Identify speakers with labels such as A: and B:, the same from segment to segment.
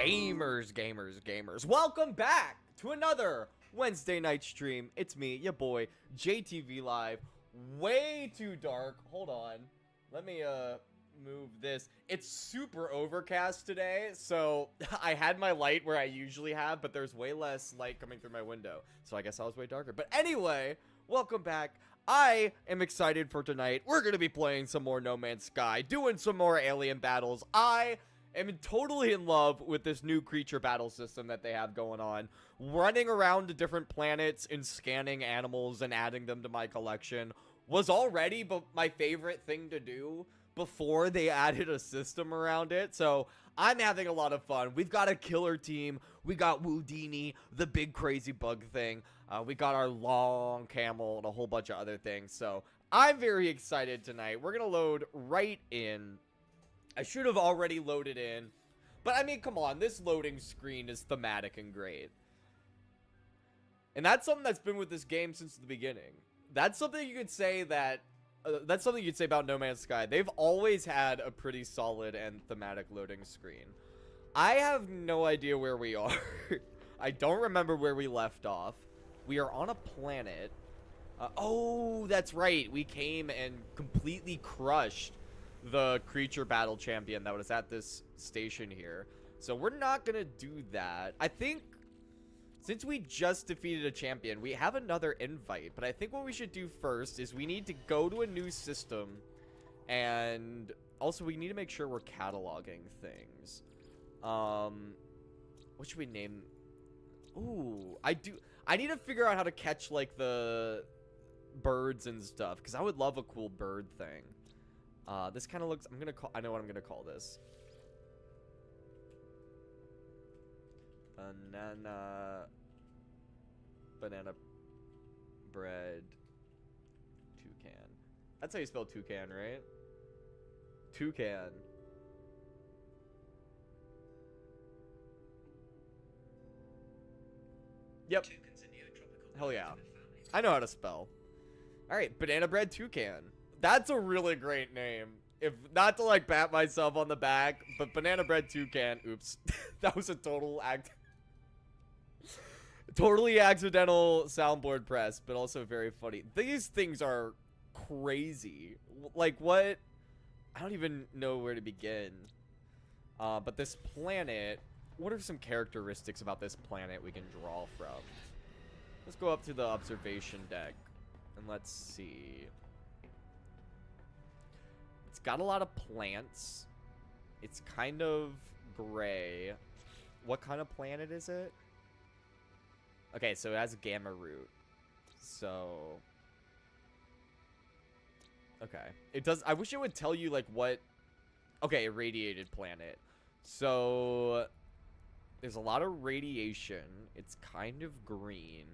A: Gamers, welcome back to another Wednesday night stream. It's me, your boy, JTV Live. Way too dark. Hold on. Let me, move this. It's super overcast today, so I had my light where I usually have, but there's way less light coming through my window. So I guess I was way darker. But anyway, welcome back. I am excited for tonight. We're going to be playing some more No Man's Sky, doing some more alien battles. I am totally in love with this new creature battle system that they have going on. Running around to different planets and scanning animals and adding them to my collection was already my favorite thing to do before they added a system around it. So I'm having a lot of fun. We've got a killer team. We got Woodini, the big crazy bug thing. We got our long camel and a whole bunch of other things. So I'm very excited tonight. We're going to load right in. I should have already loaded in, but I mean, come on, this loading screen is thematic and great. And that's something that's been with this game since the beginning. That's something you could say that's something you'd say about No Man's Sky. They've always had a pretty solid and thematic loading screen. I have no idea where we are. I don't remember where we left off. We are on a planet. Oh, that's right. We came and completely crushed the creature battle champion that was at this station here. So we're not gonna do that. I think since we just defeated a champion, we have another invite, but I think what we should do first is we need to go to a new system, and also we need to make sure we're cataloging things. What should we name? Ooh, I need to figure out how to catch like the birds and stuff, because I would love a cool bird thing. This kind of looks, I know what I'm gonna call this. Banana bread toucan. That's how you spell toucan, right? Toucan. Yep. Hell yeah. I know how to spell. Alright, banana bread toucan. That's a really great name. If not to like pat myself on the back, but banana bread toucan. Oops. That was a totally accidental soundboard press, but also very funny. These things are crazy. Like what? I don't even know where to begin. But this planet, what are some characteristics about this planet we can draw from? Let's go up to the observation deck and let's see. It's got a lot of plants. It's kind of gray. What kind of planet is it? Okay, so it has a gamma root. So okay. It does. I wish it would tell you like what. Okay, irradiated planet. So there's a lot of radiation. It's kind of green.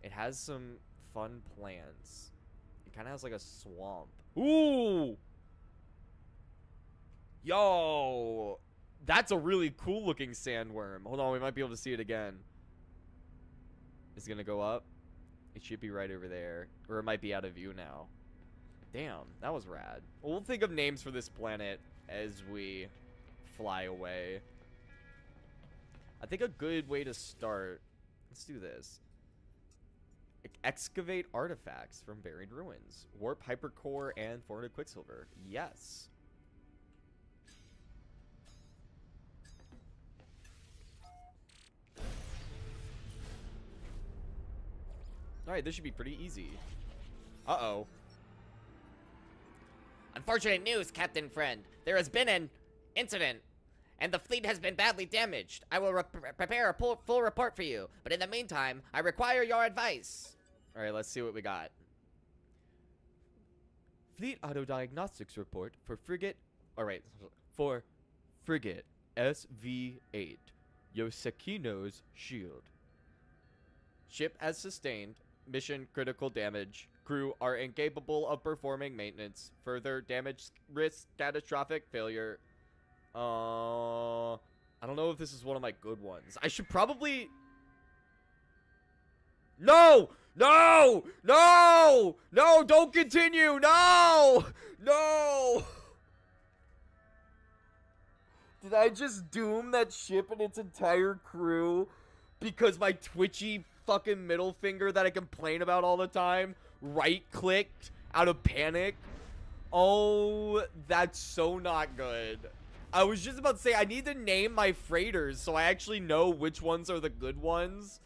A: It has some fun plants. It kind of has like a swamp. Ooh! Yo! That's a really cool looking sandworm. Hold on, we might be able to see it again. Is it gonna go up? It should be right over there. Or it might be out of view now. Damn, that was rad. Well, we'll think of names for this planet as we fly away. I think a good way to start... Let's do this. Excavate artifacts from buried ruins. Warp, hypercore, and 400 quicksilver. Yes. Alright, this should be pretty easy. Uh-oh.
B: Unfortunate news, Captain Friend. There has been an incident, and the fleet has been badly damaged. I will prepare a full report for you, but in the meantime, I require your advice.
A: Alright, let's see what we got. Fleet Auto Diagnostics Report for Frigate... Alright, for Frigate SV-8. Sykunno's shield. Ship has sustained mission critical damage. Crew are incapable of performing maintenance. Further damage risks catastrophic failure. I don't know if this is one of my good ones. I should probably... No! No! No! No! Don't continue! No! No! Did I just doom that ship and its entire crew because my twitchy fucking middle finger that I complain about all the time right-clicked out of panic? Oh, that's so not good. I was just about to say, I need to name my freighters so I actually know which ones are the good ones.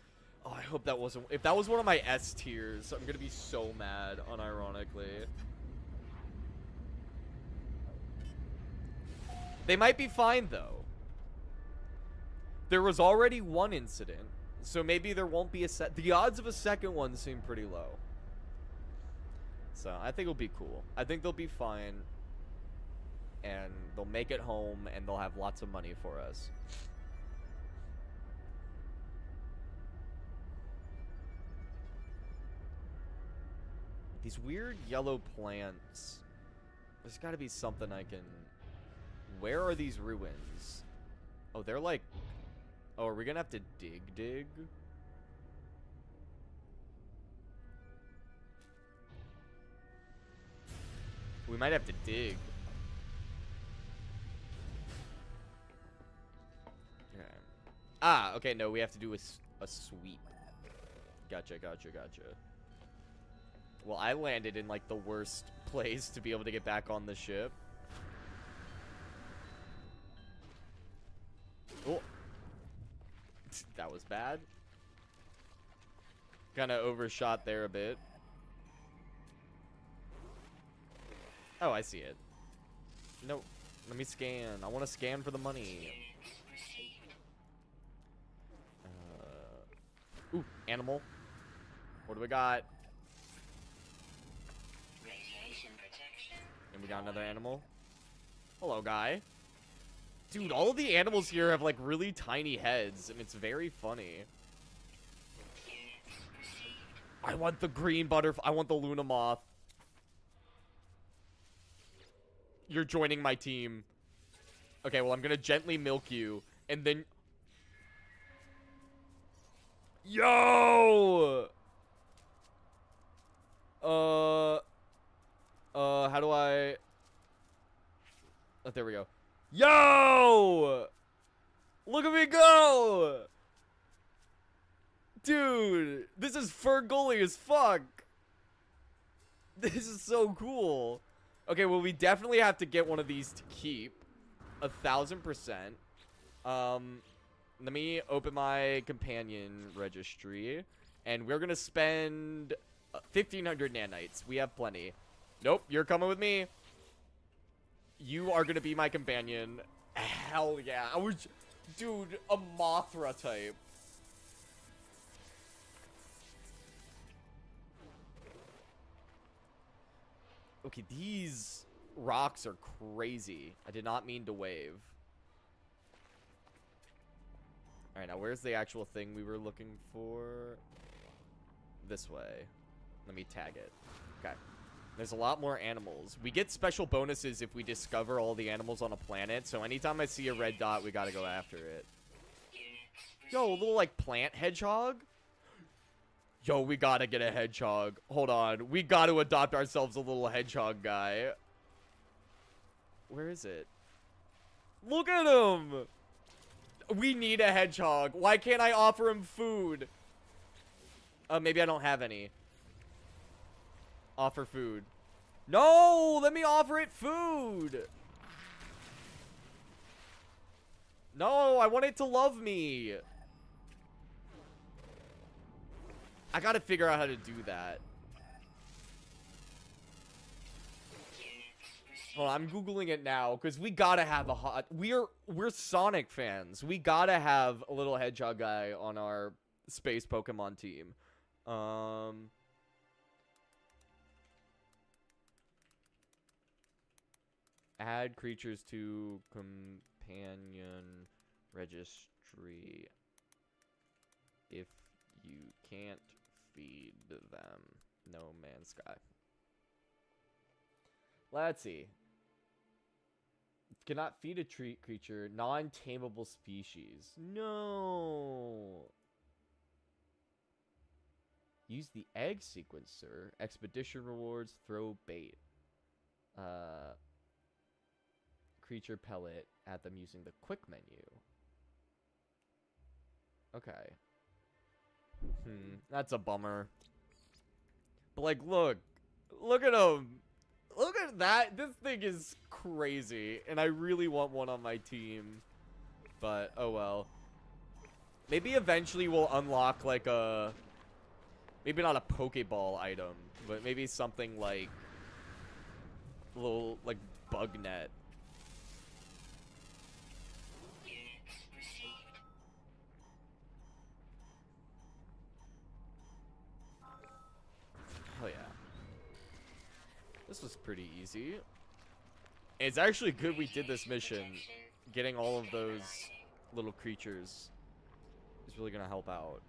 A: Oh, I hope that wasn't... If that was one of my S tiers, I'm gonna be so mad, unironically. They might be fine, though. There was already one incident, so maybe there won't be a set. The odds of a second one seem pretty low. So, I think it'll be cool. I think they'll be fine. And they'll make it home, and they'll have lots of money for us. These weird yellow plants. There's gotta be something I can... Where are these ruins? Oh, they're like... Oh, are we gonna have to dig? We might have to dig. Okay. Ah, okay, no, we have to do a sweep. Gotcha. Well, I landed in, like, the worst place to be able to get back on the ship. Oh. That was bad. Kind of overshot there a bit. Oh, I see it. No, let me scan. I want to scan for the money. Ooh, animal. What do we got? And we got another animal. Hello, guy. Dude, all of the animals here have, like, really tiny heads, and it's very funny. I want the green butterfly. I want the Luna moth. You're joining my team. Okay, well, I'm gonna gently milk you, and then... Yo! How do I... Oh, there we go. Yo! Look at me go! Dude, this is Ferngully as fuck. This is so cool. Okay, well, we definitely have to get one of these to keep. 1000%. Let me open my companion registry. And we're gonna spend 1,500 nanites. We have plenty. Nope, you're coming with me. You are gonna be my companion. Hell yeah. I was... Dude, a Mothra type. Okay, these rocks are crazy. I did not mean to wave. Alright, now where's the actual thing we were looking for? This way. Let me tag it. Okay. There's a lot more animals. We get special bonuses if we discover all the animals on a planet, so anytime I see a red dot, we gotta go after it. Yo, a little, like, plant hedgehog? Yo, we gotta get a hedgehog. Hold on. We gotta adopt ourselves a little hedgehog guy. Where is it? Look at him! We need a hedgehog. Why can't I offer him food? Maybe I don't have any. Offer food. No! Let me offer it food! No, I want it to love me. I gotta figure out how to do that. Well, I'm Googling it now, because we gotta have a hot... We're Sonic fans. We gotta have a little hedgehog guy on our space Pokemon team. Add creatures to companion registry if you can't feed them. No Man's Sky. Let's see. Cannot feed a treat creature. Non-tameable species. No. Use the egg sequencer. Expedition rewards. Throw bait. creature pellet at them using the quick menu. Okay. That's a bummer. But like, look at him. Look at that. This thing is crazy, and I really want one on my team. But oh well. Maybe eventually we'll unlock like a, maybe not a Pokeball item, but maybe something like a little like bug net. Oh yeah. This was pretty easy. It's actually good we did this mission. Getting all of those little creatures is really gonna help out.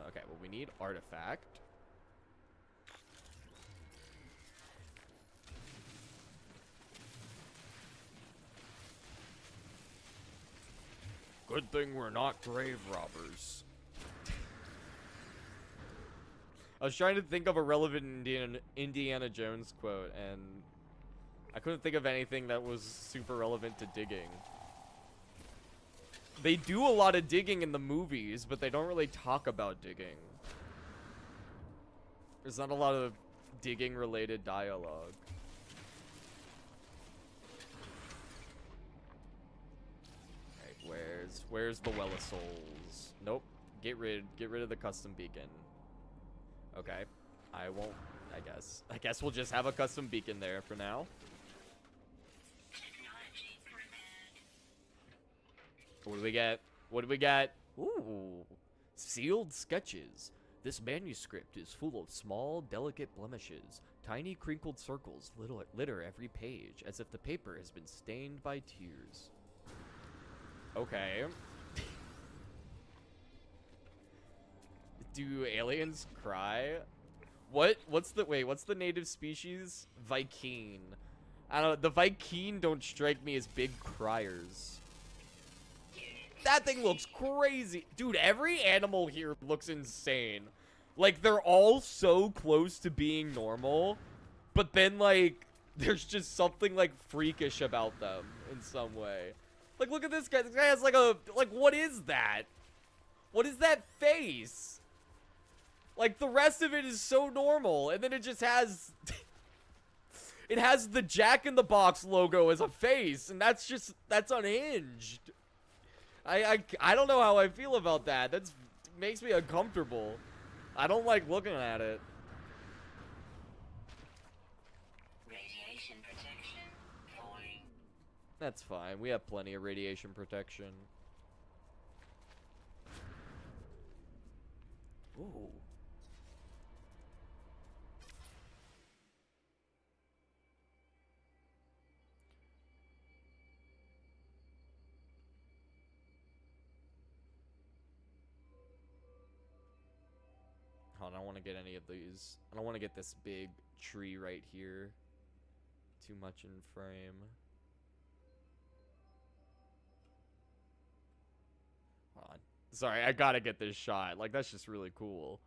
A: Okay, well we need artifact. Good thing we're not grave robbers. I was trying to think of a relevant Indiana Jones quote, and I couldn't think of anything that was super relevant to digging. They do a lot of digging in the movies, but they don't really talk about digging. There's not a lot of digging-related dialogue. Alright, where's the Well of Souls? Nope. Get rid of the custom beacon. Okay. I won't, I guess. I guess we'll just have a custom beacon there for now. What do we get? What do we get? Ooh. Sealed sketches. This manuscript is full of small, delicate blemishes. Tiny crinkled circles litter every page, as if the paper has been stained by tears. Okay. Do aliens cry? What's the native species? Vy'keen. I don't know, the Vy'keen don't strike me as big criers. That thing looks crazy. Dude, every animal here looks insane. Like, they're all so close to being normal, but then, like, there's just something, like, freakish about them in some way. Like, look at this guy. This guy has, like, what is that? What is that face? Like, the rest of it is so normal, and then it just has... it has the Jack in the Box logo as a face, and that's unhinged. I don't know how I feel about that. That makes me uncomfortable. I don't like looking at it.
C: Radiation protection falling.
A: That's fine. We have plenty of radiation protection. Ooh. I don't want to get any of these. I don't want to get this big tree right here. Too much in frame. Hold on. Sorry, I gotta get this shot. Like, that's just really cool.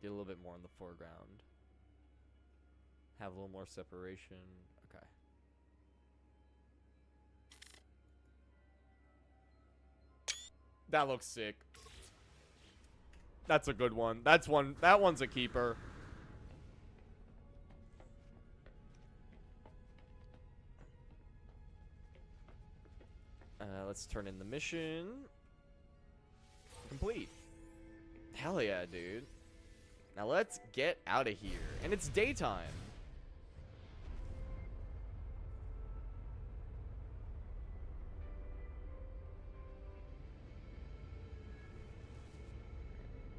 A: Get a little bit more in the foreground. Have a little more separation. Okay. That looks sick. That's a good one. That one's a keeper. Let's turn in the mission. Complete. Hell yeah, dude. Now let's get out of here. And it's daytime.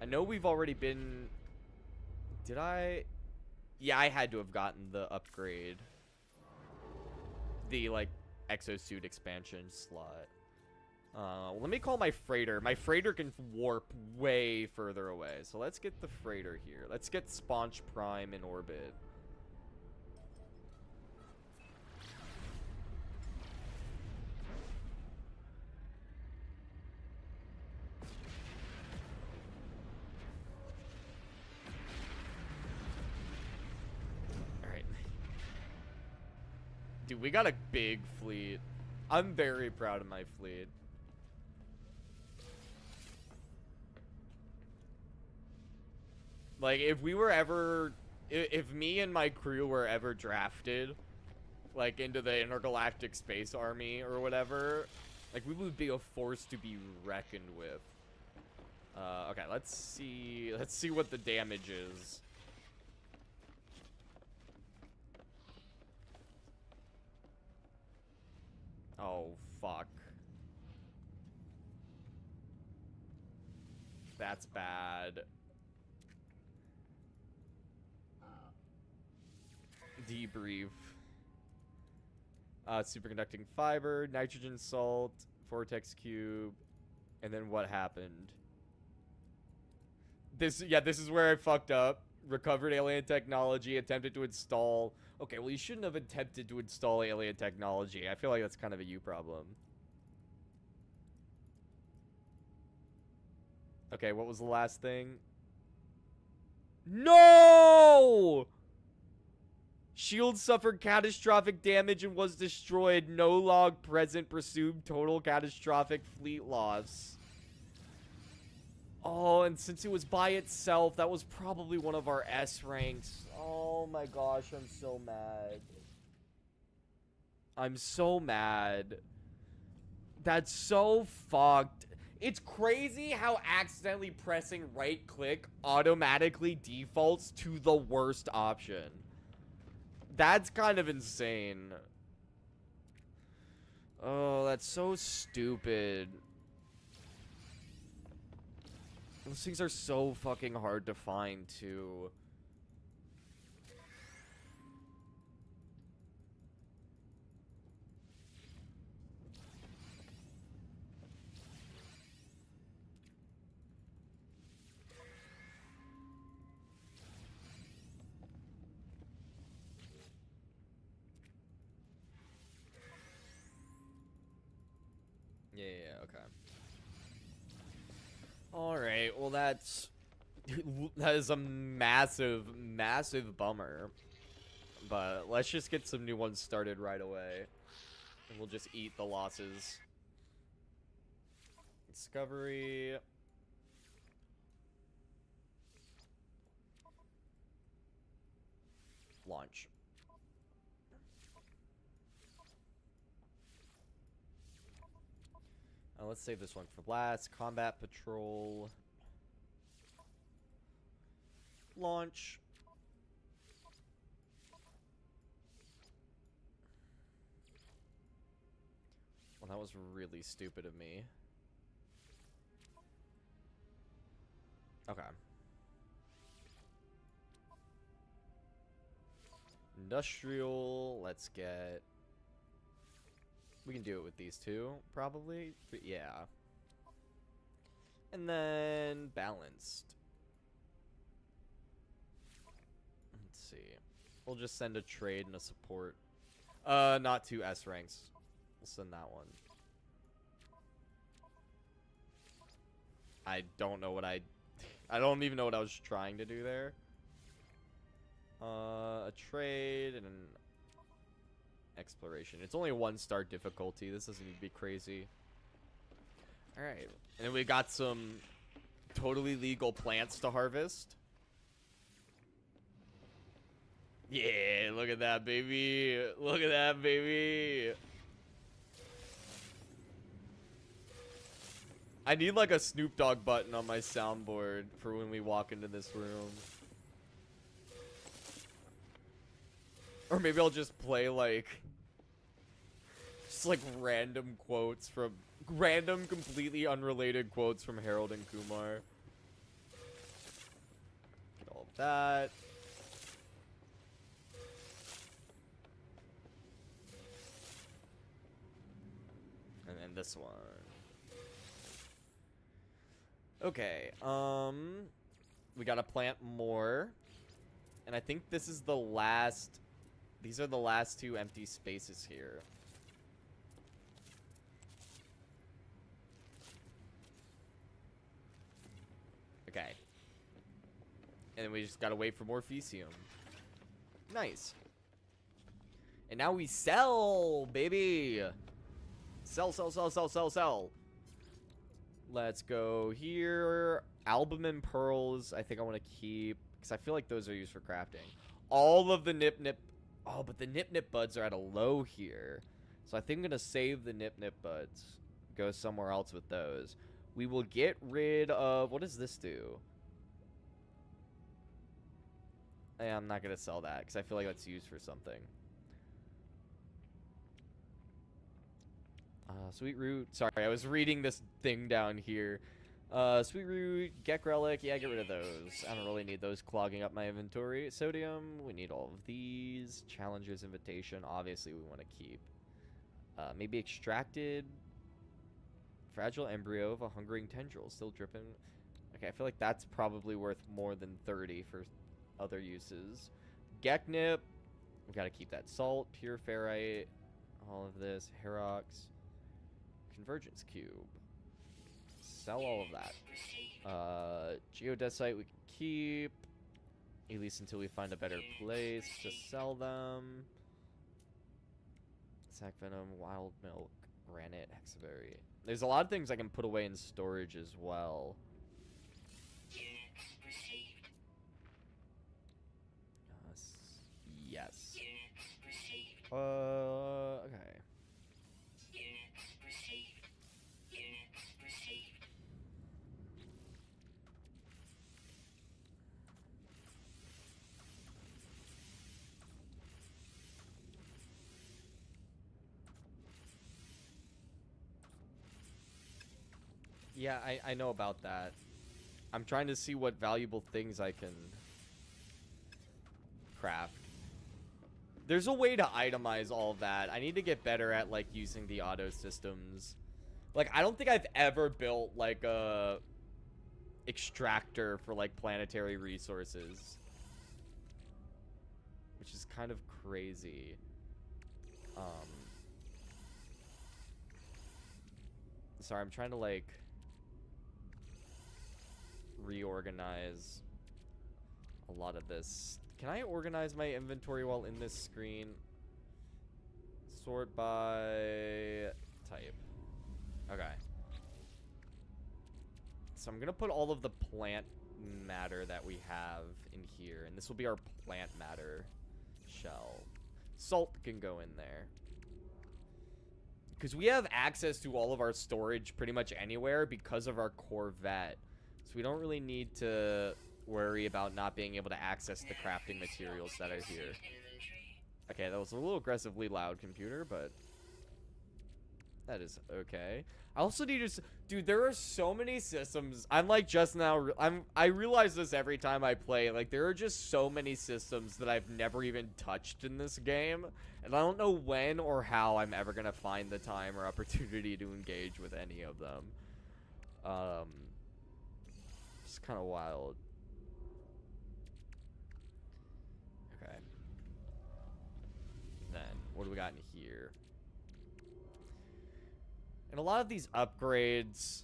A: I know we've already been... Did I? Yeah, I had to have gotten the upgrade. The, like, exosuit expansion slot. Let me call my freighter. My freighter can warp way further away. So let's get the freighter here. Let's get Sponge Prime in orbit. Dude, we got a big fleet. I'm very proud of my fleet. Like, if we were ever... If me and my crew were ever drafted, like, into the Intergalactic Space Army or whatever, like, we would be a force to be reckoned with. Okay, let's see what the damage is. Oh, fuck. That's bad. Debrief. Superconducting fiber, nitrogen salt, vortex cube, and then what happened? This is where I fucked up. Recovered alien technology, attempted to install... Okay, well, you shouldn't have attempted to install alien technology. I feel like that's kind of a you problem. Okay, what was the last thing? No! Shield suffered catastrophic damage and was destroyed. No log present. Presumed total catastrophic fleet loss. Oh, and since it was by itself, that was probably one of our S ranks. Oh my gosh, I'm so mad. I'm so mad. That's so fucked. It's crazy how accidentally pressing right click automatically defaults to the worst option. That's kind of insane. Oh, that's so stupid. Those things are so fucking hard to find, too. Yeah, okay. Alright, well that is a massive, massive bummer. But let's just get some new ones started right away. And we'll just eat the losses. Discovery. Launch. Let's save this one for last. Combat Patrol. Launch. Well, that was really stupid of me. Okay. Industrial. Let's get... We can do it with these two, probably. But yeah. And then balanced. Let's see. We'll just send a trade and a support. Not two S ranks. We'll send that one. I don't know what I don't even know what I was trying to do there. A trade and an exploration. It's only a 1-star difficulty. This doesn't need to be crazy. Alright. And then we got some totally legal plants to harvest. Yeah, look at that, baby. Look at that, baby. I need like a Snoop Dogg button on my soundboard for when we walk into this room. Or maybe I'll just play like just like random quotes from random completely unrelated quotes from Harold and Kumar. Get all of that. And then this one. Okay, we gotta plant more. And I think this is the last... These are the last two empty spaces here. Okay. And then we just gotta wait for more Fecium. Nice. And now we sell, baby. Sell, sell, sell, sell, sell, sell. Let's go here. Albumin pearls, I think I want to keep, because I feel like those are used for crafting. All of the nip nip. Oh, but the nip nip buds are at a low here. So I think I'm going to save the nip nip buds. Go somewhere else with those. We will get rid of, what does this do? I'm not going to sell that because I feel like that's used for something. Sweet root. Sorry, I was reading this thing down here. Sweet root, Gek relic. Yeah, get rid of those. I don't really need those clogging up my inventory. Sodium, we need all of these. Challenger's invitation, obviously we want to keep. Maybe extracted. Fragile embryo of a hungering tendril, still dripping. Okay, I feel like that's probably worth more than 30 for other uses. Geknip, we gotta keep that. Salt, pure ferrite, all of this. Herox, convergence cube. Sell all of that. Geodesite we can keep, at least until we find a better place to sell them. Sac venom, wild milk, granite, hexaberry. There's a lot of things I can put away in storage as well. Yes. Okay. Yeah, I know about that. I'm trying to see what valuable things I can craft. There's a way to itemize all of that. I need to get better at, like, using the auto systems. Like, I don't think I've ever built, like, a extractor for, like, planetary resources. Which is kind of crazy. Sorry, I'm trying to, like, reorganize a lot of this. Can I organize my inventory while in this screen? Sort by type. Okay. So I'm gonna put all of the plant matter that we have in here, and this will be our plant matter shell. Salt can go in there. Because we have access to all of our storage pretty much anywhere because of our Corvette. So we don't really need to worry about not being able to access the crafting materials that are here. Okay, that was a little aggressively loud, computer, but that is okay. I also need to... Dude, there are so many systems. I'm like just now... I realize this every time I play. Like, there are just so many systems that I've never even touched in this game. And I don't know when or how I'm ever going to find the time or opportunity to engage with any of them. It's kind of wild. Okay. Then, what do we got in here? And a lot of these upgrades,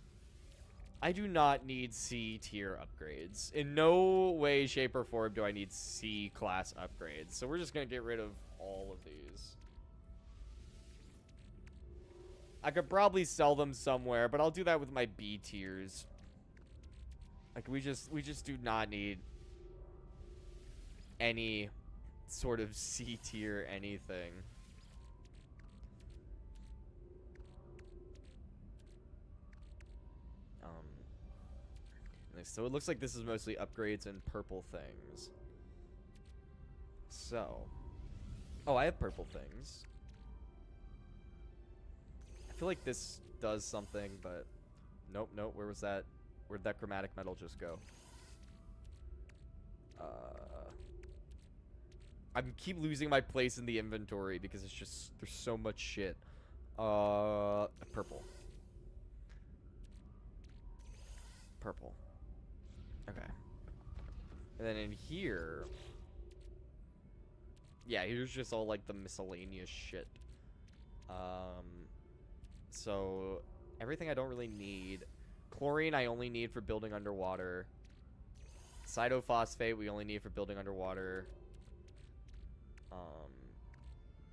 A: I do not need C tier upgrades. In no way, shape, or form do I need C class upgrades. So we're just going to get rid of all of these. I could probably sell them somewhere, but I'll do that with my B tiers. Like, we just do not need any sort of C tier anything. So it looks like this is mostly upgrades and purple things. So, oh, I have purple things. I feel like this does something, but nope, nope. Where was that? Where'd that chromatic metal just go? I keep losing my place in the inventory because it's just, there's so much shit. Purple. Purple. Okay. And then in here... Yeah, here's just all, like, the miscellaneous shit. So, everything I don't really need. Chlorine I only need for building underwater. Cytophosphate we only need for building underwater.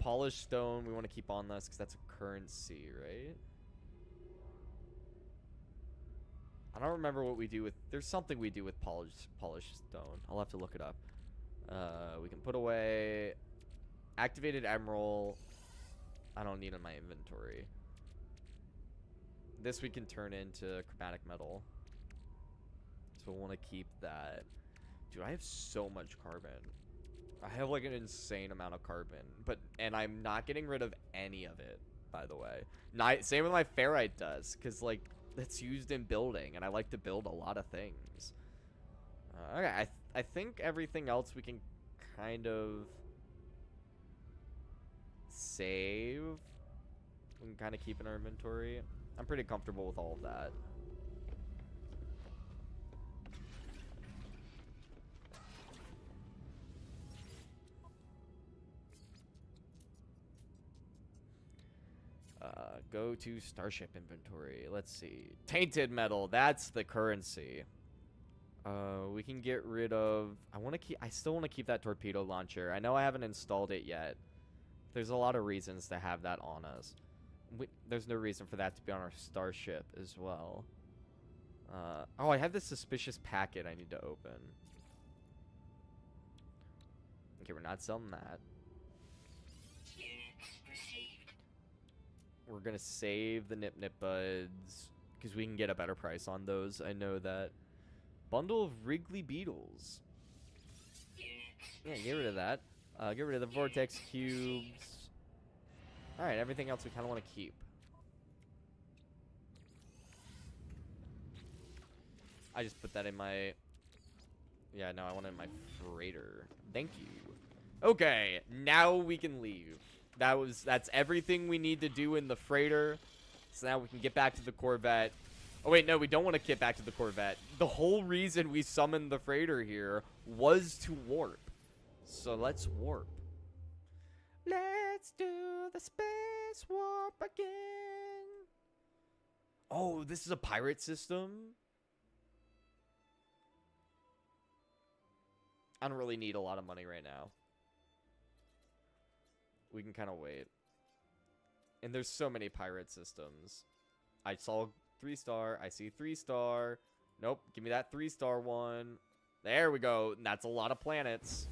A: polished stone we want to keep on this because that's a currency, right? I don't remember what we do with... There's something we do with polished stone. I'll have to look it up. We can put away activated emerald. I don't need in my inventory. This we can turn into chromatic metal. So we'll want to keep that. Dude, I have so much carbon. I have like an insane amount of carbon. And I'm not getting rid of any of it, by the way. Same with my ferrite dust, because like it's used in building, and I like to build a lot of things. Okay, I think everything else we can kind of save. We can kind of keep in our inventory. I'm pretty comfortable with all of that. Go to starship inventory. Let's see. Tainted metal. That's the currency. We can get rid of... I still want to keep that torpedo launcher. I know I haven't installed it yet. There's a lot of reasons to have that on us. There's no reason for that to be on our starship as well. Oh, I have this suspicious packet I need to open. Okay, we're not selling that. We're gonna save the Nip Buds because we can get a better price on those. I know that. Bundle of Wriggly Beetles. Yeah, get rid of that. Get rid of the Vortex Cubes. Alright, everything else we kind of want to keep. I just put that in my... Yeah, no, I want it in my freighter. Thank you. Okay, now we can leave. That's everything we need to do in the freighter. So now we can get back to the Corvette. Oh wait, no, we don't want to get back to the Corvette. The whole reason we summoned the freighter here was to warp. So let's warp. Let's do the space warp again. Oh, this is a pirate system? I don't really need a lot of money right now. We can kind of wait. And there's so many pirate systems. I saw 3-star. I see 3-star. Nope. Give me that 3-star one. There we go. That's a lot of planets.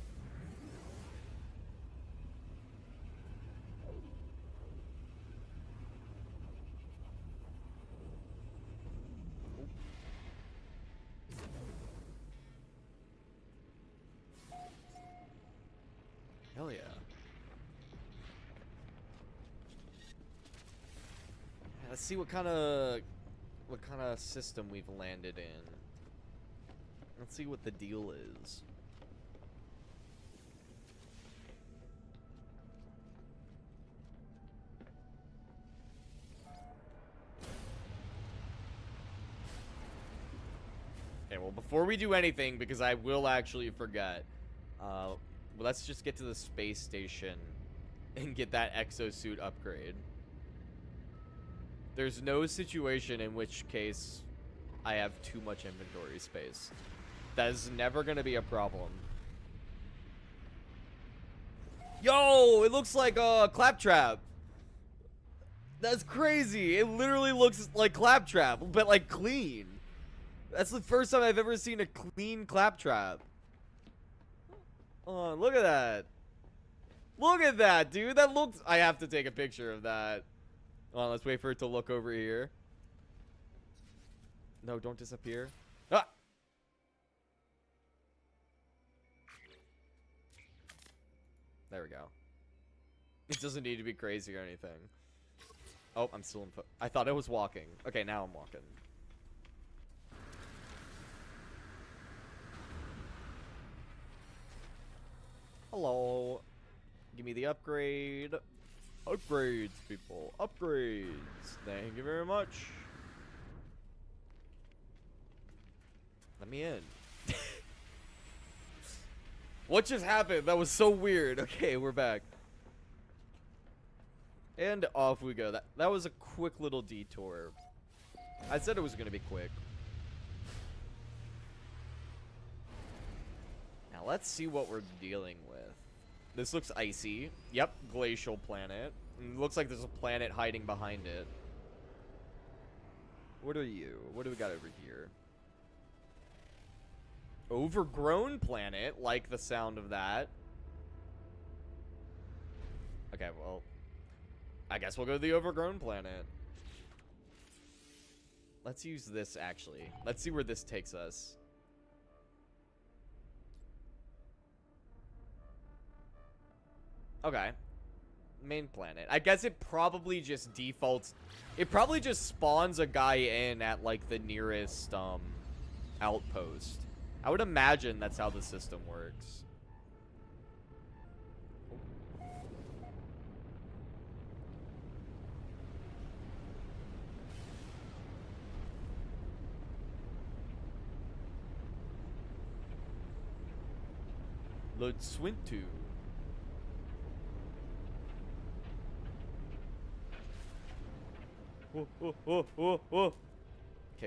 A: Hell yeah. Let's see what kind of system we've landed in. Let's see what the deal is. Okay, well, before we do anything, because I will actually forget, let's just get to the space station and get that exosuit upgrade. There's no situation in which case I have too much inventory space. That is never going to be a problem. Yo, it looks like a Claptrap. That's crazy. It literally looks like Claptrap, but like clean. That's the first time I've ever seen a clean Claptrap. Oh, look at that. Look at that, dude. That looks... I have to take a picture of that. Hold on, let's wait for it to look over here. No, don't disappear. Ah! There we go. It doesn't need to be crazy or anything. Oh, I'm still in foot. I thought I was walking. Okay, now I'm walking. Hello. Give me the upgrade. Upgrades, people. Upgrades. Thank you very much. Let me in. What just happened? That was so weird. Okay, we're back. And off we go. That was a quick little detour. I said it was going to be quick. Now let's see what we're dealing with. This looks icy. Yep, glacial planet. And it looks like there's a planet hiding behind it. What are you? What do we got over here? Overgrown planet. Like the sound of that. Okay, well, I guess we'll go to the overgrown planet. Let's use this, actually. Let's see where this takes us. Okay. Main planet. I guess it probably just defaults. It probably just spawns a guy in at, like, the nearest, outpost. I would imagine that's how the system works. Let's swim to. Okay,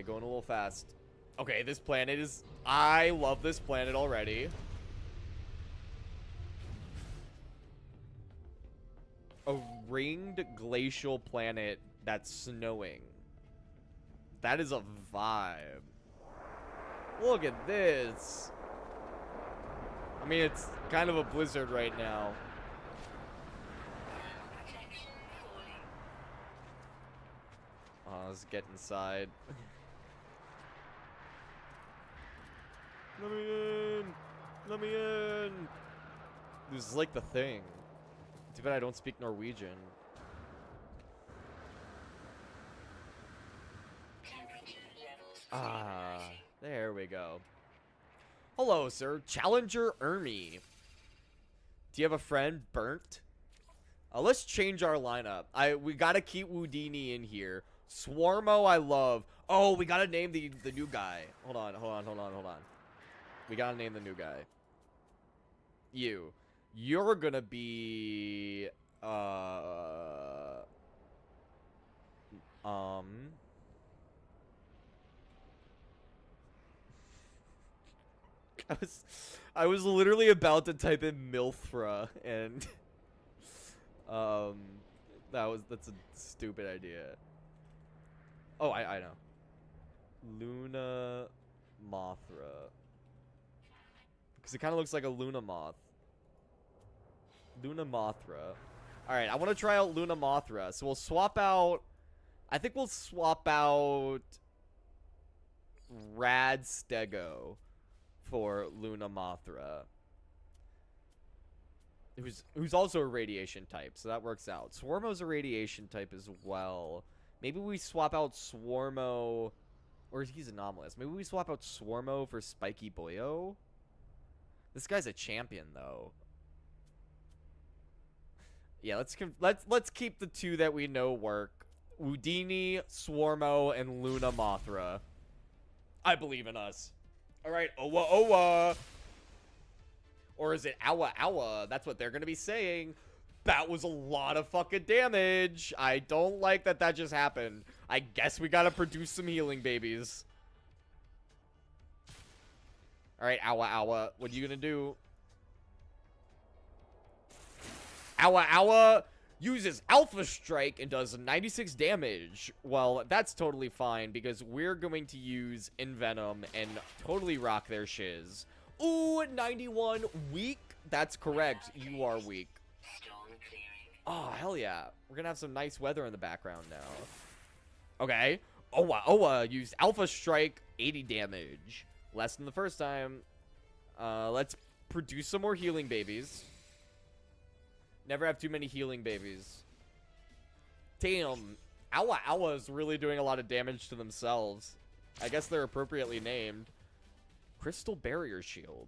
A: going a little fast. Okay, this planet is... I love this planet already. A ringed glacial planet that's snowing. That is a vibe. Look at this. I mean, it's kind of a blizzard right now.
C: Protection falling.
A: Oh, let's get inside. Let me in! Let me in! This is like the thing. Too bad I don't speak Norwegian.
C: Temperature levels
A: Ah,
C: stabilizing.
A: there we go. Hello, sir. Challenger Ermy. Do you have a friend, Burnt? Let's change our lineup. We gotta keep Woodini in here. Swarmo, I love. Oh, we gotta name the new guy. Hold on. We gotta name the new guy. You're gonna be I was literally about to type in Milfra and that's a stupid idea. Oh, I know. Luna Mothra. Because it kind of looks like a Luna Moth. Luna Mothra. Alright, I want to try out Luna Mothra. So we'll swap out... I think we'll swap out... Rad Stego for Luna Mothra. Who's also a radiation type, so that works out. Swarmo's a radiation type as well. Maybe we swap out Swarmo... Or he's anomalous. Maybe we swap out Swarmo for Spiky Boyo? This guy's a champion, though. Yeah, let's keep the two that we know work. Woodini, Swarmo, and Luna Mothra. I believe in us. Alright, Owa Owa. Or is it Awa Awa? That's what they're gonna be saying. That was a lot of fucking damage. I don't like that just happened. I guess we gotta produce some healing babies. Alright, Awa Awa. What are you gonna do? Awa Awa uses Alpha Strike and does 96 damage. Well, that's totally fine because we're going to use Envenom and totally rock their shiz. Ooh, 91. Weak? That's correct. You are weak.
C: Storm clearing.
A: Oh, hell yeah. We're gonna have some nice weather in the background now. Okay. Owa Owa used Alpha Strike, 80 damage. Less than the first time. Let's produce some more healing babies. Never have too many healing babies. Damn. Awa Awa is really doing a lot of damage to themselves. I guess they're appropriately named. Crystal Barrier Shield.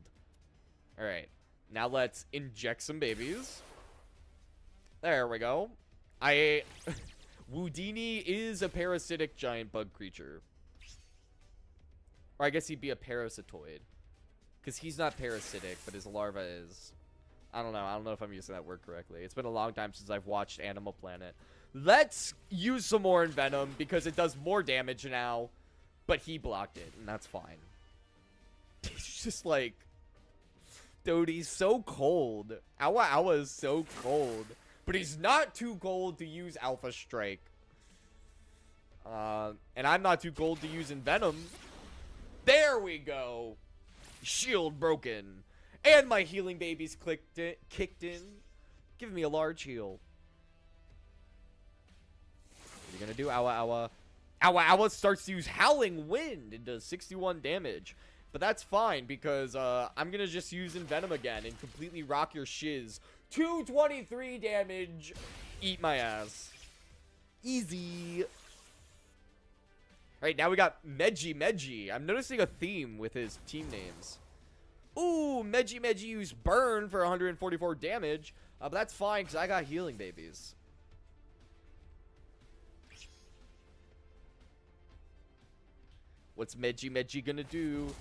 A: Alright. Now let's inject some babies. There we go. Woodini is a parasitic giant bug creature. Or I guess he'd be a parasitoid. Because he's not parasitic, but his larva is. I don't know if I'm using that word correctly. It's been a long time since I've watched Animal Planet. Let's use some more Envenom because it does more damage now. But he blocked it, and that's fine. It's just like... Dude, he's so cold. Awa Awa is so cold. But he's not too cold to use Alpha Strike. And I'm not too cold to use Envenom. There we go. Shield broken. And my healing babies kicked in. Giving me a large heal. What are you gonna do, Awa Awa? Awa Awa starts to use Howling Wind and does 61 damage. But that's fine because I'm gonna just use Envenom again and completely rock your shiz. 223 damage. Eat my ass. Easy. Alright, now we got Meji. I'm noticing a theme with his team names. Ooh, Meji used Burn for 144 damage. But that's fine because I got healing babies. What's Meji gonna do?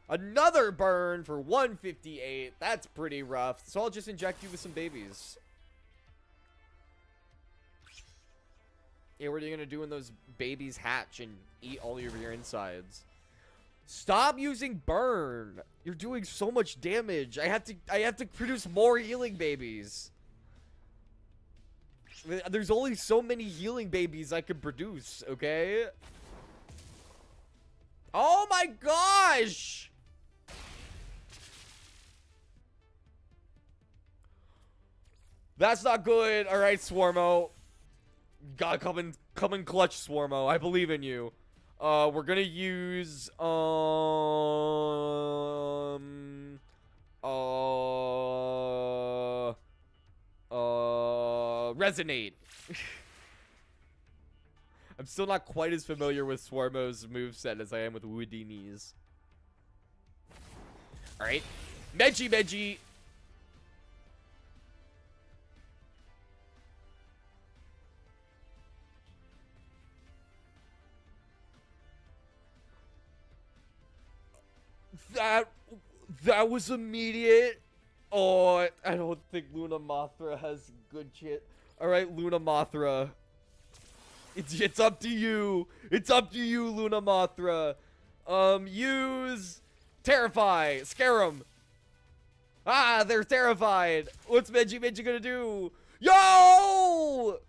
A: Another burn for 158. That's pretty rough. So I'll just inject you with some babies. Yeah, what are you gonna do when those babies hatch and eat all of your insides? Stop using burn. You're doing so much damage. I have to produce more healing babies. There's only so many healing babies I could produce, okay? Oh my gosh! That's not good. All right, Swarmo. Gotta come in clutch, Swarmo. I believe in you. We're gonna use Resonate. I'm still not quite as familiar with Swarmo's moveset as I am with Woodini's. Alright. Meji. That was immediate. Oh, I don't think Luna Mothra has good shit. Alright, Luna Mothra. It's up to you. It's up to you, Luna Mothra. Use Terrify. Scare them. Ah, they're terrified. What's Meji gonna do? Yo!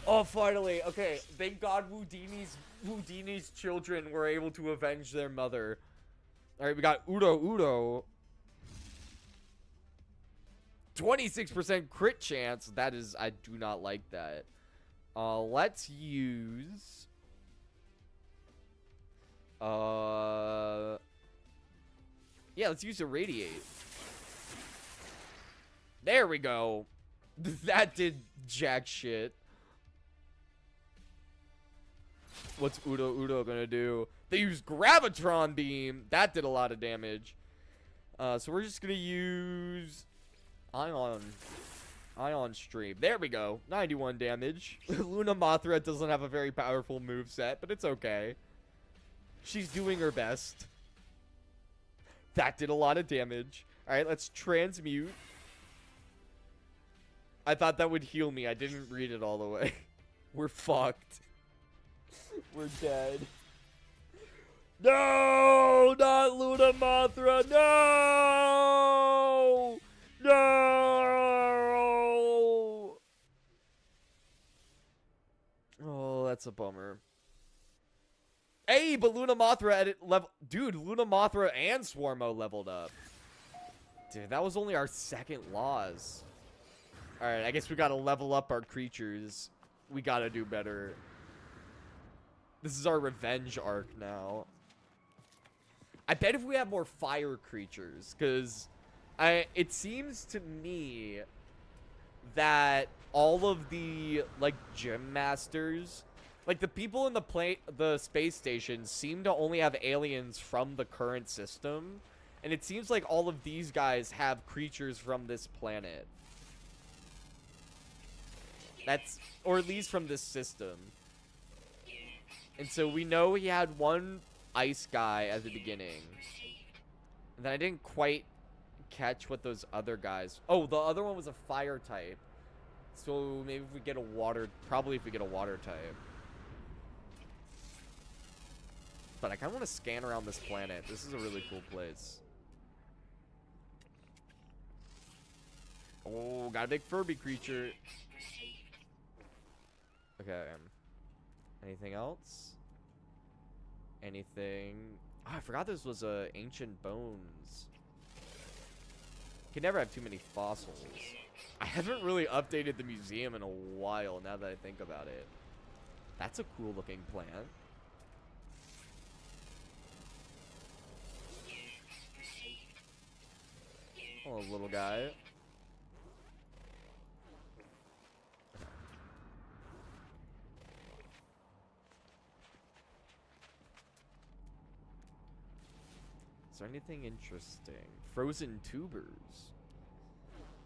A: Oh, finally. Okay, thank God Woodini's children were able to avenge their mother. Alright, we got Udo. 26% crit chance. That is, I do not like that. Let's use... Yeah, let's use Irradiate. There we go. That did jack shit. What's Udo gonna do? They used Gravitron Beam. That did a lot of damage. So we're just gonna use Ion Stream. There we go. 91 damage. Luna Mothra doesn't have a very powerful moveset, but it's okay. She's doing her best. That did a lot of damage. Alright, let's transmute. I thought that would heal me. I didn't read it all the way. We're fucked. We're dead. No! Not Luna Mothra! No! No! Oh, that's a bummer. Hey, but Luna Mothra at it level... Dude, Luna Mothra and Swarmo leveled up. Dude, that was only our second loss. Alright, I guess we gotta level up our creatures. We gotta do better. This is our revenge arc now. I bet if we have more fire creatures, because it seems to me that all of the, like, gym masters, like, the people in the space station seem to only have aliens from the current system, and it seems like all of these guys have creatures from this planet. That's, or at least from this system. And so we know he had one ice guy at the beginning. And then I didn't quite catch what those other guys... Oh, the other one was a fire type. So maybe if we get a water... Probably if we get a water type. But I kind of want to scan around this planet. This is a really cool place. Oh, got a big Furby creature. Okay. Anything else? Anything? Oh, I forgot this was ancient bones. Can never have too many fossils. I haven't really updated the museum in a while now that I think about it. That's a cool looking plant. Oh, little guy. Is there anything interesting? Frozen tubers.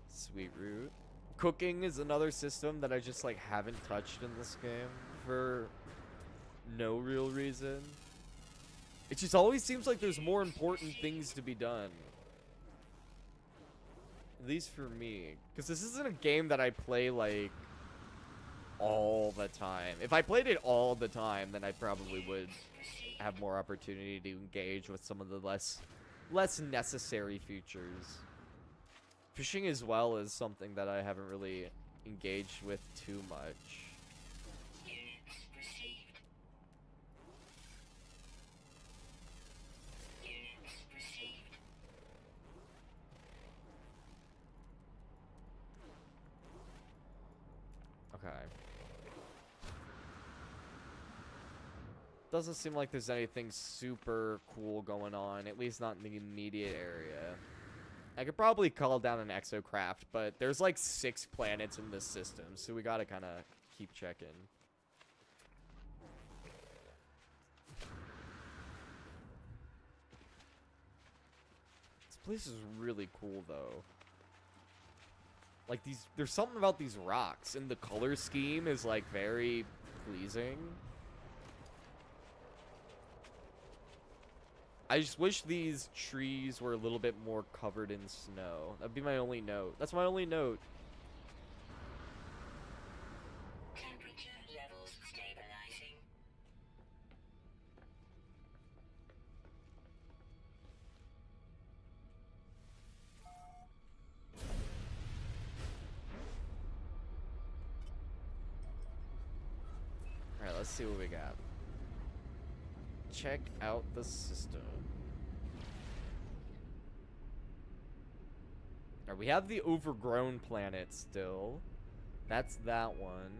A: Sweet root. Cooking is another system that I just like haven't touched in this game for no real reason. It just always seems like there's more important things to be done. At least for me. Because this isn't a game that I play like all the time. If I played it all the time, then I probably would have more opportunity to engage with some of the less necessary features. Fishing as well is something that I haven't really engaged with too much. Okay. Doesn't seem like there's anything super cool going on, at least not in the immediate area. I could probably call down an exocraft, but there's like 6 planets in this system, so we gotta kind of keep checking. This place is really cool, though. Like there's something about these rocks, and the color scheme is like very pleasing. I just wish these trees were a little bit more covered in snow. That'd be my only note. That's my only note.
C: Temperature levels stabilizing.
A: Alright, let's see what we got. Check out the system. Alright, we have the overgrown planet still. That's that one.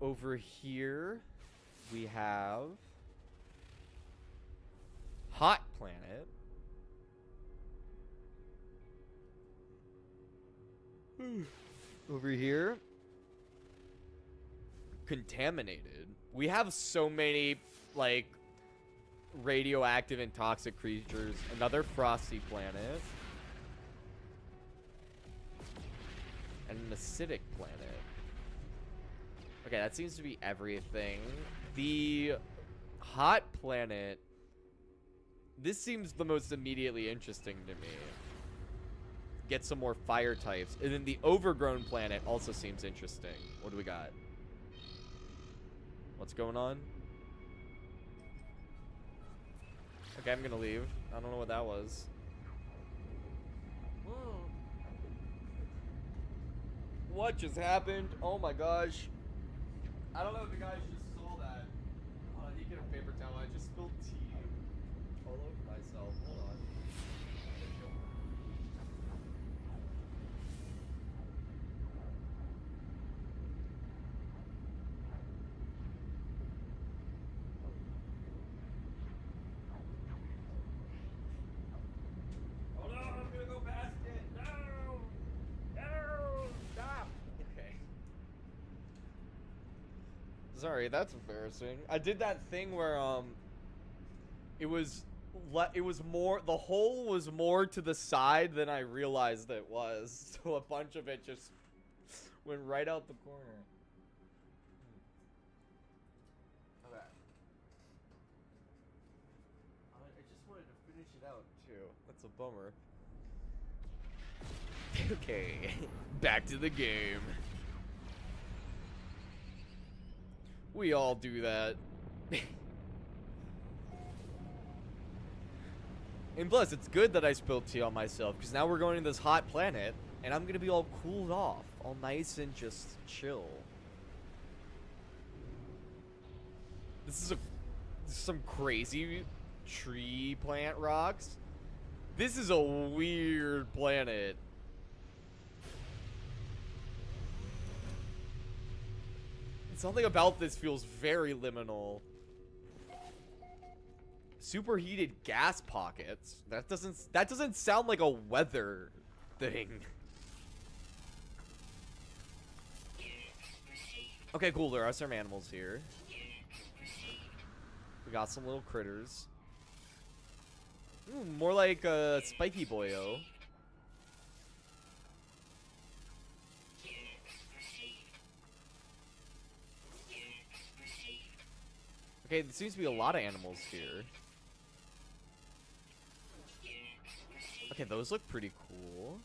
A: Over here, we have hot planet. Over here, contaminated. We have so many like radioactive and toxic creatures. Another frosty planet. And an acidic planet. Okay, that seems to be everything. The hot planet. This seems the most immediately interesting to me. Get some more fire types. And then the overgrown planet also seems interesting. What do we got? What's going on? Okay, I'm gonna leave. I don't know what that was. Whoa. What just happened? Oh my gosh. I don't know if the guys just saw that. Oh, I need to get a paper towel. I just spilled tea all over myself. Hold on. Oh no, I'm gonna go past it. No! No! Stop! Okay. Sorry, that's embarrassing. I did that thing where it was more, the hole was more to the side than I realized it was. So a bunch of it just went right out the corner. Okay. I just wanted to finish it out too. That's a bummer. Okay, back to the game. We all do that. And plus, it's good that I spilled tea on myself, because now we're going to this hot planet. And I'm gonna be all cooled off, all nice and just chill. This is some crazy tree plant rocks. This is a weird planet. Something about this feels very liminal. Superheated gas pockets. That doesn't sound like a weather thing. Okay, cool. There are some animals here. We got some little critters. Ooh, more like a spiky boyo. Okay, there seems to be a lot of animals here. Okay, those look pretty cool.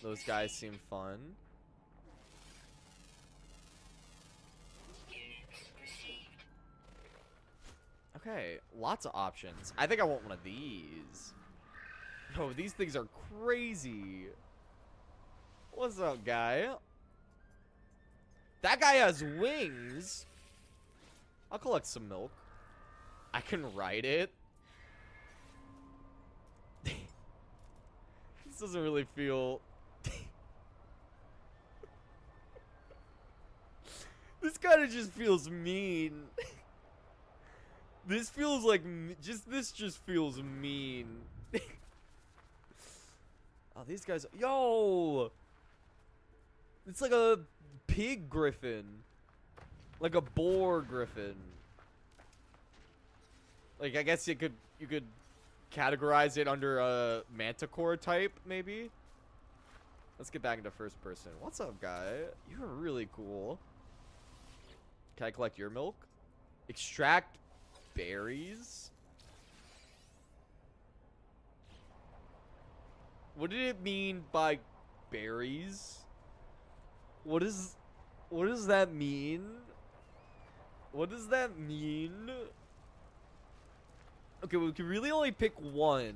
A: Those guys seem fun. Okay, lots of options. I think I want one of these. No, these things are crazy. What's up, guy? That guy has wings. I'll collect some milk. I can ride it. This doesn't really feel... This kind of just feels mean. This feels like... This just feels mean. Oh, these guys... Yo! It's like a pig griffin. Like a boar griffin. Like, I guess you could categorize it under a manticore type, maybe? Let's get back into first person. What's up, guy? You're really cool. Can I collect your milk? Extract berries? What did it mean by berries? What does that mean? What does that mean? Okay, we can really only pick one.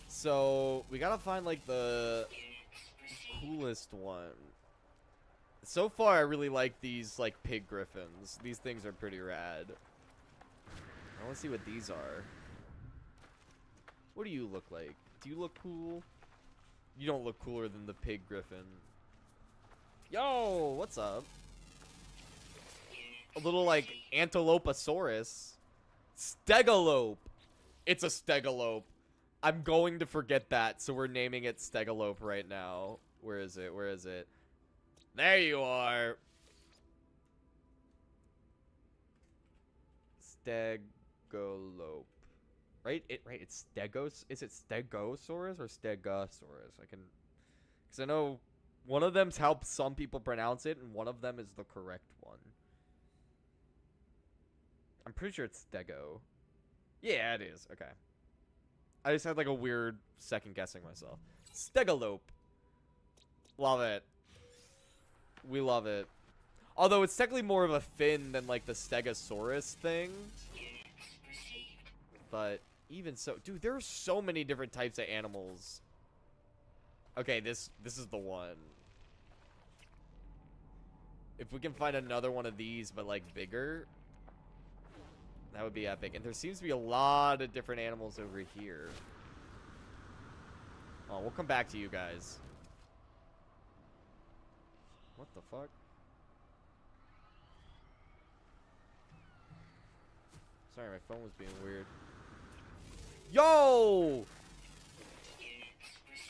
A: So, we gotta find, like, the coolest one. So far, I really like these, like, pig griffins. These things are pretty rad. I wanna see what these are. What do you look like? Do you look cool? You don't look cooler than the pig griffin. Yo, what's up? A little, like, Antiloposaurus. Stegalope. It's a Stegalope. I'm going to forget that, so we're naming it Stegalope right now. Where is it? Where is it? There you are. Stegalope. Right? It's Stegos. Is it Stegosaurus or Stegosaurus? Because I know one of them's how some people pronounce it, and one of them is the correct one. I'm pretty sure it's Stego. Yeah, it is. Okay. I just had like a weird second guessing myself. Stegalope. Love it. We love it. Although it's technically more of a fin than like the Stegosaurus thing. But even so, dude, there are so many different types of animals. Okay, this is the one. If we can find another one of these, but like bigger, that would be epic. And there seems to be a lot of different animals over here. Oh, we'll come back to you guys. What the fuck? Sorry, my phone was being weird. Yo!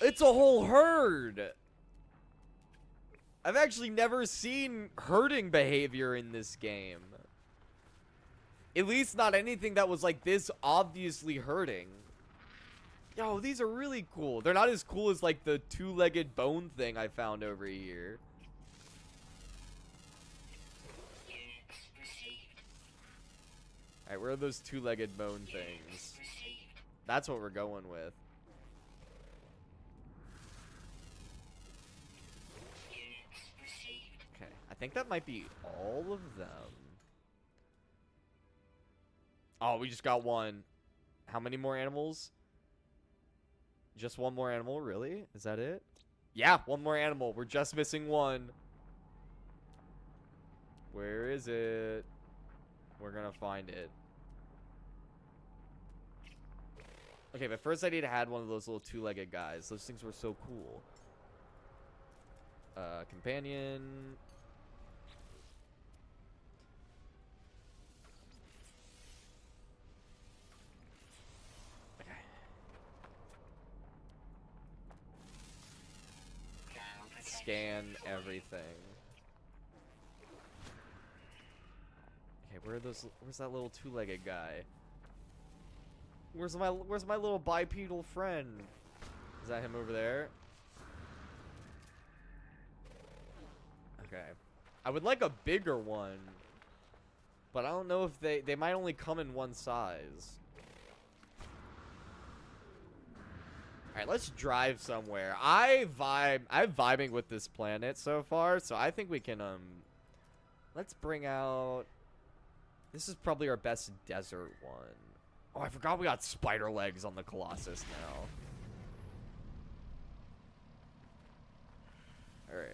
A: It's a whole herd! I've actually never seen herding behavior in this game. At least not anything that was like this obviously herding. Yo, these are really cool. They're not as cool as like the two-legged bone thing I found over here. Alright, where are those two-legged bone things? That's what we're going with. Okay, I think that might be all of them. Oh, we just got one. How many more animals? Just one more animal, really? Is that it? Yeah, one more animal. We're just missing one. Where is it? We're gonna find it. Okay, but first I need to add one of those little two-legged guys. Those things were so cool. Companion. Okay. Scan everything. Okay, where's that little two-legged guy? Where's my little bipedal friend? Is that him over there? Okay. I would like a bigger one. But I don't know if they might only come in one size. Alright, let's drive somewhere. I'm vibing with this planet so far, so I think we can let's bring out, this is probably our best desert one. Oh, I forgot we got spider legs on the Colossus now. Alright.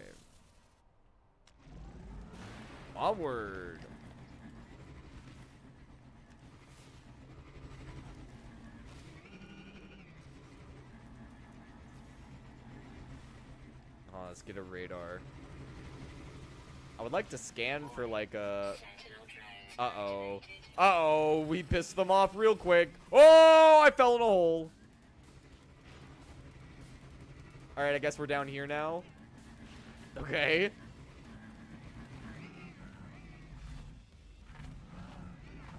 A: Onward. Oh, let's get a radar. I would like to scan for like a... Uh-oh. Uh-oh, we pissed them off real quick. Oh, I fell in a hole. Alright, I guess we're down here now. Okay.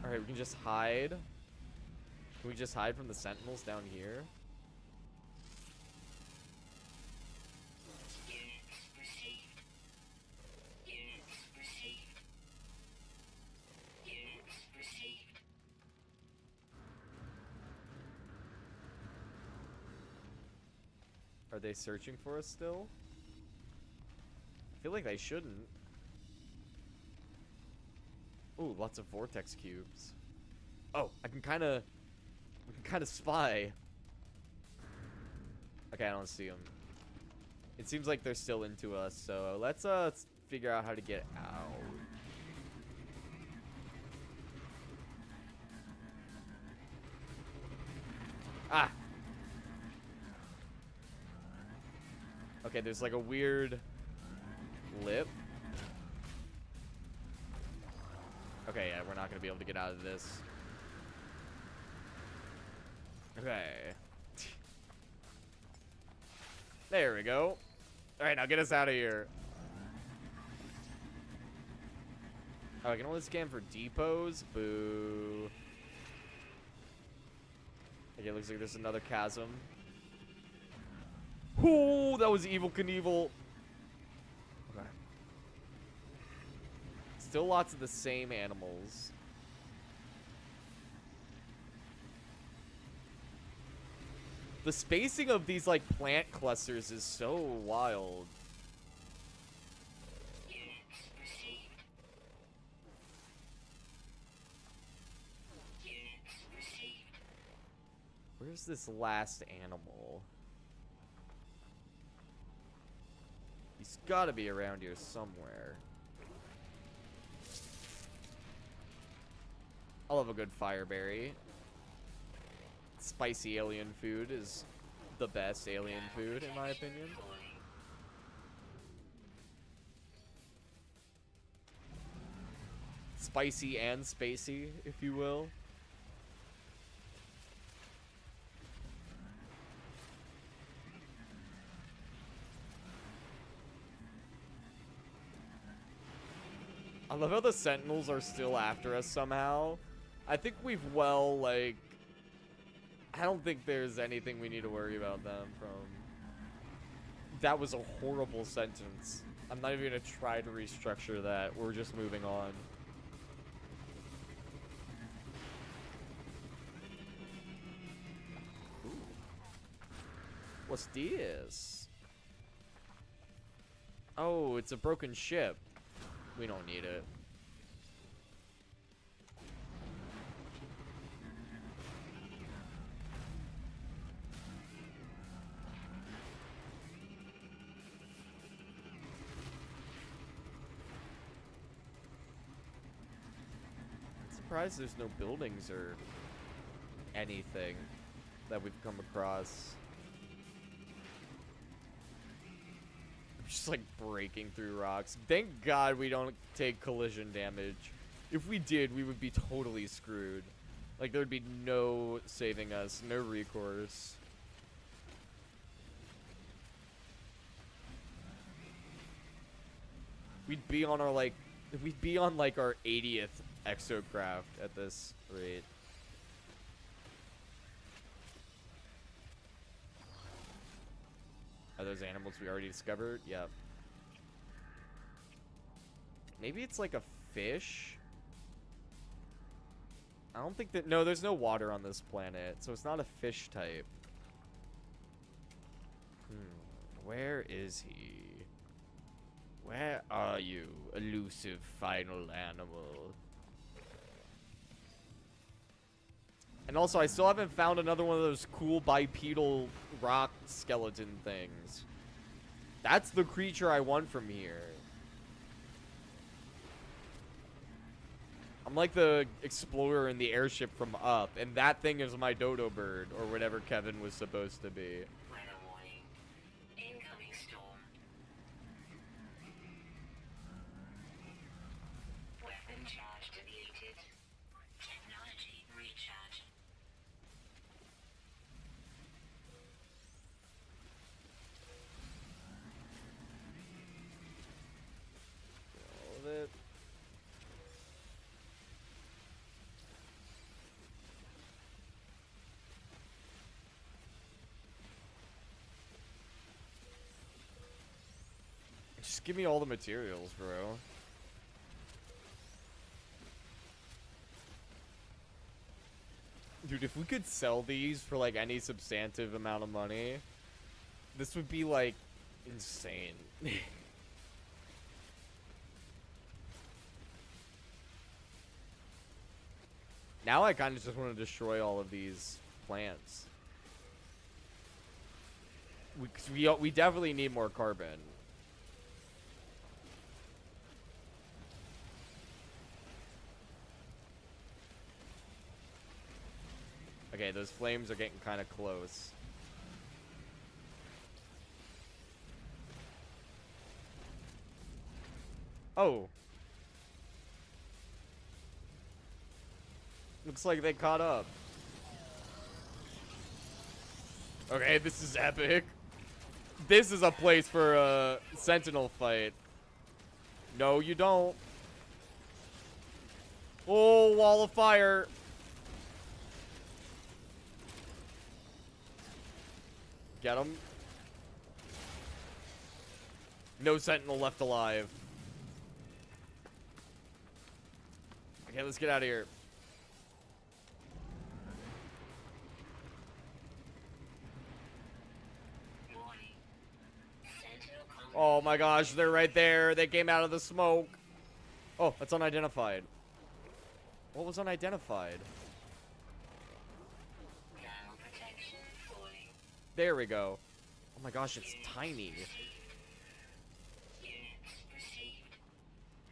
A: Alright, we can just hide. Can we just hide from the sentinels down here? Are they searching for us still? I feel like they shouldn't. Ooh, lots of vortex cubes. Oh, we can kind of spy. Okay, I don't see them. It seems like they're still into us, so let's figure out how to get out. Ah! Okay, there's like a weird lip. Okay, yeah, we're not gonna be able to get out of this. Okay. There we go. Alright, now get us out of here. Oh, I can only scan for depots? Boo. Okay, looks like there's another chasm. Ooh, that was Evil Knievel. Okay. Still lots of the same animals. The spacing of these, like, plant clusters is so wild. Where's this last animal? He's gotta be around here somewhere. I love a good fireberry. Spicy alien food is the best alien food, in my opinion. Spicy and spacey, if you will. I love how the sentinels are still after us somehow. I think we've like... I don't think there's anything we need to worry about them from. That was a horrible sentence. I'm not even gonna try to restructure that. We're just moving on. Ooh. What's this? Oh, it's a broken ship. We don't need it. surprised there's no buildings or anything that we've come across. Just like breaking through rocks. Thank God we don't take collision damage. If we did, we would be totally screwed. Like, there'd be no saving us, no recourse. We'd be on our, like, we'd be on, like, our 80th exocraft at this rate. Are those animals we already discovered? Yep. Maybe it's like a fish? I don't think that... No, there's no water on this planet, so it's not a fish type. Where is he? Where are you, elusive final animal? And also, I still haven't found another one of those cool bipedal rock skeleton things. That's the creature I want from here. I'm like the explorer in the airship from Up, and that thing is my dodo bird, or whatever Kevin was supposed to be.
C: Weather warning. Incoming storm. Weapon charge deleted. Technology recharge.
A: All of it. Just give me all the materials, bro. Dude, if we could sell these for, like, any substantive amount of money, this would be, like, insane. Now I kind of just want to destroy all of these plants. We definitely need more carbon. Okay, those flames are getting kind of close. Oh. Looks like they caught up. Okay, this is epic. This is a place for a sentinel fight. No, you don't. Oh, wall of fire. Get him. No sentinel left alive. Okay, let's get out of here.
C: Warning. Sentinel combat.
A: Oh my gosh, they're right there. They came out of the smoke. Oh, that's unidentified. What was unidentified?
C: Thermal protection falling.
A: There we go. Oh my gosh, it's tiny.
C: Units received.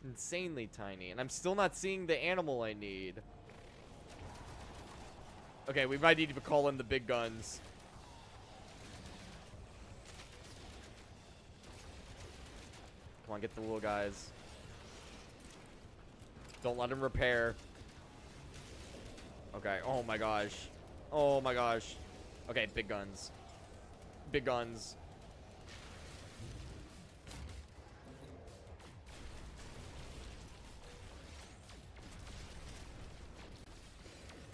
A: Insanely tiny. And I'm still not seeing the animal I need. Okay, we might need to call in the big guns. Come on, get the little guys. Don't let him repair. Okay, oh my gosh. Oh my gosh. Okay, big guns. Big guns.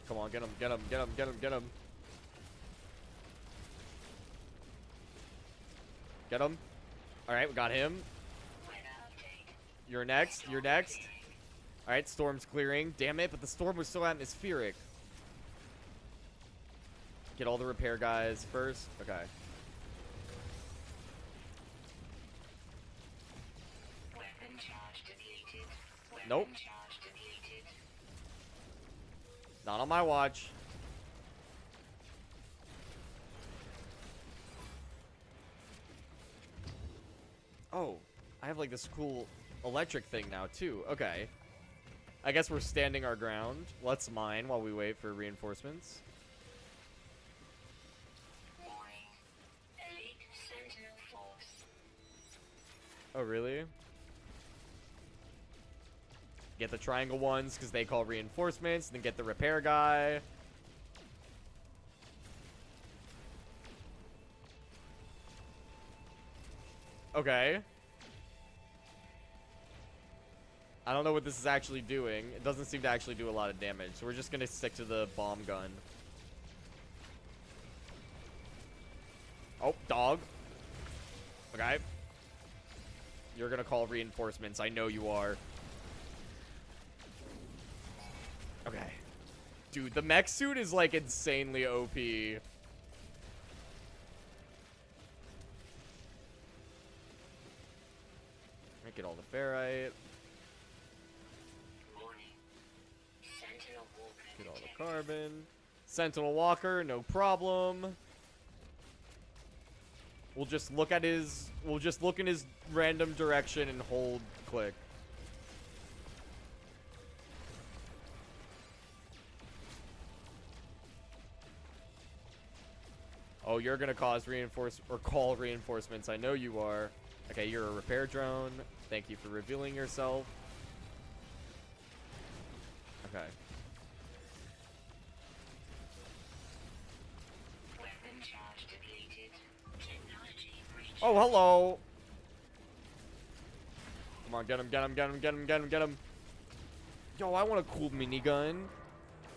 A: Come on, get him, get him, get him, get him, get him. Get him. Alright, we got him.
C: Weather update.
A: You're next, you're next. Alright, storm's clearing. Damn it, but the storm was so atmospheric. Get all the repair guys first. Okay.
C: Weapon charge deleted. Weapon
A: Nope.
C: charge deleted.
A: Not on my watch. Oh, I have like this cool electric thing now too. Okay. I guess we're standing our ground. Let's mine while we wait for reinforcements.
C: Warning. Elite Sentinel Force.
A: Oh, really? Get the triangle ones because they call reinforcements. Then get the repair guy. Okay. I don't know what this is actually doing. It doesn't seem to actually do a lot of damage. So we're just going to stick to the bomb gun. Oh, dog. Okay. You're going to call reinforcements. I know you are. Okay. Dude, the mech suit is like insanely OP. Get all the ferrite.
C: Warning. Sentinel Walker.
A: Get all the carbon. Sentinel Walker, no problem. We'll just look at his... We'll just look in his random direction and hold click. Oh, you're gonna cause call reinforcements. I know you are. Okay, you're a repair drone. Thank you for revealing yourself. Okay.
C: Weapon charge depleted. Technology breach.
A: Oh, hello. Come on, get him, get him, get him, get him, get him, get him. Yo, I want a cool minigun.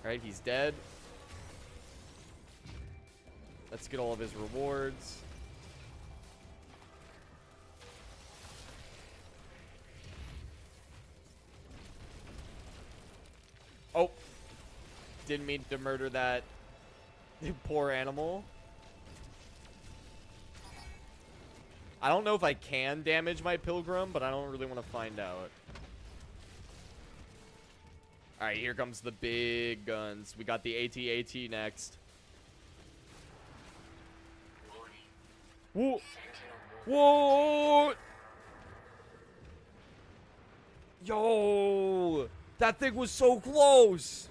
A: Alright, he's dead. Let's get all of his rewards. Oh. Didn't mean to murder that poor animal. I don't know if I can damage my pilgrim, but I don't really want to find out. Alright, here comes the big guns. We got the AT-AT next.
C: Warning.
A: Whoa! Whoa! Yo! That thing was so close!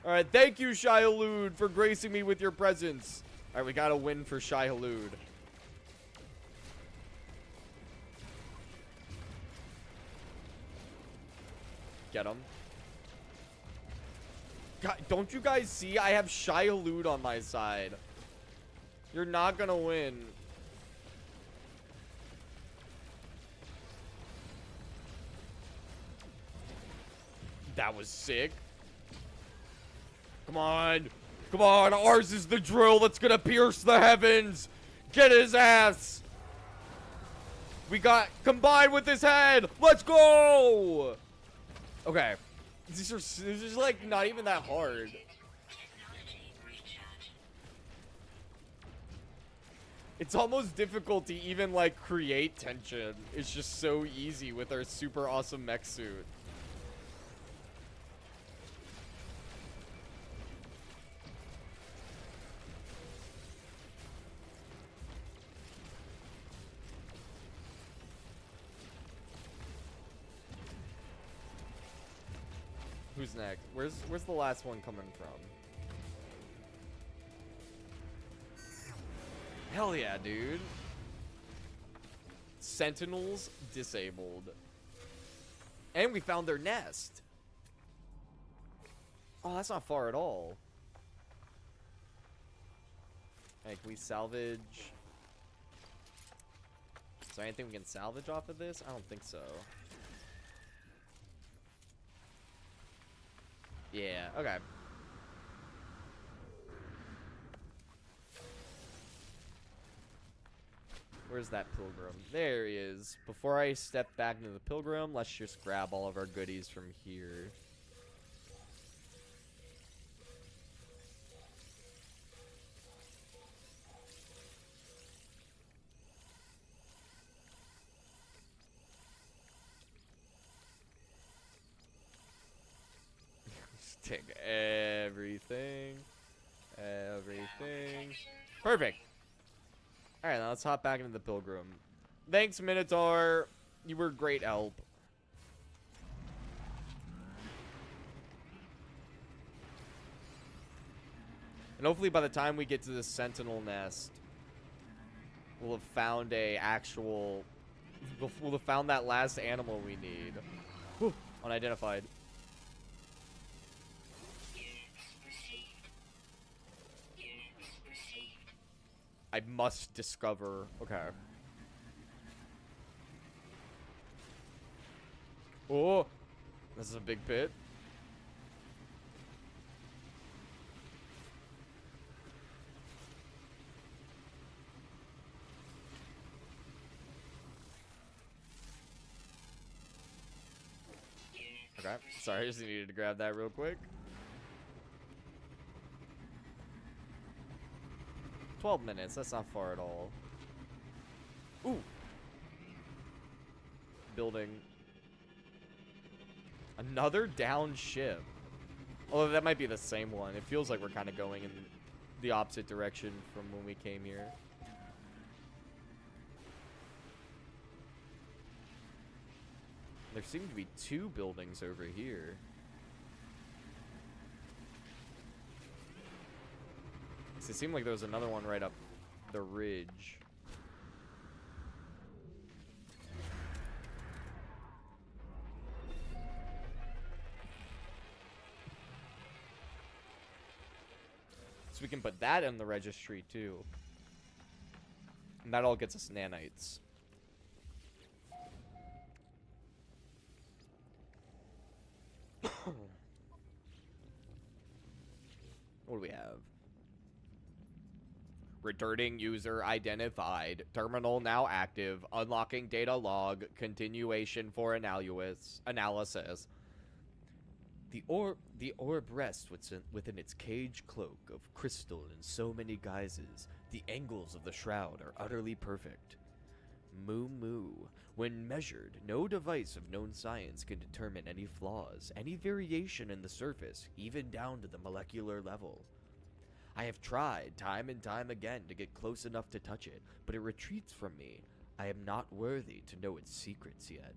A: Alright, thank you, Shai Hulud, for gracing me with your presence. Alright, we gotta win for Shai Hulud. Get him. God, don't you guys see? I have Shai Hulud on my side. You're not gonna win. That was sick. Come on. Come on. Ours is the drill that's gonna pierce the heavens. Get his ass. We got combined with his head. Let's go. Okay. These are like not even that hard.
C: Technology recharge.
A: It's almost difficult to even like create tension. It's just so easy with our super awesome mech suit. Who's next? Where's the last one coming from? Hell yeah, dude. Sentinels disabled. And we found their nest. Oh, that's not far at all. Hey, can we salvage? Is there anything we can salvage off of this? I don't think so. Yeah, okay. Where's that pilgrim? There he is. Before I step back into the pilgrim, let's just grab all of our goodies from here. Just take everything. Everything. Perfect. Alright, now let's hop back into the pilgrim. Thanks, Minotaur. You were great help. And hopefully by the time we get to the sentinel nest, we'll have found a actual... We'll have found that last animal we need. Whew, unidentified. I must discover... Okay. Oh! This is a big pit. Okay, sorry, I just needed to grab that real quick. 12 minutes, that's not far at all. Ooh! Building. Another down ship. Although that might be the same one. It feels like we're kind of going in the opposite direction from when we came here. There seem to be 2 buildings over here. It seemed like there was another one right up the ridge. So we can put that in the registry too. And that all gets us nanites. What do we have? Returning user identified. Terminal now active. Unlocking data log. Continuation for analysis. The orb rests within its cage cloak of crystal in so many guises. The angles of the shroud are utterly perfect. Moo moo. When measured, no device of known science can determine any flaws, any variation in the surface, even down to the molecular level. I have tried time and time again to get close enough to touch it, but it retreats from me. I am not worthy to know its secrets yet.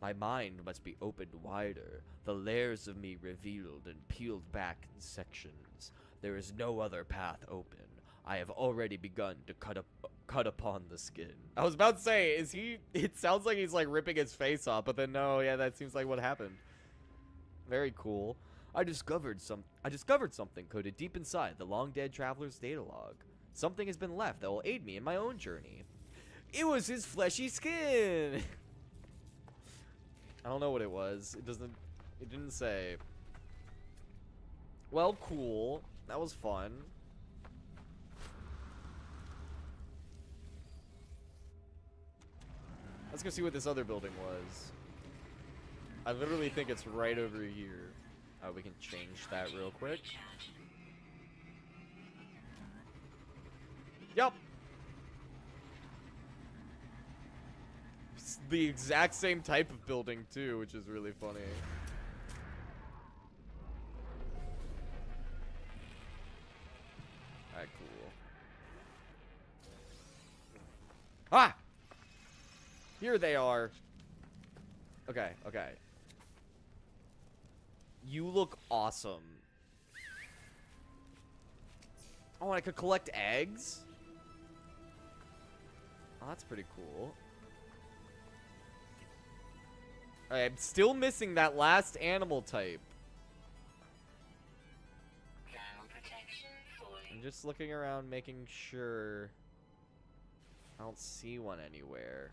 A: My mind must be opened wider, the layers of me revealed and peeled back in sections. There is no other path open. I have already begun to cut upon the skin. I was about to say, is he... It sounds like he's like ripping his face off, but then no, yeah, that seems like what happened. Very cool. I discovered something coded deep inside the long-dead traveler's data log. Something has been left that will aid me in my own journey. It was his fleshy skin! I don't know what it was. It didn't say. Well, cool. That was fun. Let's go see what this other building was. I literally think it's right over here. Oh, we can change that real quick. Yup. It's the exact same type of building too, which is really funny. Alright, cool. Ah! Here they are. Okay, okay. You look awesome. Oh, I could collect eggs? Oh, that's pretty cool. I'm still missing that last animal type. I'm just looking around making sure I don't see one anywhere.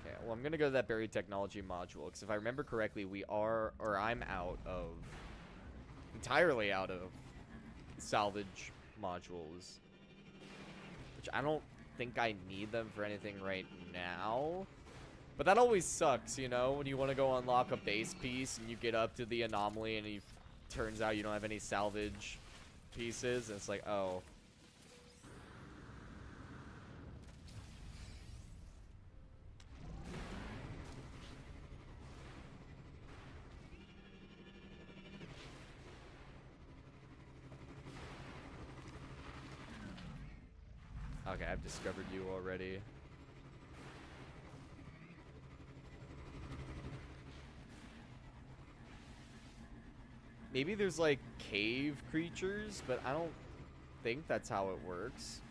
A: Okay, well, I'm gonna go to that buried technology module, because if I remember correctly, I'm entirely out of salvage modules. Which I don't think I need them for anything right now. But that always sucks, you know, when you want to go unlock a base piece and you get up to the anomaly and it turns out you don't have any salvage pieces, and it's like, oh. Okay, I've discovered you already. Maybe there's like cave creatures, but I don't think that's how it works.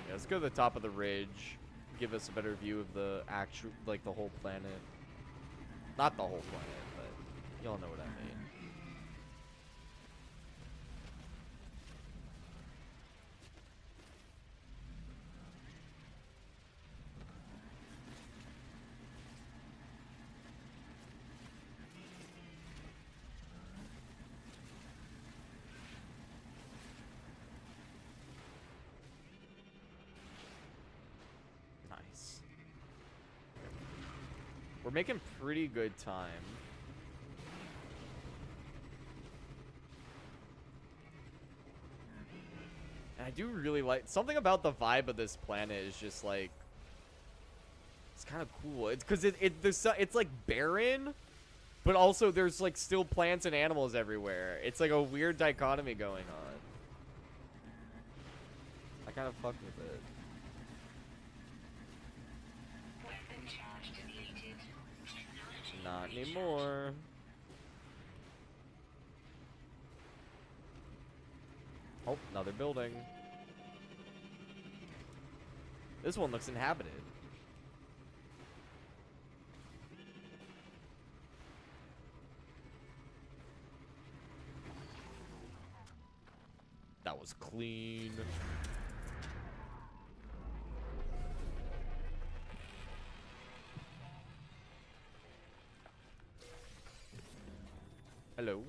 A: Yeah, let's go to the top of the ridge. Give us a better view of the actual, like the whole planet. Not the whole planet, but y'all know what I mean. Nice. We're making pretty good time. And I do really like something about the vibe of this planet is just like it's kind of cool. It's because it's like barren, but also there's like still plants and animals everywhere. It's like a weird dichotomy going on. I kind of fuck with it.
C: Weapon charge depleted. Technology
A: Not
C: recharge.
A: anymore. Oh, another building. This one looks inhabited. That was clean. Hello.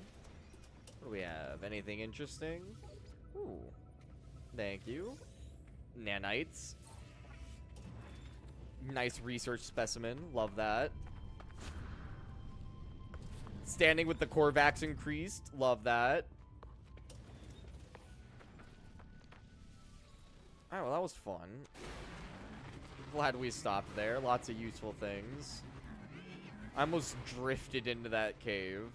A: What do we have? Anything interesting? Ooh. Thank you. Nanites. Nice research specimen. Love that. Standing with the Korvax increased. Love that. Alright, well that was fun. Glad we stopped there. Lots of useful things. I almost drifted into that cave.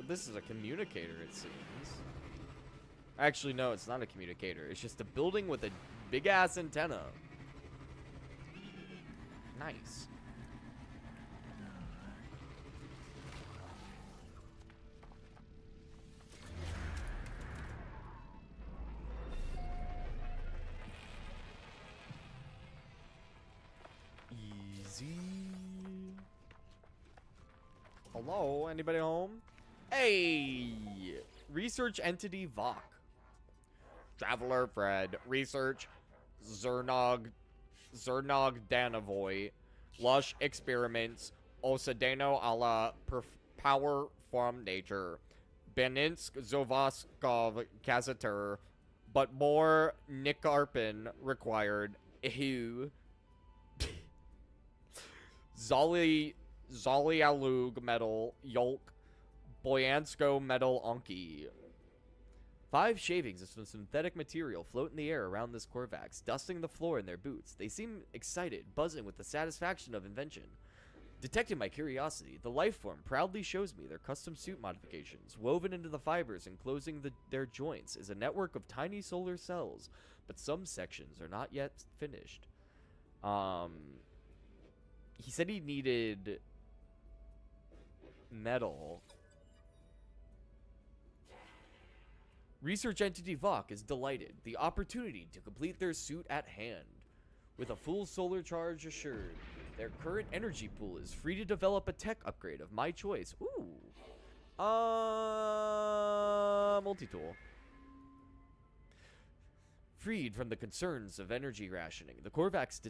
A: This is a communicator, it seems. Actually, no, it's not a communicator. It's just a building with a big-ass antenna. Nice. Easy. Hello, anybody home? Hey! Research entity Vok. Traveler Fred. Research Zernog Danavoy. Lush experiments. Osadeno a la power from nature. Beninsk Zovaskov Kazater. But more Nikarpin required. Ew. Zolialug metal Yolk. Boyansko metal Onki. 5 shavings of some synthetic material float in the air around this Korvax, dusting the floor in their boots. They seem excited, buzzing with the satisfaction of invention. Detecting my curiosity, the life form proudly shows me their custom suit modifications. Woven into the fibers enclosing their joints is a network of tiny solar cells, but some sections are not yet finished. He said he needed metal. Research entity Vok is delighted. The opportunity to complete their suit at hand. With a full solar charge assured, their current energy pool is free to develop a tech upgrade of my choice. Ooh. Multi-tool. Freed from the concerns of energy rationing, the Korvax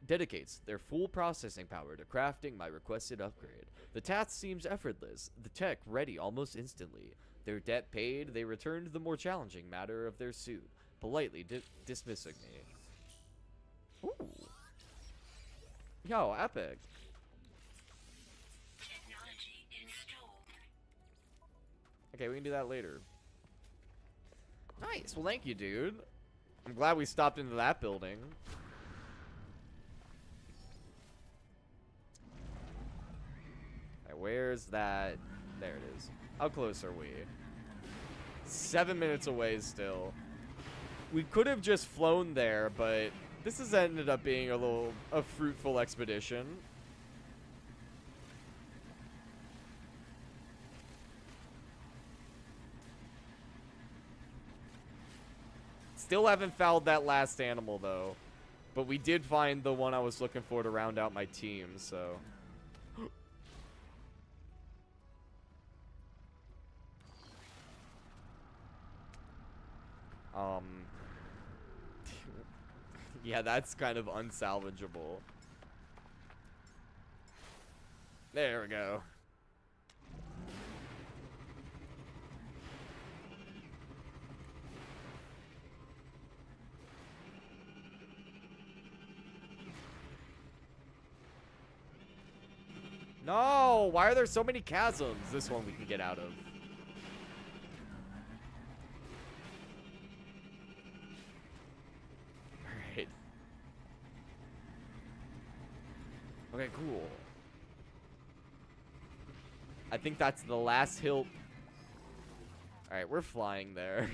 A: dedicates their full processing power to crafting my requested upgrade. The task seems effortless, the tech ready almost instantly. Their debt paid, they return to the more challenging matter of their suit, politely dismissing me. Ooh. Yo, epic.
C: Technology installed.
A: Okay, we can do that later. Nice. Well, thank you, dude. I'm glad we stopped into that building. Alright, where's that There it is. How close are we? 7 minutes away still. We could have just flown there, but this has ended up being a fruitful expedition. Still haven't found that last animal, though. But we did find the one I was looking for to round out my team, so... yeah, that's kind of unsalvageable. There we go. No! Why are there so many chasms? This one we can get out of. Alright. Okay, cool. I think that's the last hill. Alright, we're flying there.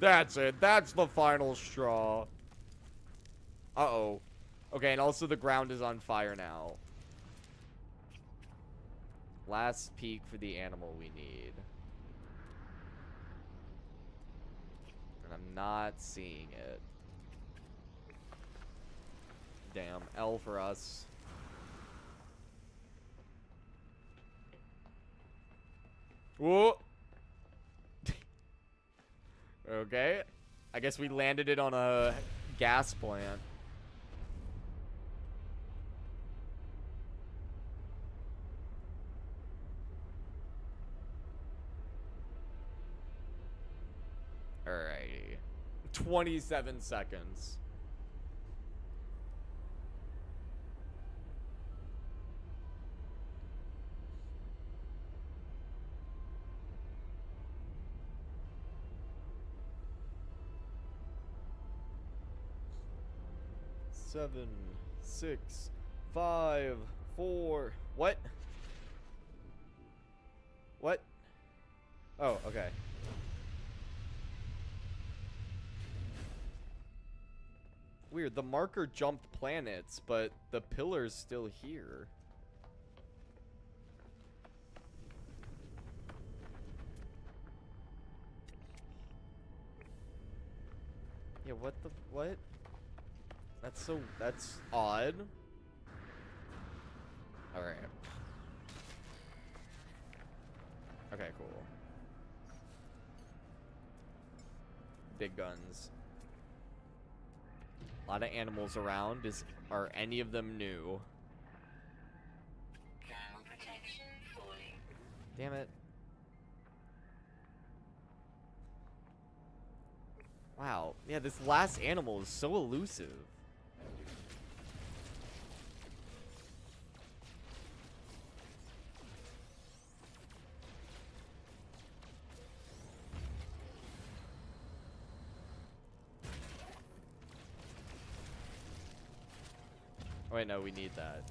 A: That's it. That's the final straw. Uh-oh. Okay, and also the ground is on fire now. Last peek for the animal we need. And I'm not seeing it. Damn, L for us. Whoa! Okay. I guess we landed it on a gas plant. Alrighty. 27 seconds. Seven, 6, 5, 4. What? What? Oh, okay. Weird, the marker jumped planets, but the pillar's still here. Yeah, what? That's odd. Alright. Okay, cool. Big guns. A lot of animals around. Are any of them new?
C: Thermal protection fully.
A: Damn it. Wow. Yeah, this last animal is so elusive. Oh, wait, no, we need that.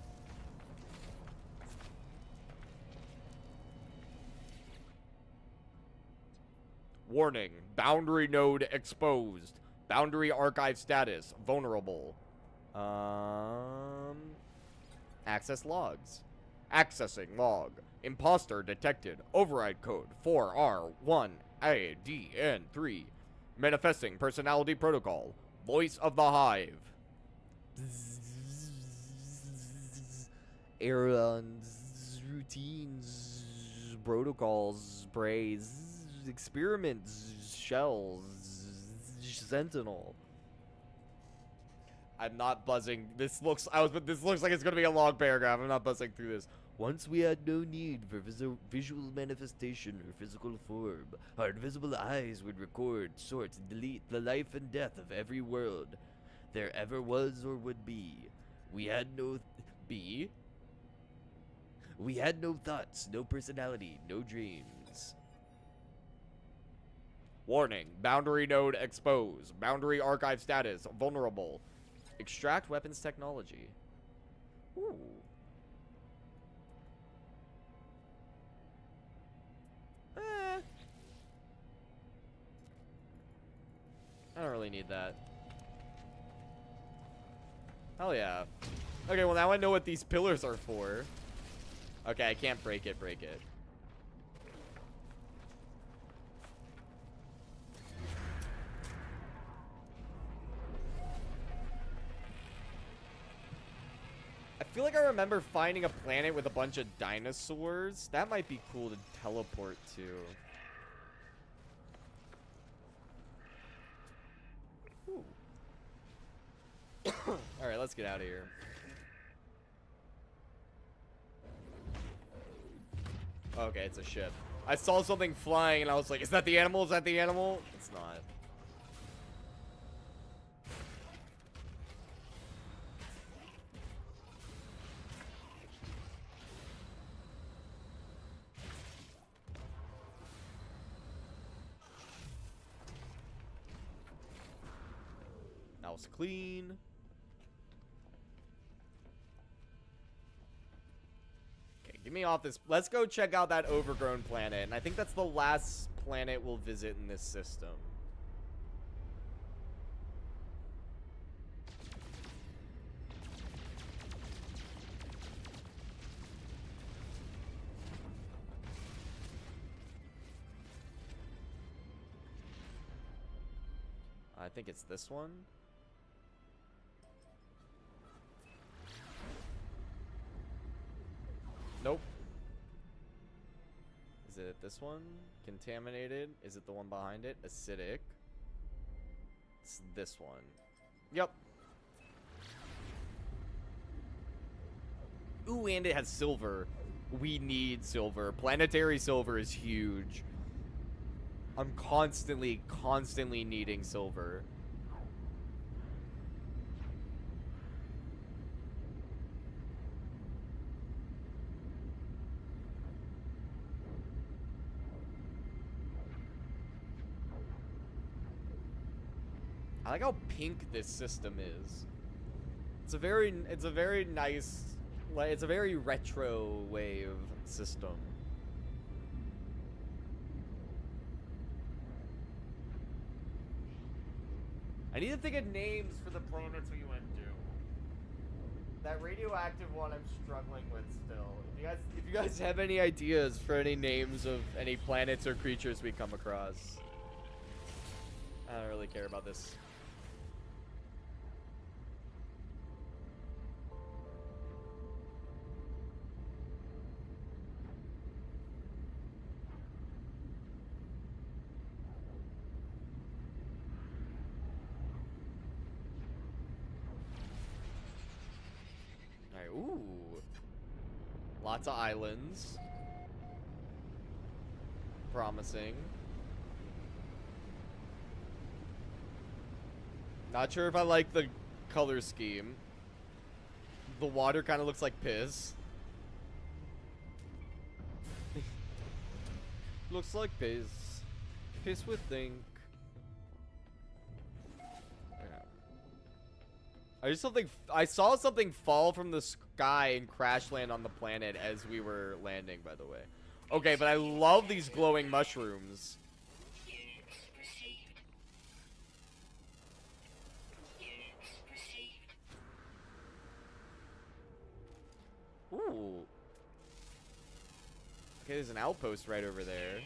A: Warning, boundary node exposed. Boundary archive status, vulnerable. Access logs. Accessing log. Imposter detected. Override code 4R1ADN3. Manifesting personality protocol. Voice of the hive. Errands, routines, protocols, sprays, experiments, shells, sentinel. I'm not buzzing. This looks like it's gonna be a long paragraph. I'm not buzzing through this. Once we had no need for visual manifestation or physical form, our invisible eyes would record, sort, delete the life and death of every world there ever was or would be. We had no We had no thoughts, no personality, no dreams. Warning, boundary node exposed. Boundary archive status, vulnerable. Extract weapons technology. Ooh. really need that. Hell yeah. Okay, well now I know what these pillars are for. Okay, I can't break it, I feel like I remember finding a planet with a bunch of dinosaurs. That might be cool to teleport to. Alright, let's get out of here. Okay, it's a ship. I saw something flying and I was like, is that the animal? Is that the animal? It's not. Now it's clean. Okay, get me off this. Let's go check out that overgrown planet. And I think that's the last planet we'll visit in this system. I think it's this one. Nope. Is it this one? Contaminated? Is it the one behind it? Acidic. It's this one. Yep. Ooh, and it has silver. We need silver. Planetary silver is huge. I'm constantly needing silver. I like how pink this system is. It's a very nice, like, it's a very retro wave system. I need to think of names for the planets we went to. That radioactive one I'm struggling with still. If you guys have any ideas for any names of any planets or creatures we come across. I don't really care about this. Alright, ooh. Lots of islands. Promising. Not sure if I like the color scheme. The water kind of looks like piss. Looks like piss. Piss with think. I saw something fall from the sky and crash land on the planet as we were landing, by the way. Okay, but I love these glowing mushrooms. Ooh. Okay, there's an outpost right over there.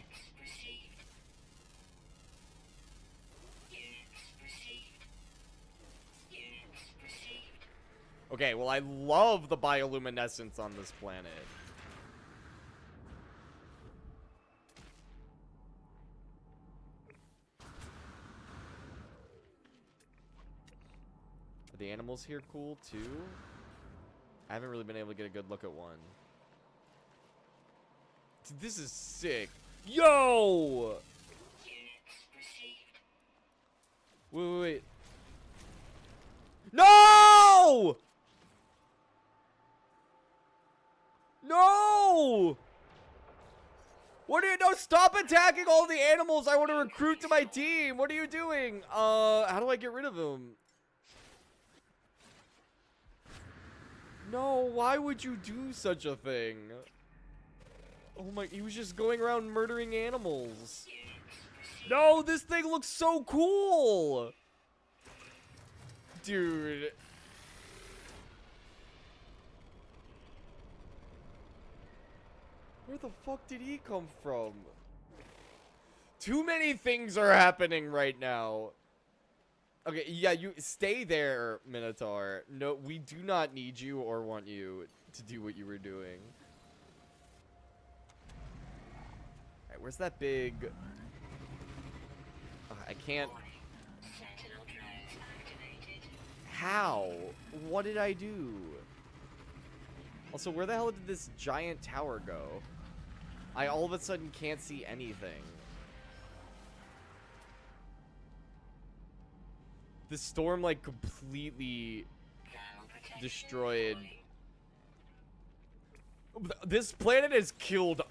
A: Okay, well, I love the bioluminescence on this planet. Are the animals here cool, too? I haven't really been able to get a good look at one. Dude, this is sick. Yo! Wait. No! No! What are you? No, stop attacking all the animals I want to recruit to my team. What are you doing? How do I get rid of them? No, why would you do such a thing? Oh my, he was just going around murdering animals. No, this thing looks so cool. Dude. Where the fuck did he come from? Too many things are happening right now. Okay, yeah, you stay there, Minotaur. No, we do not need you or want you to do what you were doing. Alright, where's that big... I can't...
C: Sentinel drones activated.
A: How? What did I do? Also, where the hell did this giant tower go? I all of a sudden can't see anything. The storm, like, completely
C: Thermal protection
A: destroyed.
C: falling.
A: This planet is killed.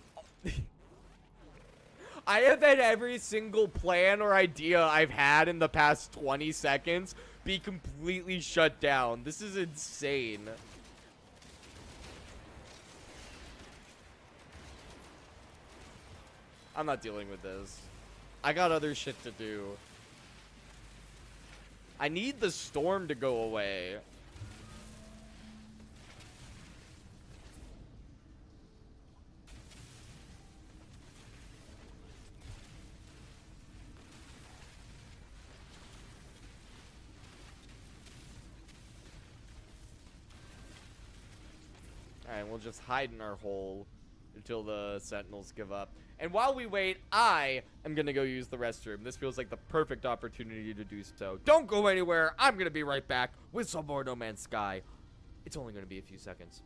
A: I have had every single plan or idea I've had in the past 20 seconds be completely shut down. This is insane. I'm not dealing with this. I got other shit to do. I need the storm to go away. Alright, we'll just hide in our hole until the sentinels give up. And while we wait, I am gonna go use the restroom. This feels like the perfect opportunity to do so. Don't go anywhere. I'm gonna be right back with some more No Man's Sky. It's only gonna be a few seconds.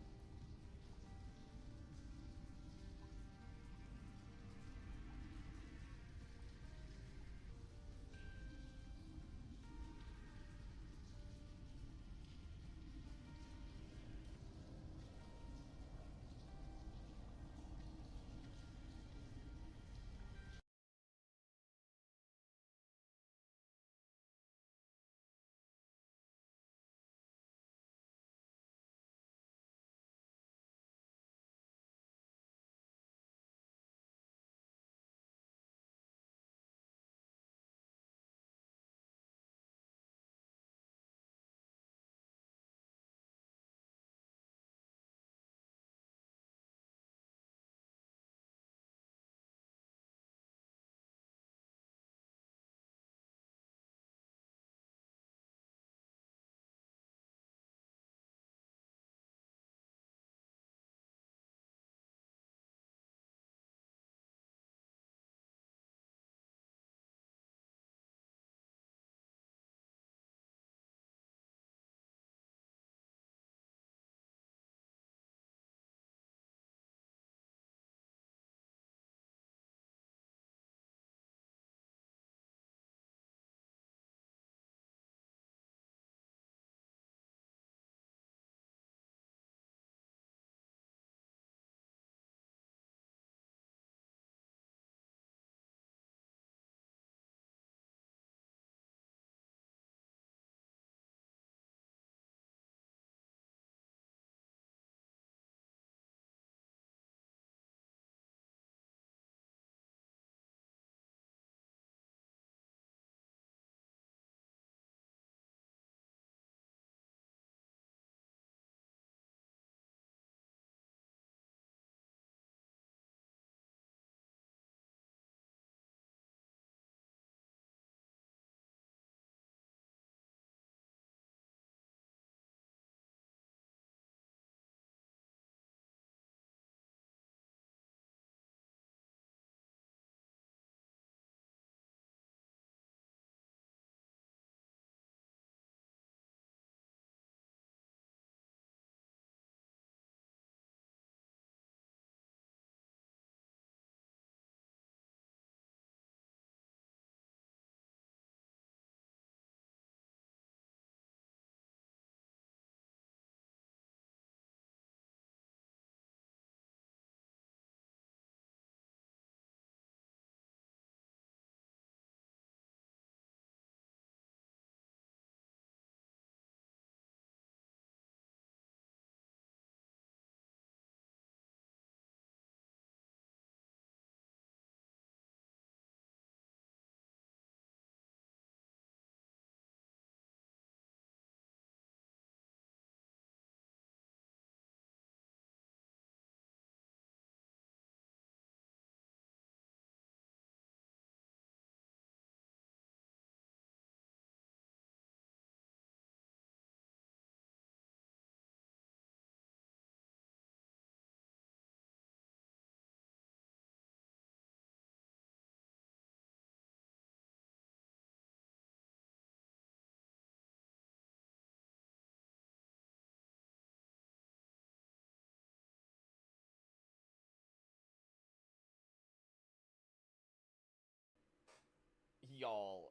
A: Y'all,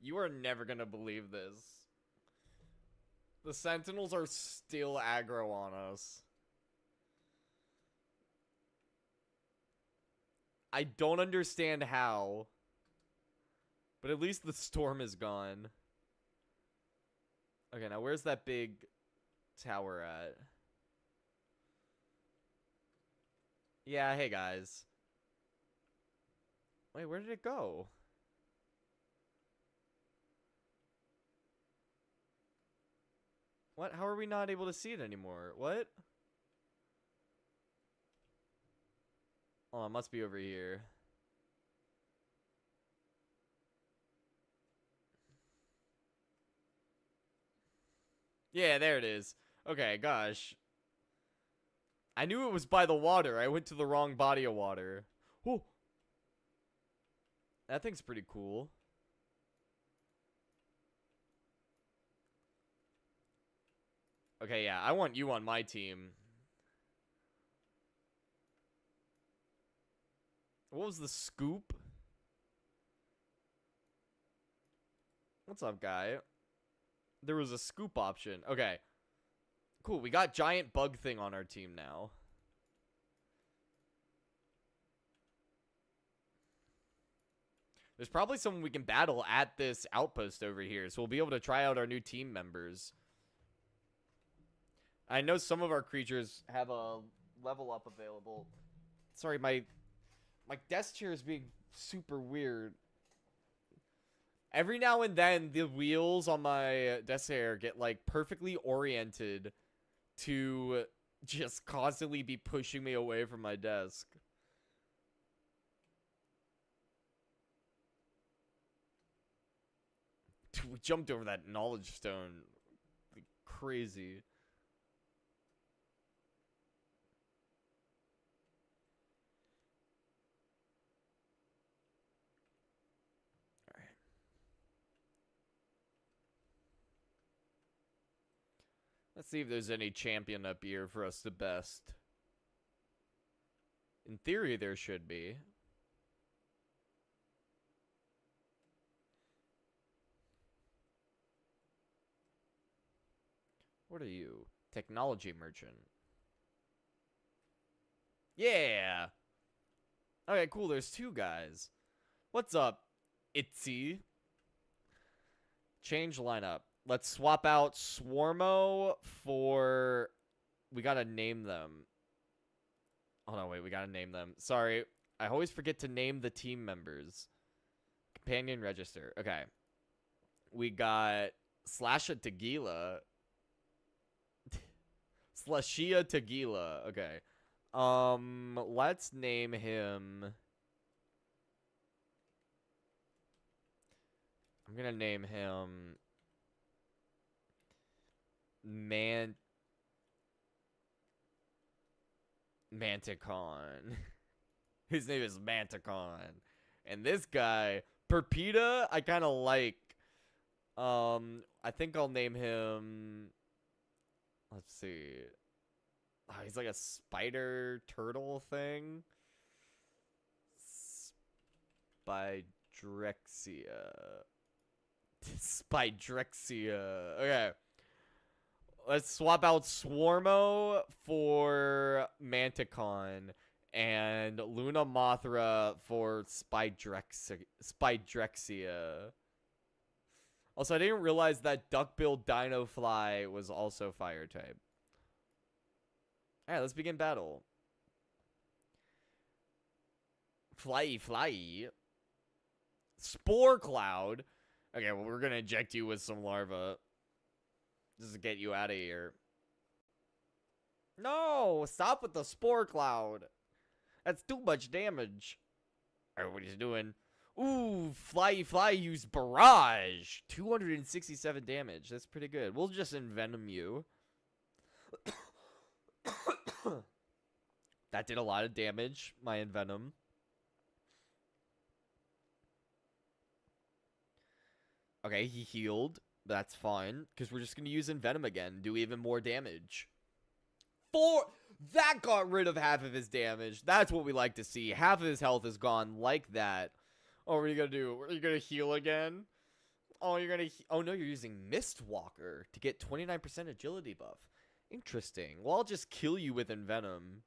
A: you are never gonna believe this. The Sentinels are still aggro on us. I don't understand how. But at least the storm is gone. Okay, now where's that big tower at? Yeah, hey guys. Wait, where did it go? What? How are we not able to see it anymore? What? Oh, it must be over here. Yeah, there it is. Okay, gosh. I knew it was by the water. I went to the wrong body of water. Oh. That thing's pretty cool. Okay, yeah, I want you on my team. What was the scoop? What's up, guy? There was a scoop option. Okay. Cool, we got giant bug thing on our team now. There's probably someone we can battle at this outpost over here, so we'll be able to try out our new team members. I know some of our creatures have a level up available. Sorry, my desk chair is being super weird. Every now and then, the wheels on my desk chair get, like, perfectly oriented to just constantly be pushing me away from my desk. Dude, we jumped over that knowledge stone. Like, crazy. Let's see if there's any champion up here for us to best. In theory, there should be. What are you? Technology merchant. Yeah! Okay, cool, there's two guys. What's up, Itzy? Change lineup. Let's swap out Swarmo for... We gotta name them. Oh, no, wait. We gotta name them. Sorry. I always forget to name the team members. Companion register. Okay. We got Slasha Tagila. Slashia Tagila. Okay. Let's name him... I'm gonna name him... Manticon. His name is Manticon. And this guy, Perpeta, I kind of like. I think I'll name him... Let's see. Oh, he's like a spider turtle thing. Spydrexia. Spydrexia. Okay. Let's swap out Swarmo for Manticon and Luna Mothra for Spydrexia. Also, I didn't realize that Duckbill Dinofly was also fire type. Alright, let's begin battle. Fly. Spore Cloud. Okay, well, we're gonna inject you with some larva. Just to get you out of here. No! Stop with the Spore Cloud. That's too much damage. Alright, what he's doing. Ooh, Fly used Barrage. 267 damage. That's pretty good. We'll just envenom you. That did a lot of damage, my envenom. Okay, he healed. That's fine, because we're just going to use Envenom again. Do even more damage. That got rid of half of his damage. That's what we like to see. Half of his health is gone like that. Oh, what are you gonna do? Are you gonna heal again? Oh, you're gonna. Oh no, you're using Mistwalker to get 29% agility buff. Interesting. Well, I'll just kill you with Envenom.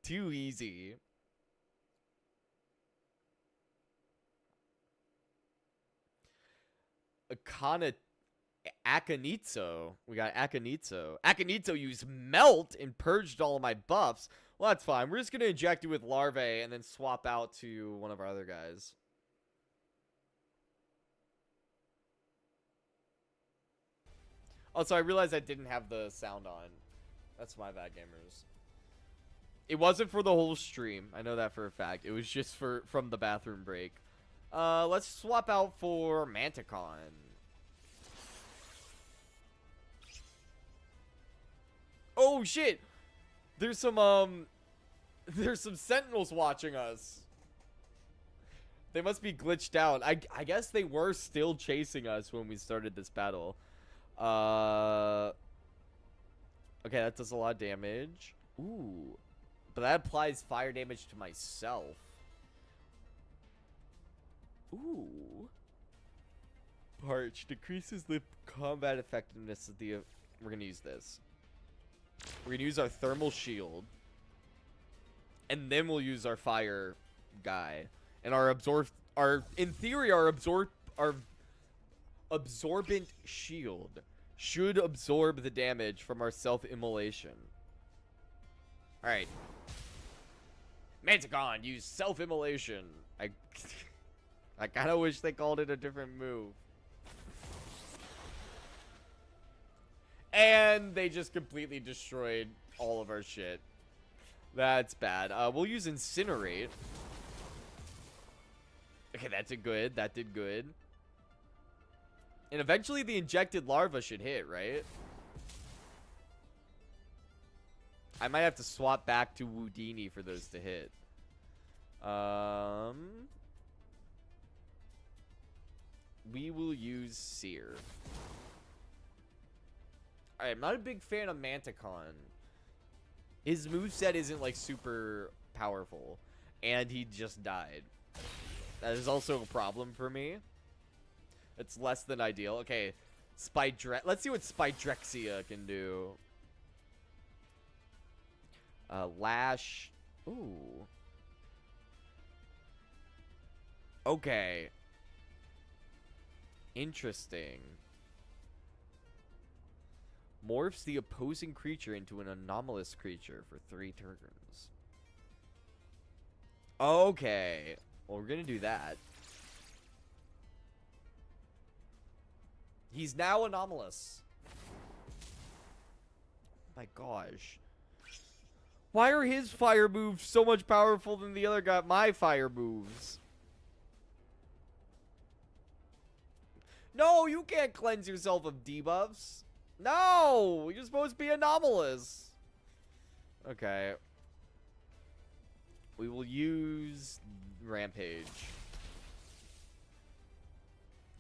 A: Too easy. Akanitsu. We got Akanitsu. Akanitsu used Melt and purged all of my buffs. Well, that's fine. We're just going to inject it with Larvae and then swap out to one of our other guys. Also, I realized I didn't have the sound on. That's my bad, gamers. It wasn't for the whole stream. I know that for a fact. It was just from the bathroom break. Let's swap out for Manticon. Oh shit! There's some sentinels watching us. They must be glitched out. I guess they were still chasing us when we started this battle. Okay, that does a lot of damage. Ooh. But that applies fire damage to myself. Ooh. Parch decreases the combat effectiveness of the... We're gonna use this. We're gonna use our thermal shield. And then we'll use our fire guy. And our in theory, our absorbent shield should absorb the damage from our self-immolation. Alright. Manticon, use self-immolation. I kinda wish they called it a different move. And they just completely destroyed all of our shit. That's bad. We'll use Incinerate. Okay, that did good. That did good. And eventually the injected larva should hit, right? I might have to swap back to Houdini for those to hit. We will use Seer. Alright, I'm not a big fan of Manticon. His moveset isn't, like, super powerful. And he just died. That is also a problem for me. It's less than ideal. Okay, let's see what Spydrexia can do. Lash. Ooh. Okay. Interesting. Morphs the opposing creature into an anomalous creature for 3 turns. Okay. Well, we're gonna do that. He's now anomalous. My gosh. Why are his fire moves so much powerful than the other guy? My fire moves. No, you can't cleanse yourself of debuffs. No, you're supposed to be anomalous. Okay. We will use Rampage.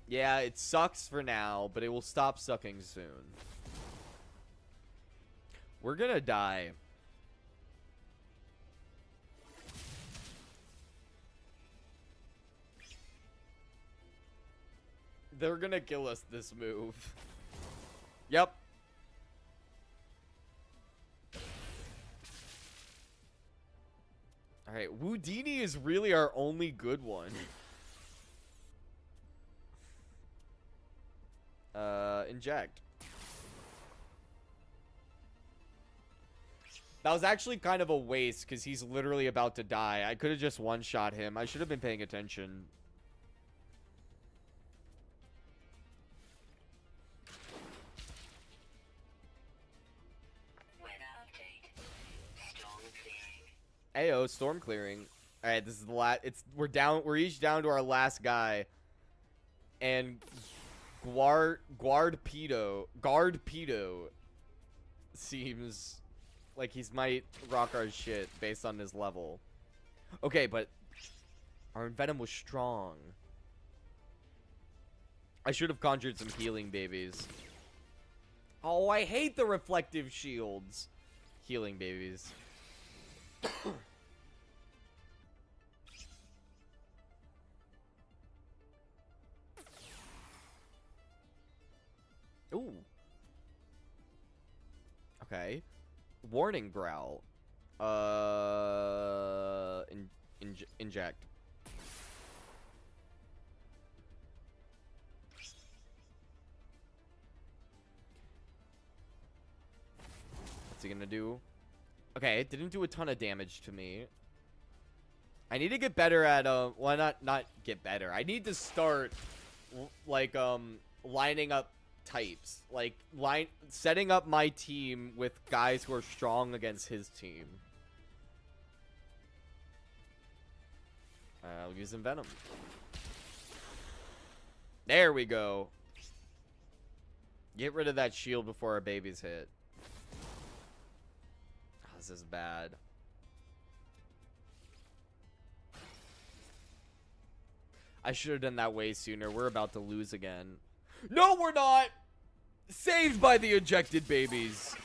A: Yeah, it sucks for now, but it will stop sucking soon. We're gonna die. They're gonna kill us this move. Yep. Alright, Houdini is really our only good one. Inject. That was actually kind of a waste, because he's literally about to die. I could have just one-shot him. I should have been paying attention. Ayo, storm clearing. All right, this is the last. We're each down to our last guy, and Guardpedo seems like he might rock our shit based on his level. Okay, but our Venom was strong. I should have conjured some healing babies. Oh, I hate the reflective shields. Healing babies. Ooh. Okay. Warning growl. Inject. What's he gonna do? Okay, it didn't do a ton of damage to me. I need to get better at well, not get better. I need to start like lining up types, like setting up my team with guys who are strong against his team. I'll use some venom. There we go. Get rid of that shield before our babies hit. Oh, this is bad. I should have done that way sooner. We're about to lose again. No, we're not! Saved by the ejected babies.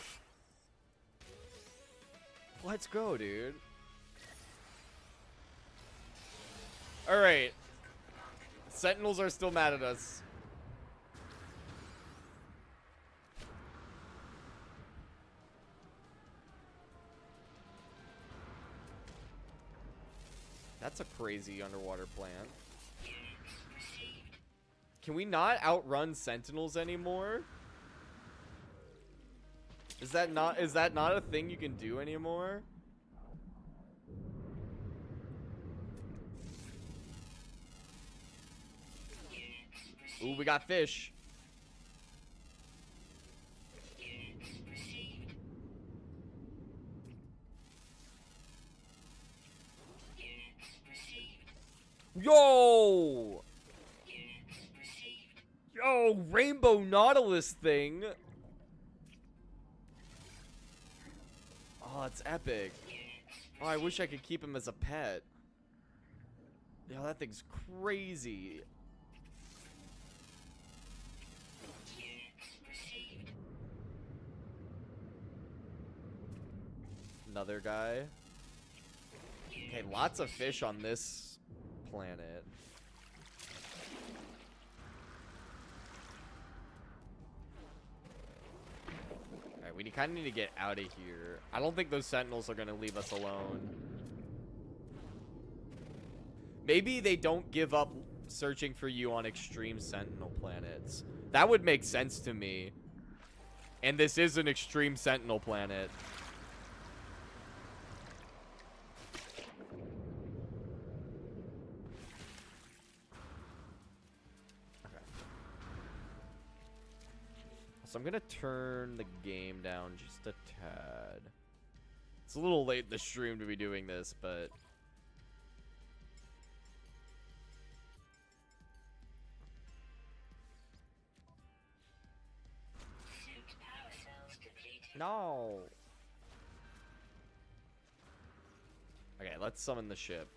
A: Let's go, dude. Alright. Sentinels are still mad at us. That's a crazy underwater plant. Can we not outrun sentinels anymore? Is that not a thing you can do anymore? Ooh, we got fish. Yo! Yo, Rainbow Nautilus thing. Oh, it's epic. Oh, I wish I could keep him as a pet. Yo, that thing's crazy. Another guy. Okay, lots of fish on this planet. Alright, we kind of need to get out of here. I don't think those sentinels are going to leave us alone. Maybe they don't give up searching for you on extreme sentinel planets. That would make sense to me. And this is an extreme sentinel planet. So I'm gonna turn the game down just a tad. It's a little late in the stream to be doing this, but
C: Suit power cells depleted.
A: no. Okay, let's summon the ship.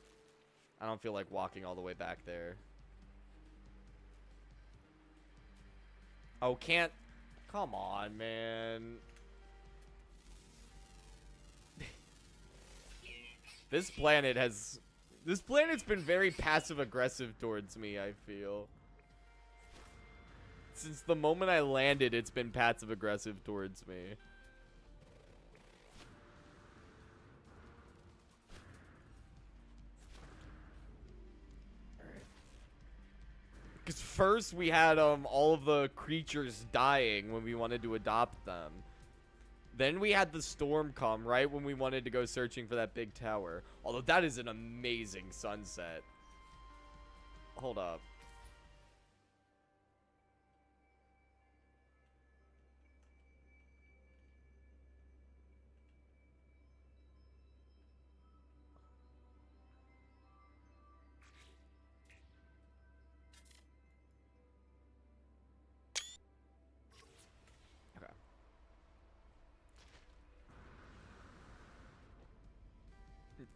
A: I don't feel like walking all the way back there. Oh, can't. Come on, man. This planet's been very passive aggressive towards me, I feel. Since the moment I landed, it's been passive aggressive towards me. Because first we had all of the creatures dying when we wanted to adopt them. Then we had the storm come right when we wanted to go searching for that big tower. Although that is an amazing sunset. Hold up.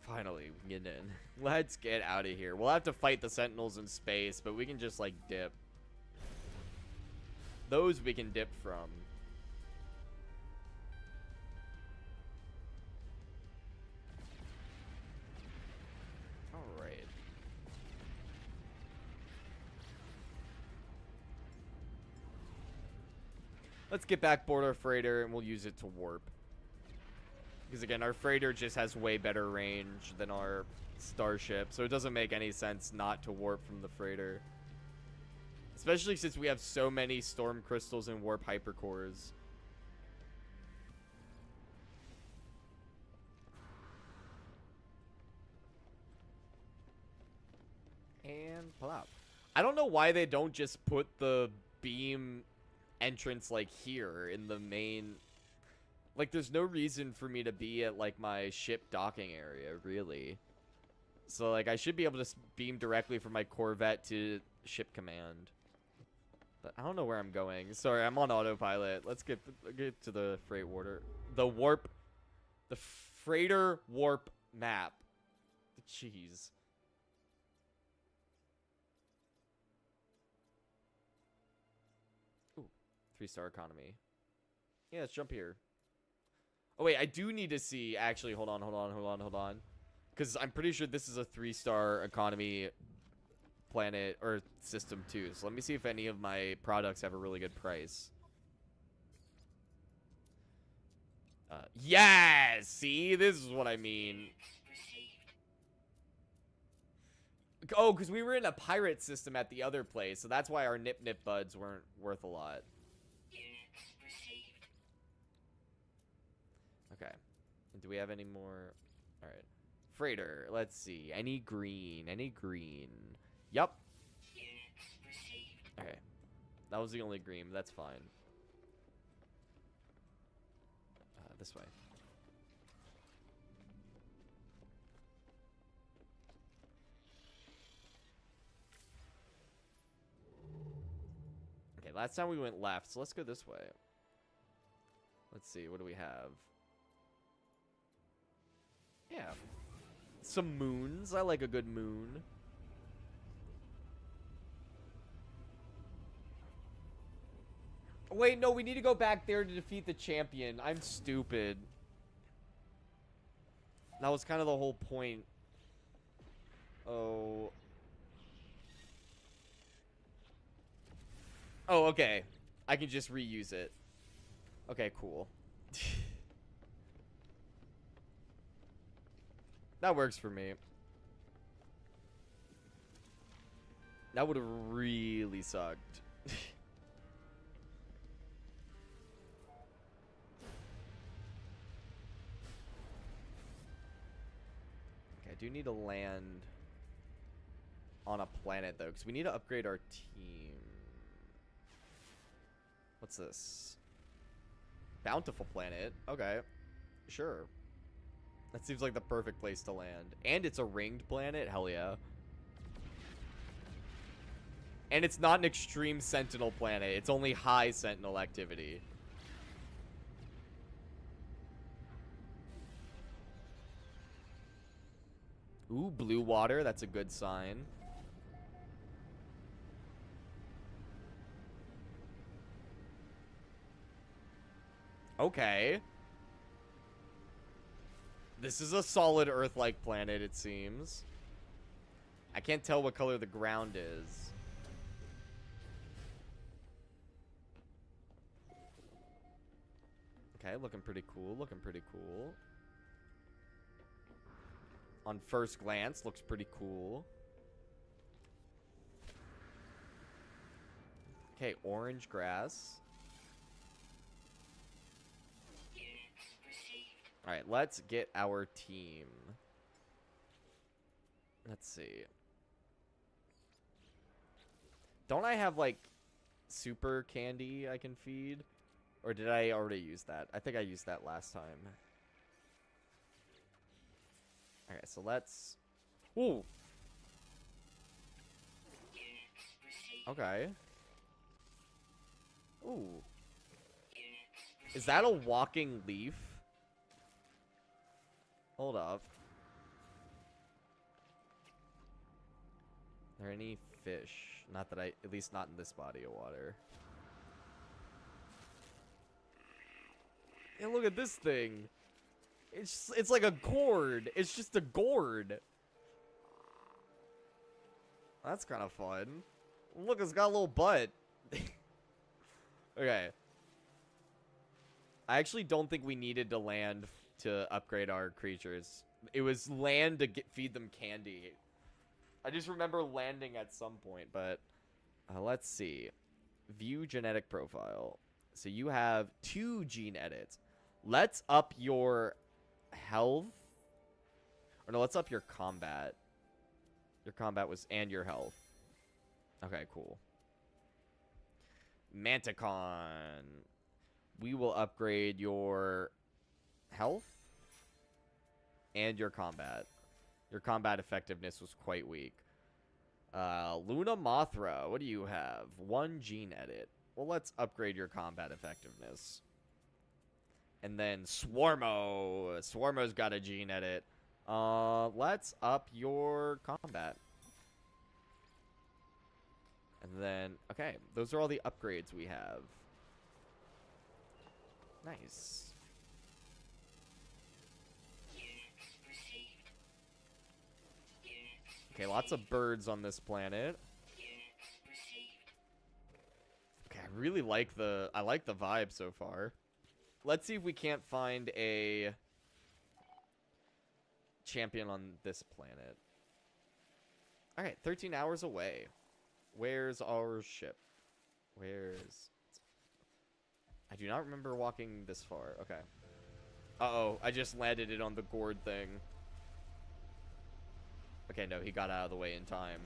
A: Finally, we can get in. Let's get out of here. We'll have to fight the sentinels in space, but we can just, like, dip. Those we can dip from. Alright. Let's get back board our freighter, and we'll use it to warp. Because, again, our freighter just has way better range than our starship, so it doesn't make any sense not to warp from the freighter. Especially since we have so many storm crystals and warp hypercores. And plop. I don't know why they don't just put the beam entrance like here in the main. Like, there's no reason for me to be at like my ship docking area, really. So like I should be able to beam directly from my Corvette to ship command. But I don't know where I'm going. Sorry, I'm on autopilot. Let's get to the freight water. The freighter warp map. Jeez. Ooh, 3-star economy. Yeah, let's jump here. Oh wait, I do need to see. Actually, hold on. Because I'm pretty sure this is a 3-star economy planet or system too. So let me see if any of my products have a really good price. Yes! See? This is what I mean. Oh, because we were in a pirate system at the other place, so that's why our Nip Buds weren't worth a lot. Okay. And do we have any more? Alright. Freighter. Let's see. Any green. Yep. Okay. That was the only green. That's fine. This way. Okay, last time we went left, so let's go this way. Let's see. What do we have? Yeah. Some moons. I like a good moon. Wait, no, we need to go back there to defeat the champion. I'm stupid. That was kind of the whole point. Oh. Oh, okay. I can just reuse it. Okay, cool. That works for me. That would have really sucked. I do need to land on a planet, though, because we need to upgrade our team. What's this? Bountiful planet. Okay. Sure. That seems like the perfect place to land. And it's a ringed planet? Hell yeah. And it's not an extreme sentinel planet. It's only high sentinel activity. Ooh, blue water. That's a good sign. Okay. This is a solid Earth-like planet, it seems. I can't tell what color the ground is. Okay, looking pretty cool. On first glance, looks pretty cool. Okay, orange grass. Alright, let's get our team. Let's see. Don't I have, like, super candy I can feed? Or did I already use that? I think I used that last time. Okay, so let's... Ooh! Okay. Ooh. Is that a walking leaf? Hold up. Are there any fish? Not that at least not in this body of water. Hey, look at this thing. It's like a gourd. It's just a gourd. That's kind of fun. Look, it's got a little butt. Okay. I actually don't think we needed to land to upgrade our creatures. It was land to feed them candy. I just remember landing at some point, but let's see. View genetic profile. So you have 2 gene edits. Let's up your health. Or no, let's up your combat. Your combat was, and your health. Okay, cool. Manticon. We will upgrade your health and your combat. Your combat effectiveness was quite weak. Luna Mothra, what do you have? 1 gene edit. Well, let's upgrade your combat effectiveness. And then Swarmo. Swarmo's got a gene edit. Let's up your combat. And then, okay, those are all the upgrades we have. Nice. Okay, lots of birds on this planet. Okay, I really like the vibe so far. Let's see if we can't find a champion on this planet. All right, 13 hours away. Where's our ship? Where's... I do not remember walking this far. Okay. Uh-oh, I just landed it on the gourd thing. Okay, no, he got out of the way in time.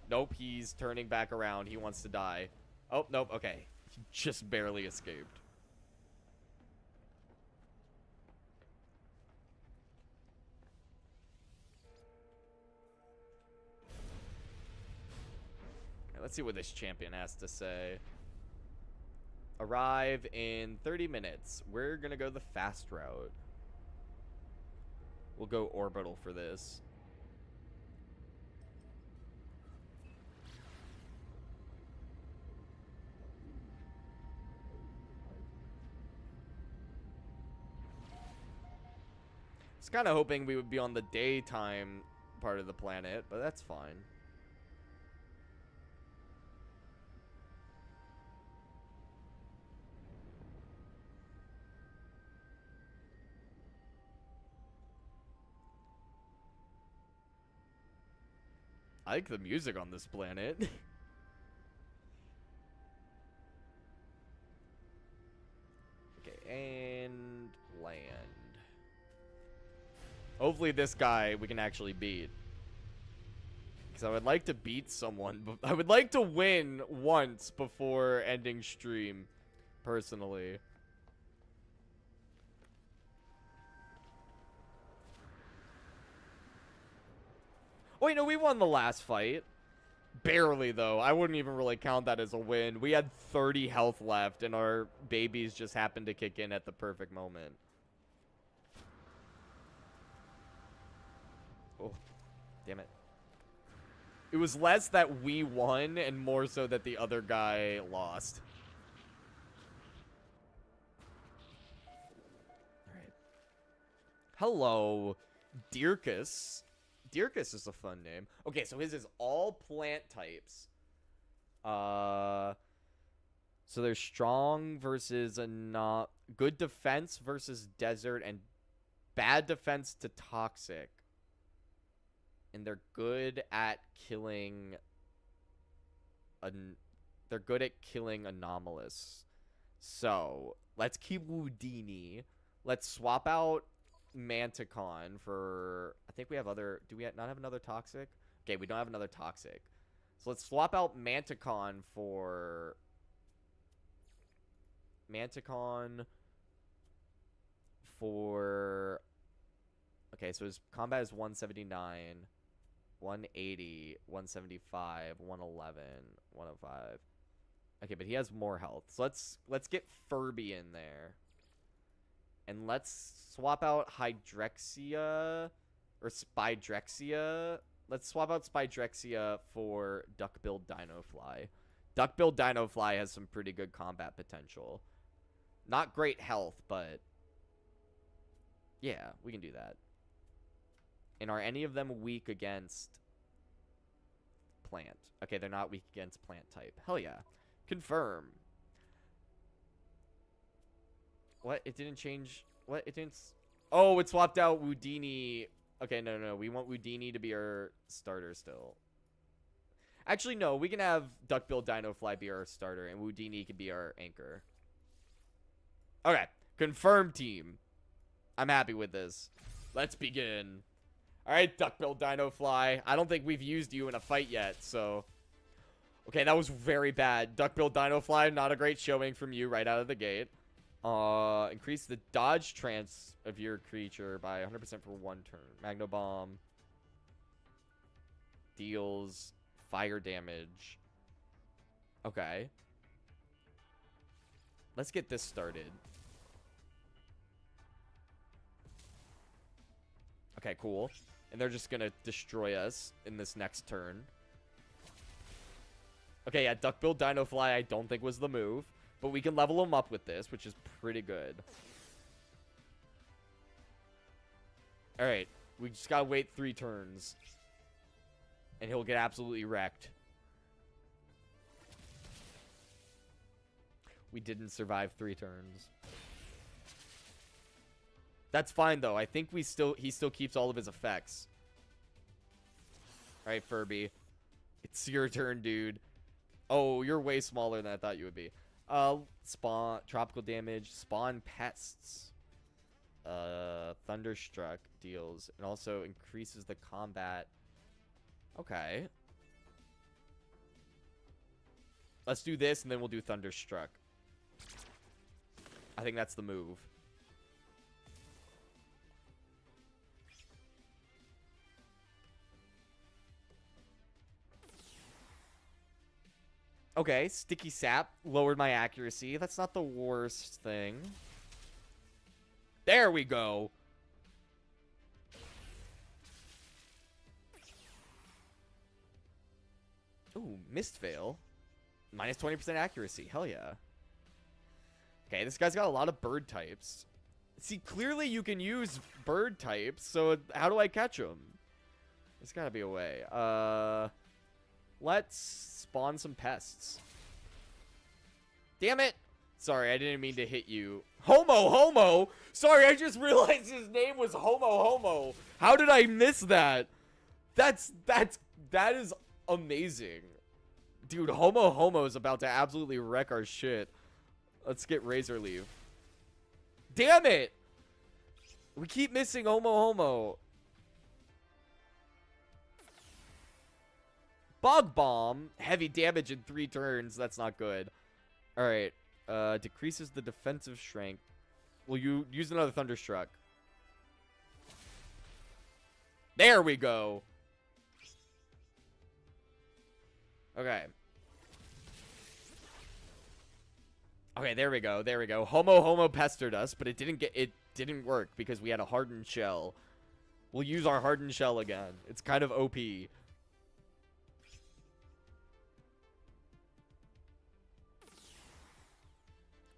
A: Nope, he's turning back around. He wants to die. Oh, nope, okay. He just barely escaped. Okay, let's see what this champion has to say. Arrive in 30 minutes. We're gonna go the fast route. We'll go orbital for this. I was kind of hoping we would be on the daytime part of the planet, but that's fine. I like the music on this planet. Okay, and land. Hopefully this guy we can actually beat. Because I would like to beat someone. I would like to win once before ending stream, personally. Oh, wait, no, we won the last fight. Barely, though. I wouldn't even really count that as a win. We had 30 health left, and our babies just happened to kick in at the perfect moment. Oh, damn it. It was less that we won, and more so that the other guy lost. Alright. Hello, Deerkus. Deerkus is a fun name. Okay, so his is all plant types. So there's strong versus a not good defense versus desert and bad defense to toxic. And they're good at killing anomalous. So, let's keep Wudini. Let's swap out Manticon for... I think we have other... Do we not have another toxic? Okay, we don't have another toxic. So let's swap out Manticon for... Okay, so his combat is 179, 180, 175, 111, 105. Okay, but he has more health. So let's get Furby in there. And let's swap out Hydrexia or Spydrexia. Let's swap out Spydrexia for Duck-billed Dinofly. Duck-billed Dinofly has some pretty good combat potential. Not great health, but yeah, we can do that. And are any of them weak against plant? Okay, they're not weak against plant type. Hell yeah. Confirm. What? It didn't change. What? It didn't. Oh, it swapped out Woodini. Okay, no. We want Woodini to be our starter still. Actually, no. We can have Duckbill Dinofly be our starter, and Woodini can be our anchor. Okay. Confirmed team. I'm happy with this. Let's begin. Alright, Duckbill Dinofly. I don't think we've used you in a fight yet, so... Okay, that was very bad. Duckbill Dinofly, not a great showing from you right out of the gate. Increase the dodge chance of your creature by 100% for 1 turn. Magno Bomb. Deals fire damage. Okay. Let's get this started. Okay, cool. And they're just gonna destroy us in this next turn. Okay, yeah, Duckbill Dinofly I don't think was the move. But we can level him up with this, which is pretty good. Alright, we just gotta wait 3 turns. And he'll get absolutely wrecked. We didn't survive 3 turns. That's fine, though. I think he still keeps all of his effects. Alright, Furby. It's your turn, dude. Oh, you're way smaller than I thought you would be. Spawn, tropical damage, spawn pests. Thunderstruck deals, and also increases the combat. Okay. Let's do this, and then we'll do Thunderstruck. I think that's the move. Okay, Sticky Sap lowered my accuracy. That's not the worst thing. There we go. Ooh, Mist Veil. Minus 20% accuracy. Hell yeah. Okay, this guy's got a lot of bird types. See, clearly you can use bird types, so how do I catch them? There's gotta be a way. Let's spawn some pests. Damn it! Sorry, I didn't mean to hit you. Homo! Sorry, I just realized his name was Homo. How did I miss that? That is amazing. Dude, Homo is about to absolutely wreck our shit. Let's get Razor Leaf. Damn it! We keep missing Homo. Bug Bomb. Heavy damage in 3 turns. That's not good. Alright. Decreases the defensive strength. Will you use another Thunderstruck? There we go. Okay. Okay, there we go. Homo pestered us, but it didn't work because we had a hardened shell. We'll use our hardened shell again. It's kind of OP.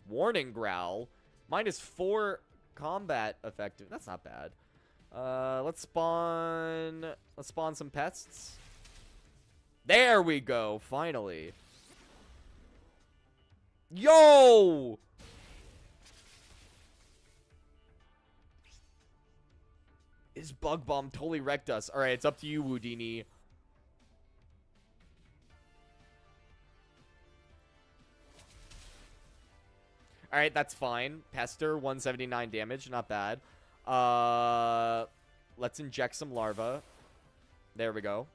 A: Warning Growl. Minus 4 combat effective. That's not bad. Let's spawn some pests. There we go. Finally. Yo! His Bug Bomb totally wrecked us. Alright, it's up to you, Woodini. Alright, that's fine. Pester, 179 damage. Not bad. Let's inject some larva. There we go.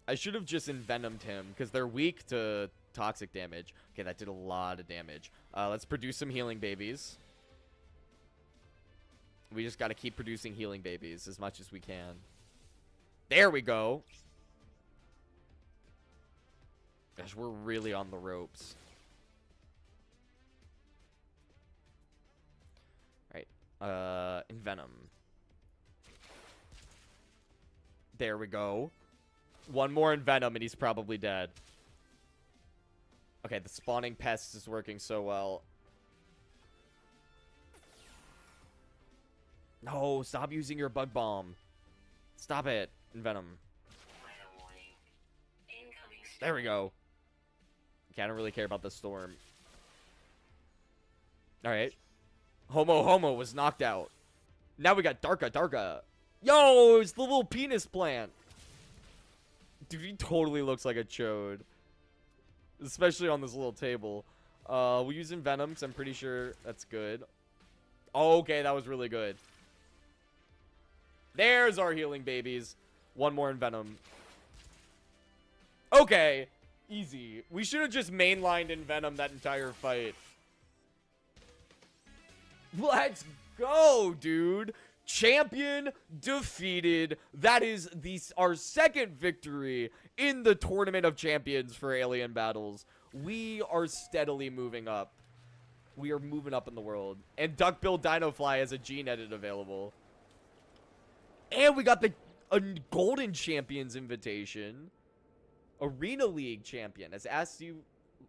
A: I should have just envenomed him, because they're weak to toxic damage. Okay, that did a lot of damage. Let's produce some healing babies. We just gotta keep producing healing babies as much as we can. There we go. Gosh, we're really on the ropes. Alright. Envenom. There we go. One more Envenom and he's probably dead. Okay, the spawning pest is working so well. No, stop using your Bug Bomb. Stop it, Envenom.
C: Final warning. Incoming
A: There we go. Okay, I don't really care about the storm. Alright. Homo was knocked out. Now we got Darka. Yo, it's the little penis plant. Dude, he totally looks like a chode. Especially on this little table. We're using Venom because I'm pretty sure that's good. Oh, okay, that was really good. There's our healing babies. One more in Venom. Okay. Easy. We should have just mainlined in Venom that entire fight. Let's go, dude. Champion defeated. That is our second victory in the Tournament of Champions for Alien Battles. We are steadily moving up. We are moving up in the world. And Duckbill Dinofly has a gene edit available. And we got a Golden Champions invitation. Arena League champion has asked you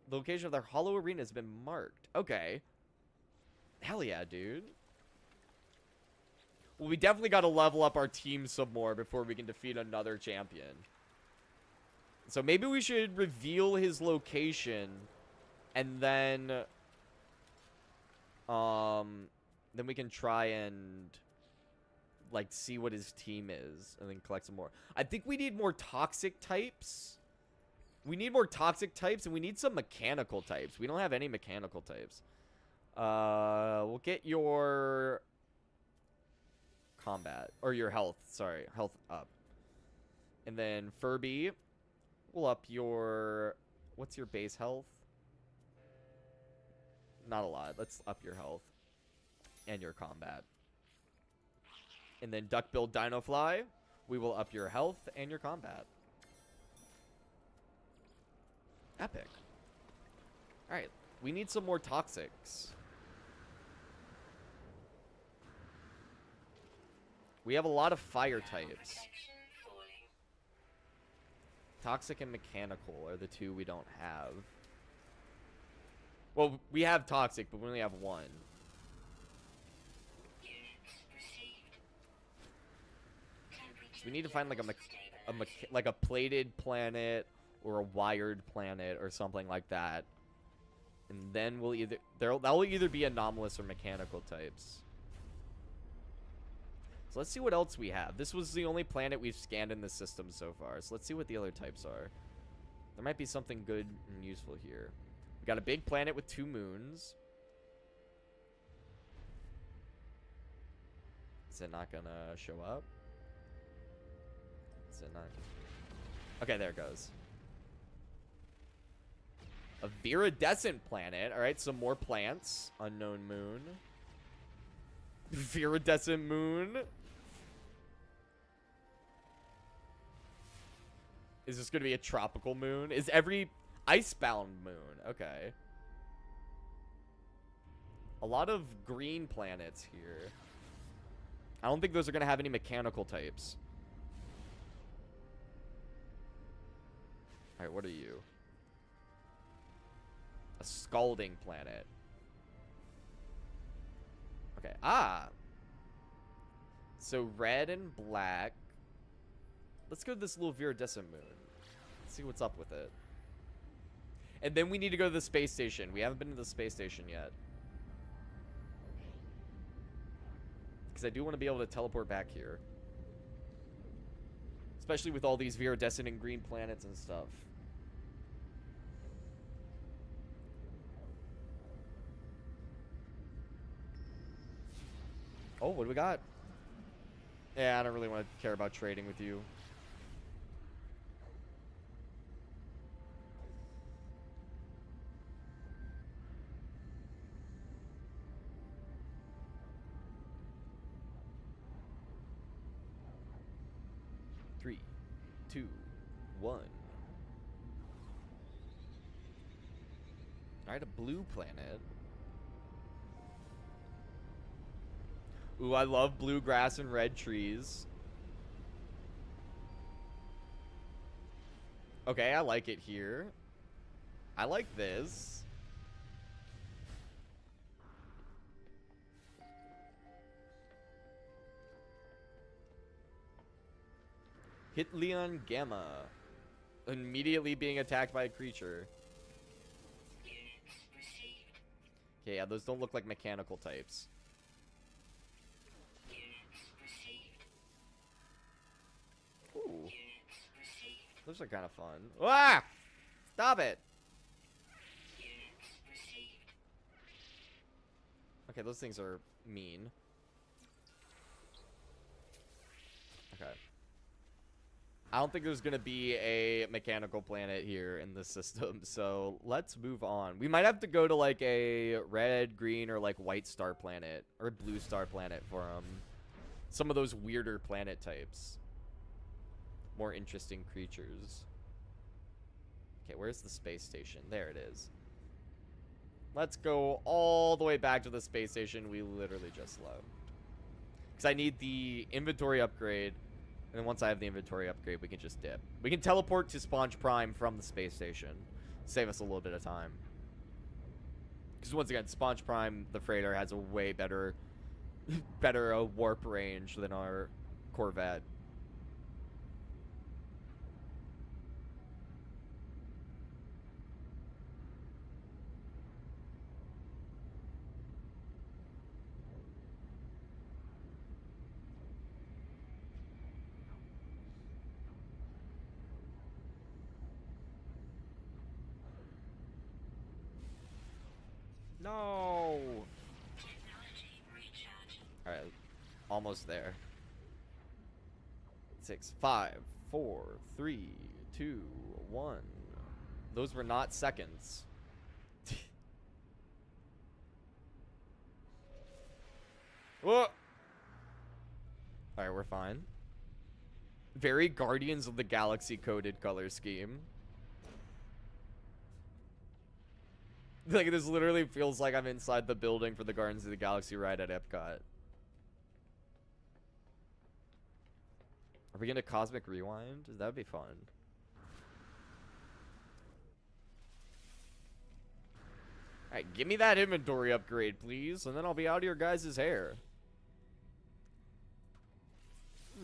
A: the location of their hollow arena has been marked. Okay. Hell yeah, dude. Well, we definitely got to level up our team some more before we can defeat another champion. So maybe we should reveal his location and then we can try and like see what his team is and then collect some more. I think we need more toxic types. We need more toxic types and we need some mechanical types. We don't have any mechanical types. We'll get your combat or your health. Sorry, health up. And then Furby, we'll up your. What's your base health? Not a lot. Let's up your health and your combat. And then Duckbill Dinofly, we will up your health and your combat. Epic. All right, we need some more toxics. We have a lot of fire types. Toxic and mechanical are the two we don't have. Well, we have toxic, but we only have one. So we need to find like a plated planet or a wired planet or something like that. And then we'll either that will either be anomalous or mechanical types. So let's see what else we have. This was the only planet we've scanned in the system so far. So let's see what the other types are. There might be something good and useful here. We got a big planet with 2 moons. Is it not gonna show up? Is it not? Okay, there it goes. A viridescent planet. All right, some more plants. Unknown moon. Viridescent moon. Is this going to be a tropical moon? Is every icebound moon? Okay. A lot of green planets here. I don't think those are going to have any mechanical types. All right, what are you? A scalding planet. Okay. Ah. So red and black. Let's go to this little viridescent moon. Let's see what's up with it. And then we need to go to the space station. We haven't been to the space station yet. Because I do want to be able to teleport back here. Especially with all these viridescent and green planets and stuff. Oh, what do we got? Yeah, I don't really want to care about trading with you. Three, 2, 1. Alright, a blue planet. Ooh, I love blue grass and red trees. Okay, I like it here. I like this. Hit Leon Gamma. immediately being attacked by a creature.
C: Units received.
A: Okay, yeah, those don't look like mechanical types.
C: Units received.
A: Ooh,
C: Units received.
A: those are kind of fun. Ah! Stop it!
C: Units received.
A: Okay, those things are mean. Okay. I don't think there's gonna be a mechanical planet here in this system, so let's move on. We might have to go to like a red, green, or like white star planet, or blue star planet for some of those weirder planet types. More interesting creatures. Okay, where's the space station? There it is. Let's go all the way back to the space station we literally just left. Because I need the inventory upgrade. And then once I have the inventory upgrade, we can just dip. We can teleport to Sponge Prime from the space station. Save us a little bit of time. Because once again, Sponge Prime, the freighter, has a way better, warp range than our Corvette. No!
C: Technology recharge.
A: Alright, almost there. 6, 5, 4, 3, 2, 1. Those were not seconds. Whoa! Alright, we're fine. Very Guardians of the Galaxy coded color scheme. Like, this literally feels like I'm inside the building for the Guardians of the Galaxy ride at Epcot. Are we gonna Cosmic Rewind? That would be fun. Alright, give me that inventory upgrade, please, and then I'll be out of your guys' hair.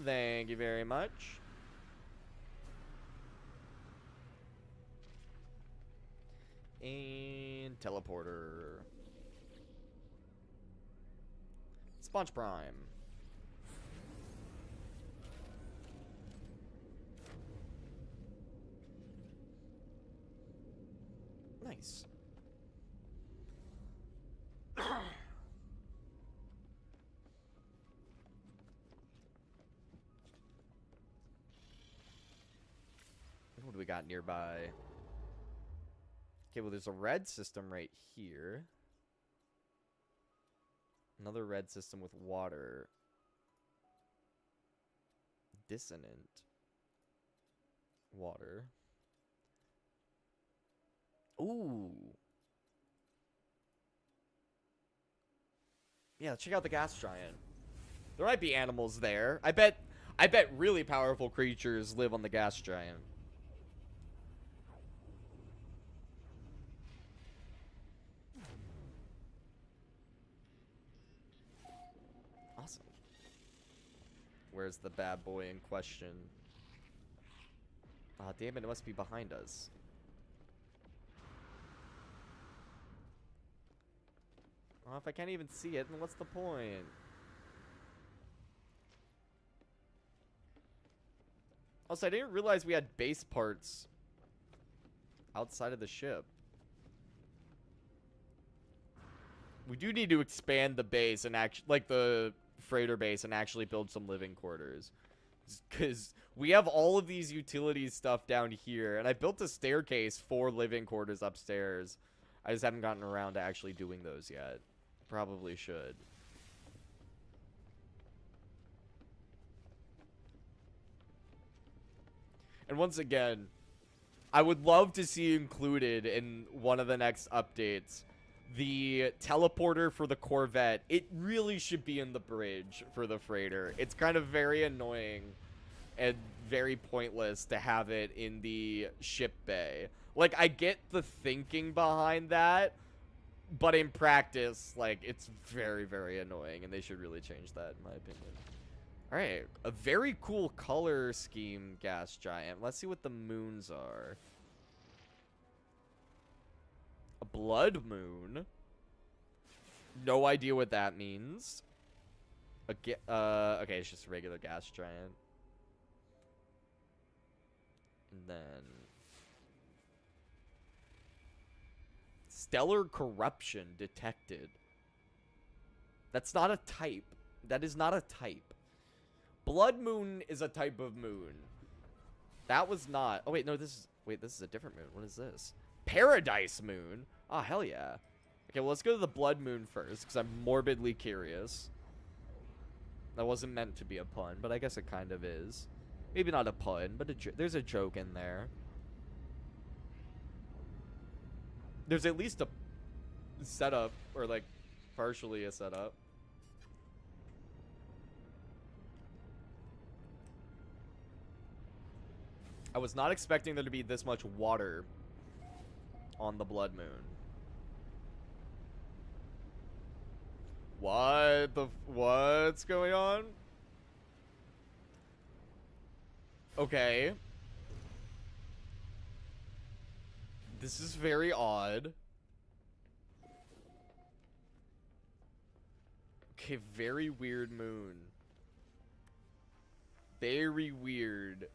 A: Thank you very much. And teleporter. Sponge Prime. Nice. What do we got nearby? Okay, well, there's a red system right here. Another red system with water. Dissonant. Water. Ooh. Yeah, check out the gas giant. There might be animals there. I bet really powerful creatures live on the gas giant. Awesome. Where's the bad boy in question? Aw, damn it, it must be behind us. Oh, if I can't even see it, then what's the point? Also, I didn't realize we had base parts outside of the ship. We do need to expand the base and like the freighter base and actually build some living quarters. Because we have all of these utilities stuff down here, and I built a staircase for living quarters upstairs. I just haven't gotten around to actually doing those yet. Probably should. And once again, I would love to see included in one of the next updates the teleporter for the Corvette. It really should be in the bridge for the freighter. It's kind of very annoying and very pointless to have it in the ship bay. Like, I get the thinking behind that, but in practice, like, it's very, very annoying, and they should really change that, in my opinion. Alright, a very cool color scheme gas giant. Let's see what the moons are. A blood moon. No idea what that means. Okay, it's just a regular gas giant. And then stellar corruption detected. That's not a type. That is not a type. Blood moon is a type of moon. That was not. Oh wait, no, this is a different moon. What is this? Paradise moon. Oh, hell yeah. Okay, well, let's go to the blood moon first because I'm morbidly curious. That wasn't meant to be a pun, but I guess it kind of is. Maybe not a pun, but there's a joke in there. There's at least a setup, or like partially a setup. I was not expecting there to be this much water on the blood moon. What's going on? Okay. This is very odd. Okay, very weird moon. Very weird.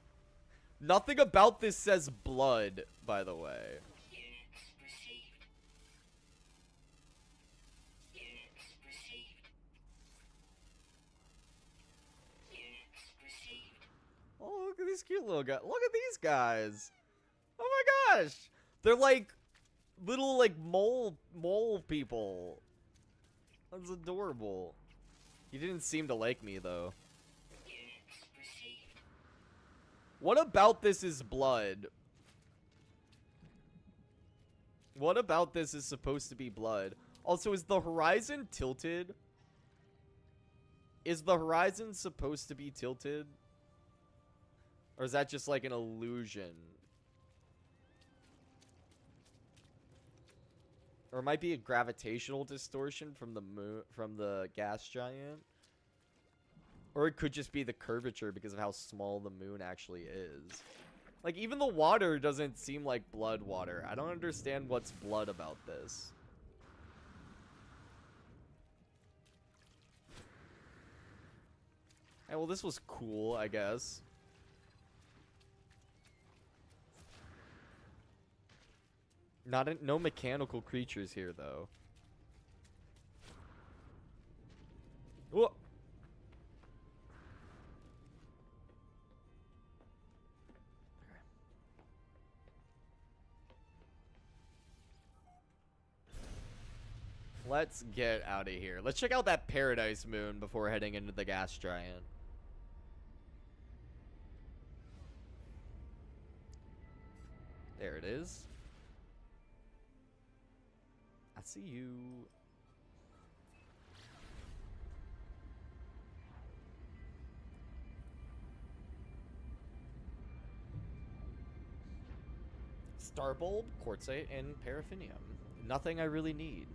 A: Nothing about this says blood, by the way.
C: Units received. Units received. Units received.
A: Oh, look at these cute little guys. Look at these guys. Oh my gosh. They're like little like mole people. That's adorable. He didn't seem to like me though.
C: Units received.
A: What about this is blood? What about this is supposed to be blood? Also, is the horizon tilted? Is the horizon supposed to be tilted? Or is that just like an illusion? Or it might be a gravitational distortion from the moon, from the gas giant. Or it could just be the curvature because of how small the moon actually is. Like, even the water doesn't seem like blood water. I don't understand what's blood about this. Hey, well, this was cool, I guess. No mechanical creatures here, though. Whoa. Let's get out of here. Let's check out that paradise moon before heading into the gas giant. There it is. I see you. Star bulb, quartzite, and paraffinium. Nothing I really need.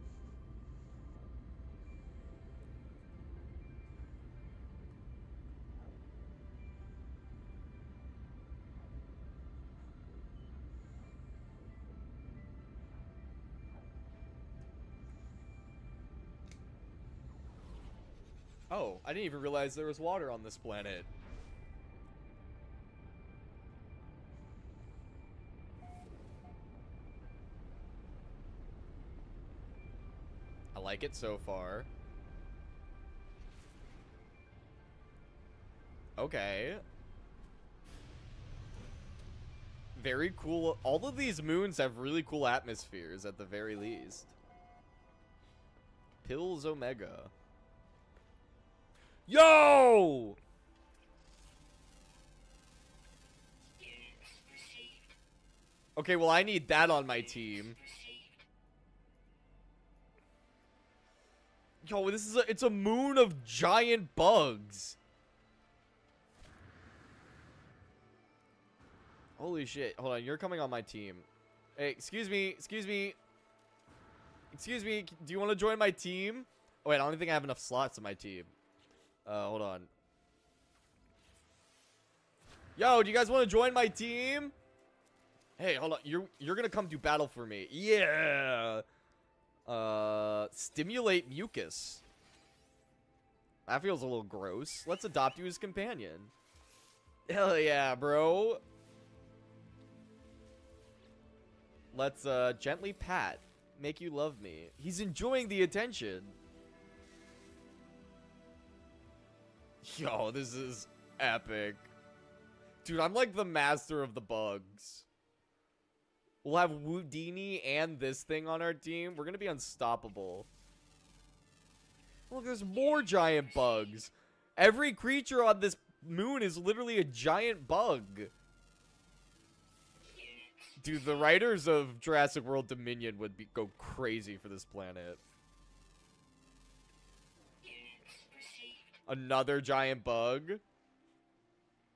A: Oh, I didn't even realize there was water on this planet. I like it so far. Okay. Very cool. All of these moons have really cool atmospheres at the very least. Pills Omega. Yo!
C: Units received.
A: Okay, well, I need that on my team.
C: Received.
A: Yo, it's a moon of giant bugs. Holy shit. Hold on, you're coming on my team. Hey, excuse me. Do you want to join my team? Oh, wait, I don't think I have enough slots in my team. Hold on. Yo, do you guys want to join my team? Hey, hold on. You're gonna come do battle for me. Yeah. Stimulate mucus. That feels a little gross. Let's adopt you as companion. Hell yeah, bro. Let's gently pat. Make you love me. He's enjoying the attention. Yo, this is epic. Dude, I'm like the master of the bugs. We'll have Woodini and this thing on our team. We're gonna be unstoppable. Look, there's more giant bugs. Every creature on this moon is literally a giant bug. Dude, the writers of Jurassic World Dominion would go crazy for this planet. Another giant bug.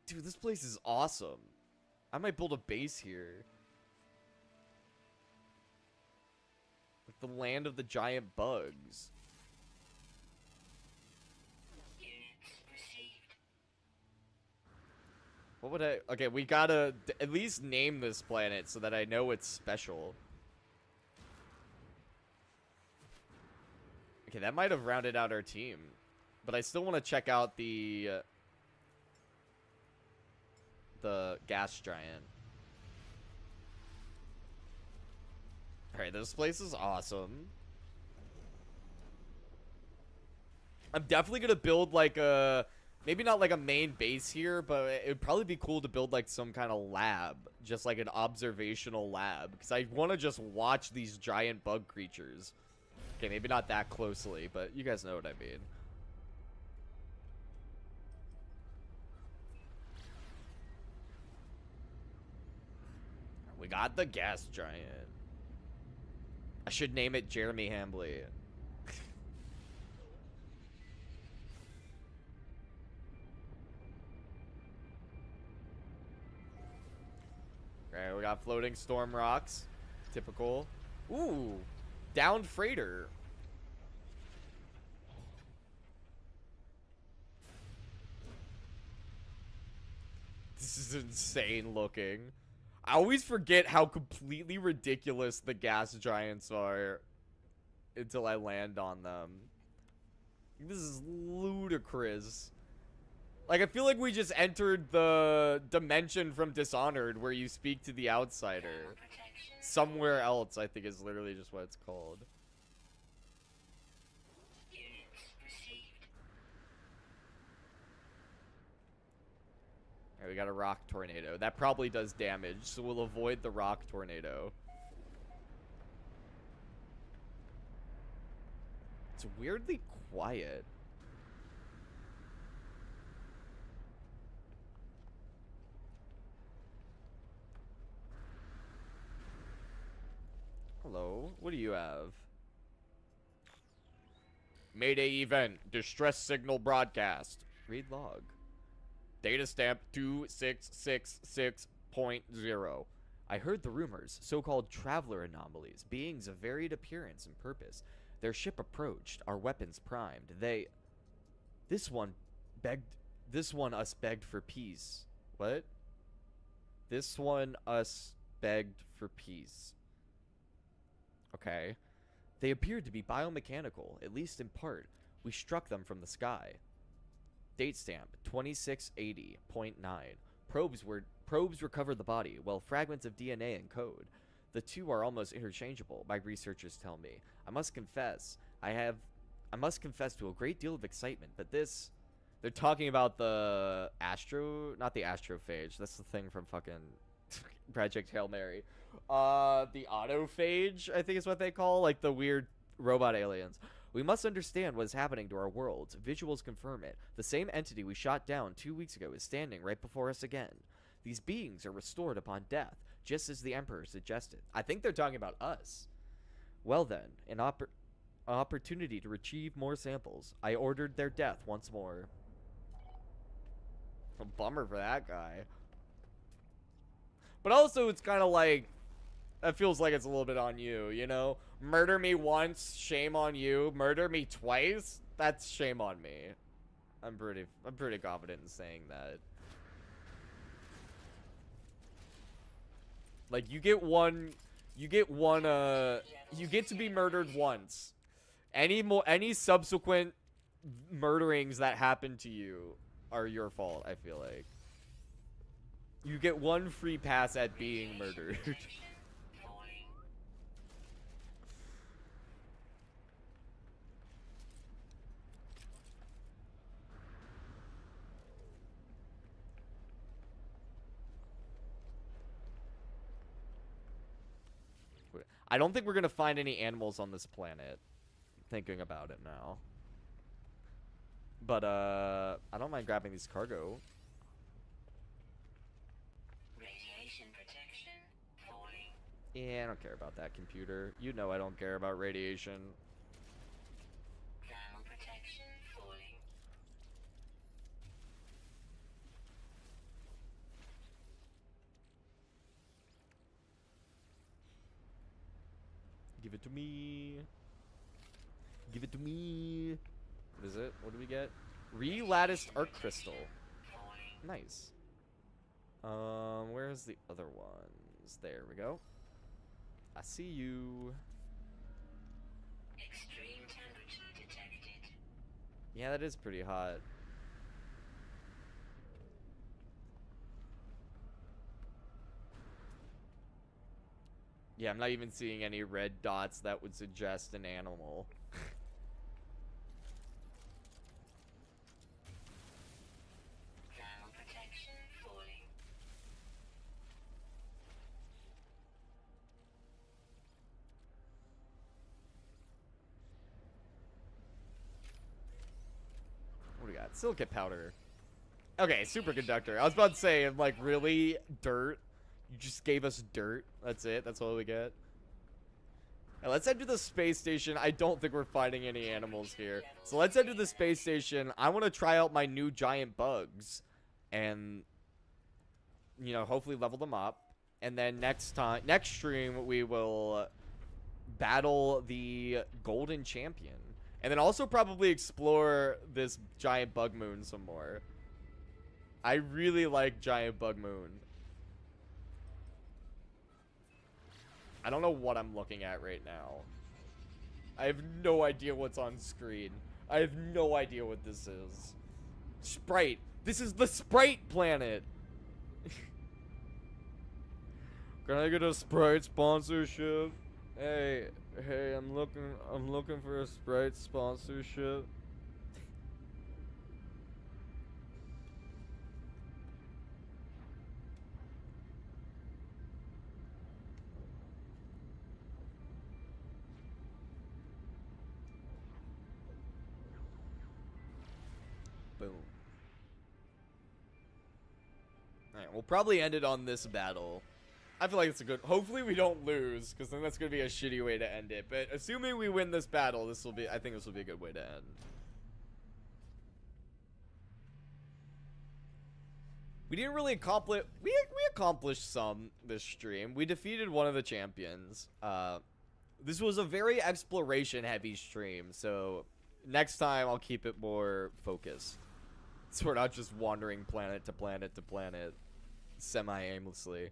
A: Dude, this place is awesome. I might build a base here. Like the land of the giant bugs. What would I... Okay, we gotta at least name this planet so that I know it's special. Okay, that might have rounded out our team. But I still want to check out the gas giant. Alright, this place is awesome. I'm definitely gonna build like a... Maybe not like a main base here, but it would probably be cool to build like some kind of lab. Just like an observational lab. Because I want to just watch these giant bug creatures. Okay, maybe not that closely, but you guys know what I mean. We got the gas giant. I should name it Jeremy Hambley. Alright, we got floating storm rocks. Typical. Ooh, downed freighter. This is insane looking. I always forget how completely ridiculous the gas giants are until I land on them. This is ludicrous. Like, I feel like we just entered the dimension from Dishonored where you speak to the outsider. Somewhere else, I think, is literally just what it's called. Alright, we got a rock tornado. That probably does damage, so we'll avoid the rock tornado. It's weirdly quiet. Hello, what do you have? Mayday event, distress signal broadcast. Read log. Data stamp 2666.0. I heard the rumors, so-called traveler anomalies, beings of varied appearance and purpose. Their ship approached, our weapons primed. This one us begged for peace. What? This one us begged for peace. Okay. They appeared to be biomechanical, at least in part. We struck them from the sky. Date stamp 2680.9. Probes recovered the body, while fragments of DNA and code. The two are almost interchangeable, my researchers tell me. I must confess to a great deal of excitement, but this... They're talking about the not the astrophage. That's the thing from fucking Project Hail Mary. The autophage, I think is what they call, like the weird robot aliens. We must understand what is happening to our worlds. Visuals confirm it. The same entity we shot down 2 weeks ago is standing right before us again. These beings are restored upon death, just as the Emperor suggested. I think they're talking about us. Well then, an opportunity to retrieve more samples. I ordered their death once more. A bummer for that guy. But also, it's kind of like... That feels like it's a little bit on you, you know? Murder me once, shame on you. Murder me twice, that's shame on me. I'm pretty confident in saying that. Like, you get to be murdered once. Any subsequent murderings that happen to you are your fault, I feel like. You get one free pass at being murdered.
C: Falling.
A: I don't think we're gonna find any animals on this planet. Thinking about it now. But, I don't mind grabbing these cargo.
C: Radiation protection. Falling.
A: Yeah, I don't care about that computer. You know I don't care about radiation.
C: Thermal protection. Falling.
A: Give it to me. Give it to me. What is it? What do we get? Relatticed Arc Crystal.
C: Falling.
A: Nice. Where's the other ones? There we go. I see you.
C: Extreme temperature detected.
A: Yeah, that is pretty hot. Yeah, I'm not even seeing any red dots that would suggest an animal.
C: Thermal protection. Falling.
A: What do we got? Silicate powder. Okay, superconductor. I was about to say, like, really? Dirt? You just gave us dirt? That's it? That's all we get? Alright, let's head to the space station. I don't think we're finding any animals here. So let's head to the space station. I want to try out my new giant bugs. And, you know, hopefully level them up. And then next stream, we will battle the golden champion. And then also probably explore this giant bug moon some more. I really like giant bug moon. I don't know what I'm looking at right now. I have no idea what's on screen. I have no idea what this is. Sprite. This is the Sprite planet. Can I get a Sprite sponsorship? Hey, I'm looking for a Sprite sponsorship. Boom. Alright, we'll probably end it on this battle. I feel like it's a good... Hopefully we don't lose, because then that's going to be a shitty way to end it. But assuming we win this battle, this will be... I think this will be a good way to end. We didn't really accomplish... We accomplished some this stream. We defeated one of the champions. This was a very exploration-heavy stream, so next time I'll keep it more focused. So we're not just wandering planet to planet to planet semi-aimlessly.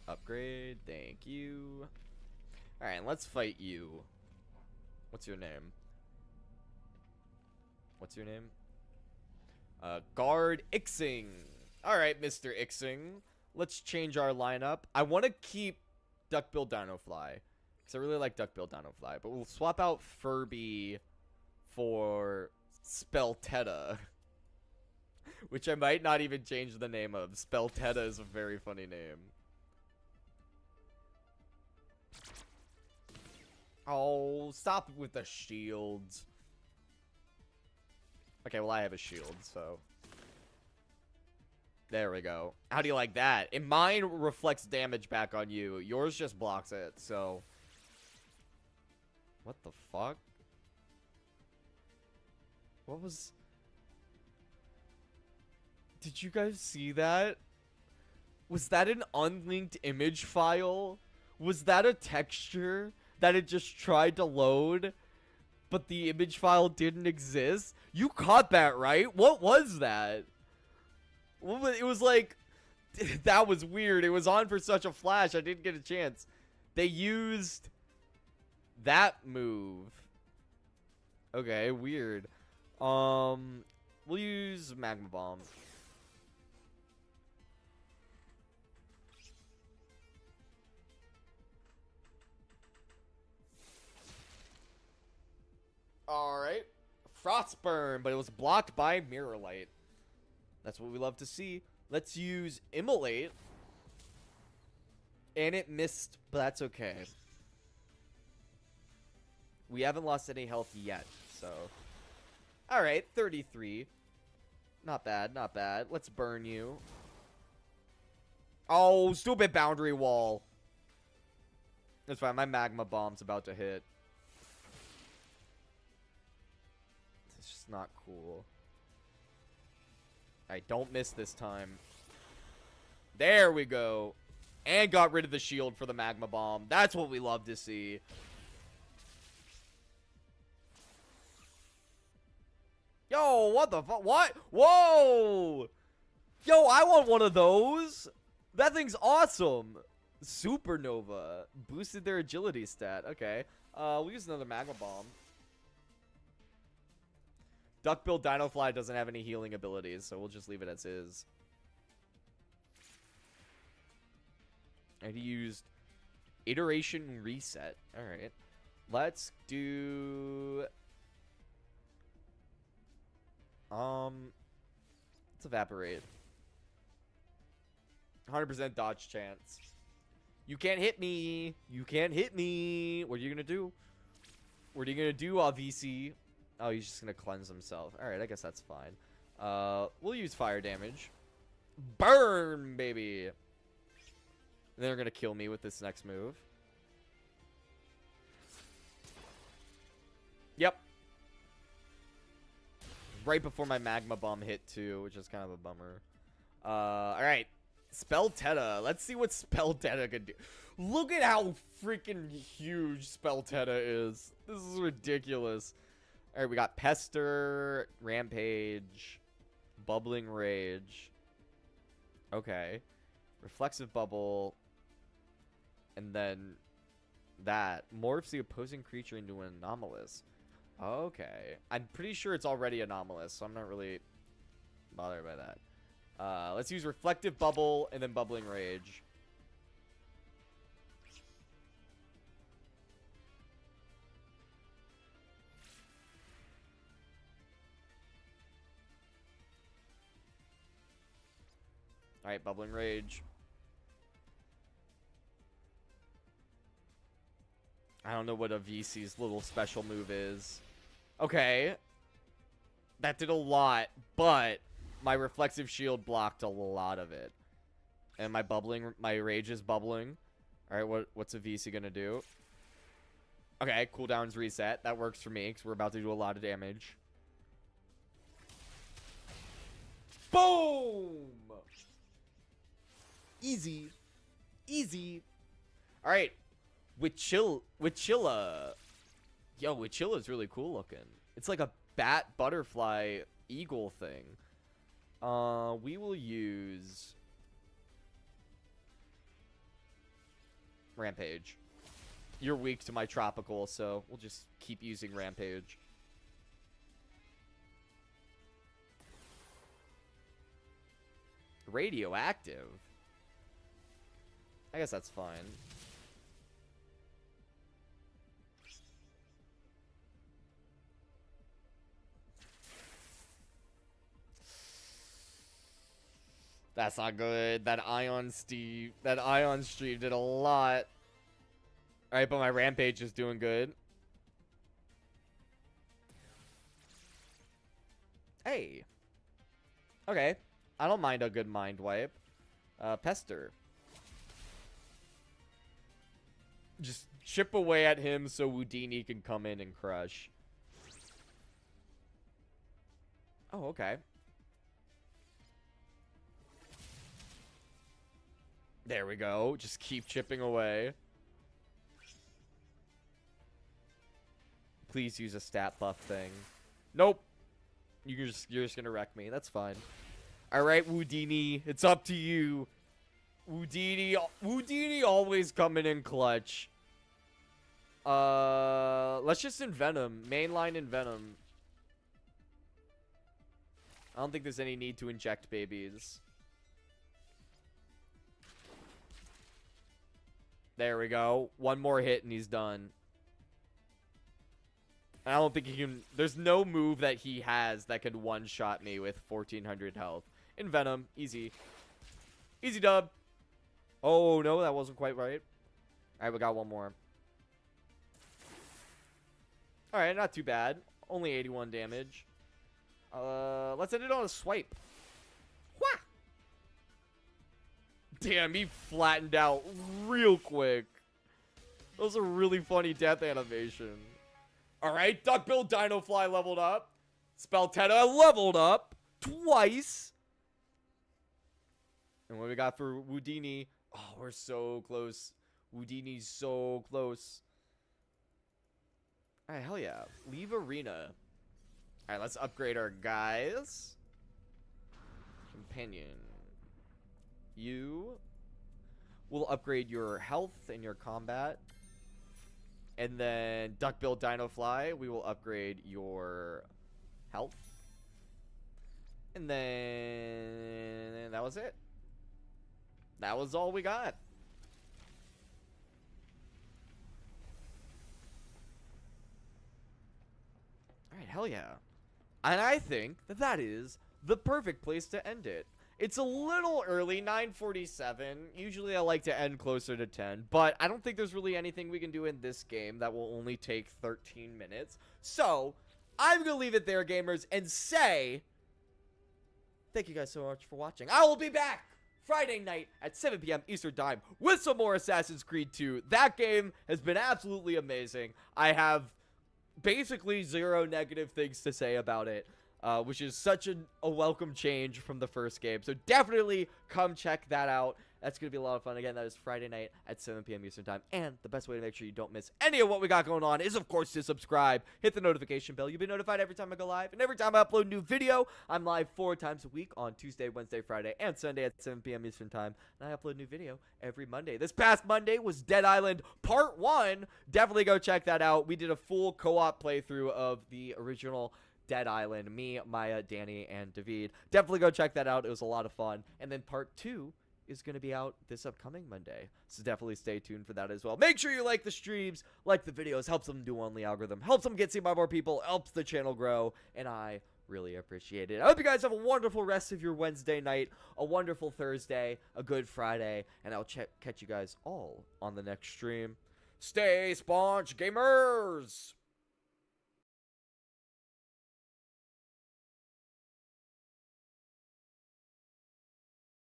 A: Upgrade, thank you. Alright, let's fight you. What's your name? What's your name? Guard Ixing. Alright, Mr. Ixing. Let's change our lineup. I want to keep Duckbill Dinofly, because I really like Duckbill Dinofly, but we'll swap out Furby for Speltetta. Which I might not even change the name of. Speltetta is a very funny name. Oh, stop with the shields. Okay, well, I have a shield, so. There we go. How do you like that? And mine reflects damage back on you. Yours just blocks it, so. What the fuck? What was... Did you guys see that? Was that an unlinked image file? Was that a texture that it just tried to load, but the image file didn't exist? You caught that, right? What was that? It was like That was weird. It was on for such a flash. I didn't get a chance. They used that move. Okay, weird. We'll use Magma Bomb. Alright. Frostburn, but it was blocked by Mirror Light. That's what we love to see. Let's use Immolate. And it missed, but that's okay. We haven't lost any health yet, so. Alright, 33. Not bad, not bad. Let's burn you. Oh, stupid boundary wall. That's fine, my Magma Bomb's about to hit. It's just not cool. Alright, don't miss this time. There we go. And got rid of the shield for the Magma Bomb. That's what we love to see. Yo, what the fuck? What? Whoa! Yo, I want one of those. That thing's awesome. Supernova. Boosted their agility stat. Okay. We'll use another Magma Bomb. Duckbill Dinofly doesn't have any healing abilities, so we'll just leave it as is. And he used Iteration Reset. Alright. Let's do... Let's Evaporate. 100% dodge chance. You can't hit me. You can't hit me. What are you gonna do? What are you gonna do, VC? Oh, he's just gonna cleanse himself. Alright, I guess that's fine. We'll use fire damage. Burn, baby! And they're gonna kill me with this next move. Yep. Right before my Magma Bomb hit, too, which is kind of a bummer. Alright. Spelltetta. Let's see what Spelltetta can do. Look at how freaking huge Spelltetta is. This is ridiculous. Alright, we got Pester, Rampage, Bubbling Rage. Okay. Reflexive Bubble. And then that morphs the opposing creature into an anomalous. Okay. I'm pretty sure it's already anomalous, so I'm not really bothered by that. Let's use Reflective Bubble and then Bubbling Rage. Alright, Bubbling Rage. I don't know what a VC's little special move is. Okay. That did a lot, but my Reflexive Shield blocked a lot of it. And my Rage is bubbling. Alright, what's a VC gonna do? Okay, cooldown's reset. That works for me, because we're about to do a lot of damage. Boom! Easy. Easy. Alright. Witchilla. Yo, Witchilla's really cool looking. It's like a bat, butterfly, eagle thing. We will use Rampage. You're weak to my tropical, so we'll just keep using Rampage. Radioactive. I guess that's fine. That's not good. That Ion stream did a lot. Alright, but my Rampage is doing good. Hey. Okay. I don't mind a good Mind Wipe. Pester. Just chip away at him so Houdini can come in and crush. Oh, okay. There we go. Just keep chipping away. Please use a stat buff thing. Nope. You're just gonna wreck me. That's fine. Alright, Houdini. It's up to you. Houdini always coming in clutch. Let's just Envenom. Mainline Envenom. I don't think there's any need to inject babies. There we go. One more hit and he's done. I don't think he can... There's no move that he has that could one-shot me with 1400 health. Envenom. Easy. Easy dub. Oh, no, that wasn't quite right. Alright, we got one more. Alright, not too bad. Only 81 damage. Let's end it on a swipe. Wha! Damn, he flattened out real quick. That was a really funny death animation. Alright, Duckbill Dinofly leveled up. Speltetta leveled up twice. And what we got for Houdini? Oh, we're so close. Houdini's so close. Alright, hell yeah. Leave arena. Alright, let's upgrade our guys. Companion. You will upgrade your health and your combat. And then Duckbill Dinofly, we will upgrade your health. And then that was it. That was all we got. Alright, hell yeah. And I think that that is the perfect place to end it. It's a little early, 9:47. Usually I like to end closer to 10, but I don't think there's really anything we can do in this game that will only take 13 minutes. So, I'm going to leave it there, gamers, and say thank you guys so much for watching. I will be back Friday night at 7 p.m. Eastern Time with some more Assassin's Creed 2. That game has been absolutely amazing. I have basically zero negative things to say about it. Which is such a welcome change from the first game. So definitely come check that out. That's going to be a lot of fun. Again, that is Friday night at 7 p.m. Eastern Time. And the best way to make sure you don't miss any of what we got going on is, of course, to subscribe. Hit the notification bell. You'll be notified every time I go live. And every time I upload a new video, I'm live 4 times a week on Tuesday, Wednesday, Friday, and Sunday at 7 p.m. Eastern Time. And I upload a new video every Monday. This past Monday was Dead Island Part 1. Definitely go check that out. We did a full co-op playthrough of the original Dead Island, me, Maya, Danny, and David. Definitely go check that out. It was a lot of fun. And then part 2 is going to be out this upcoming Monday. So definitely stay tuned for that as well. Make sure you like the streams, like the videos. Helps them do on the algorithm. Helps them get seen by more people. Helps the channel grow. And I really appreciate it. I hope you guys have a wonderful rest of your Wednesday night. A wonderful Thursday. A good Friday. And I'll catch you guys all on the next stream. Stay sponge gamers!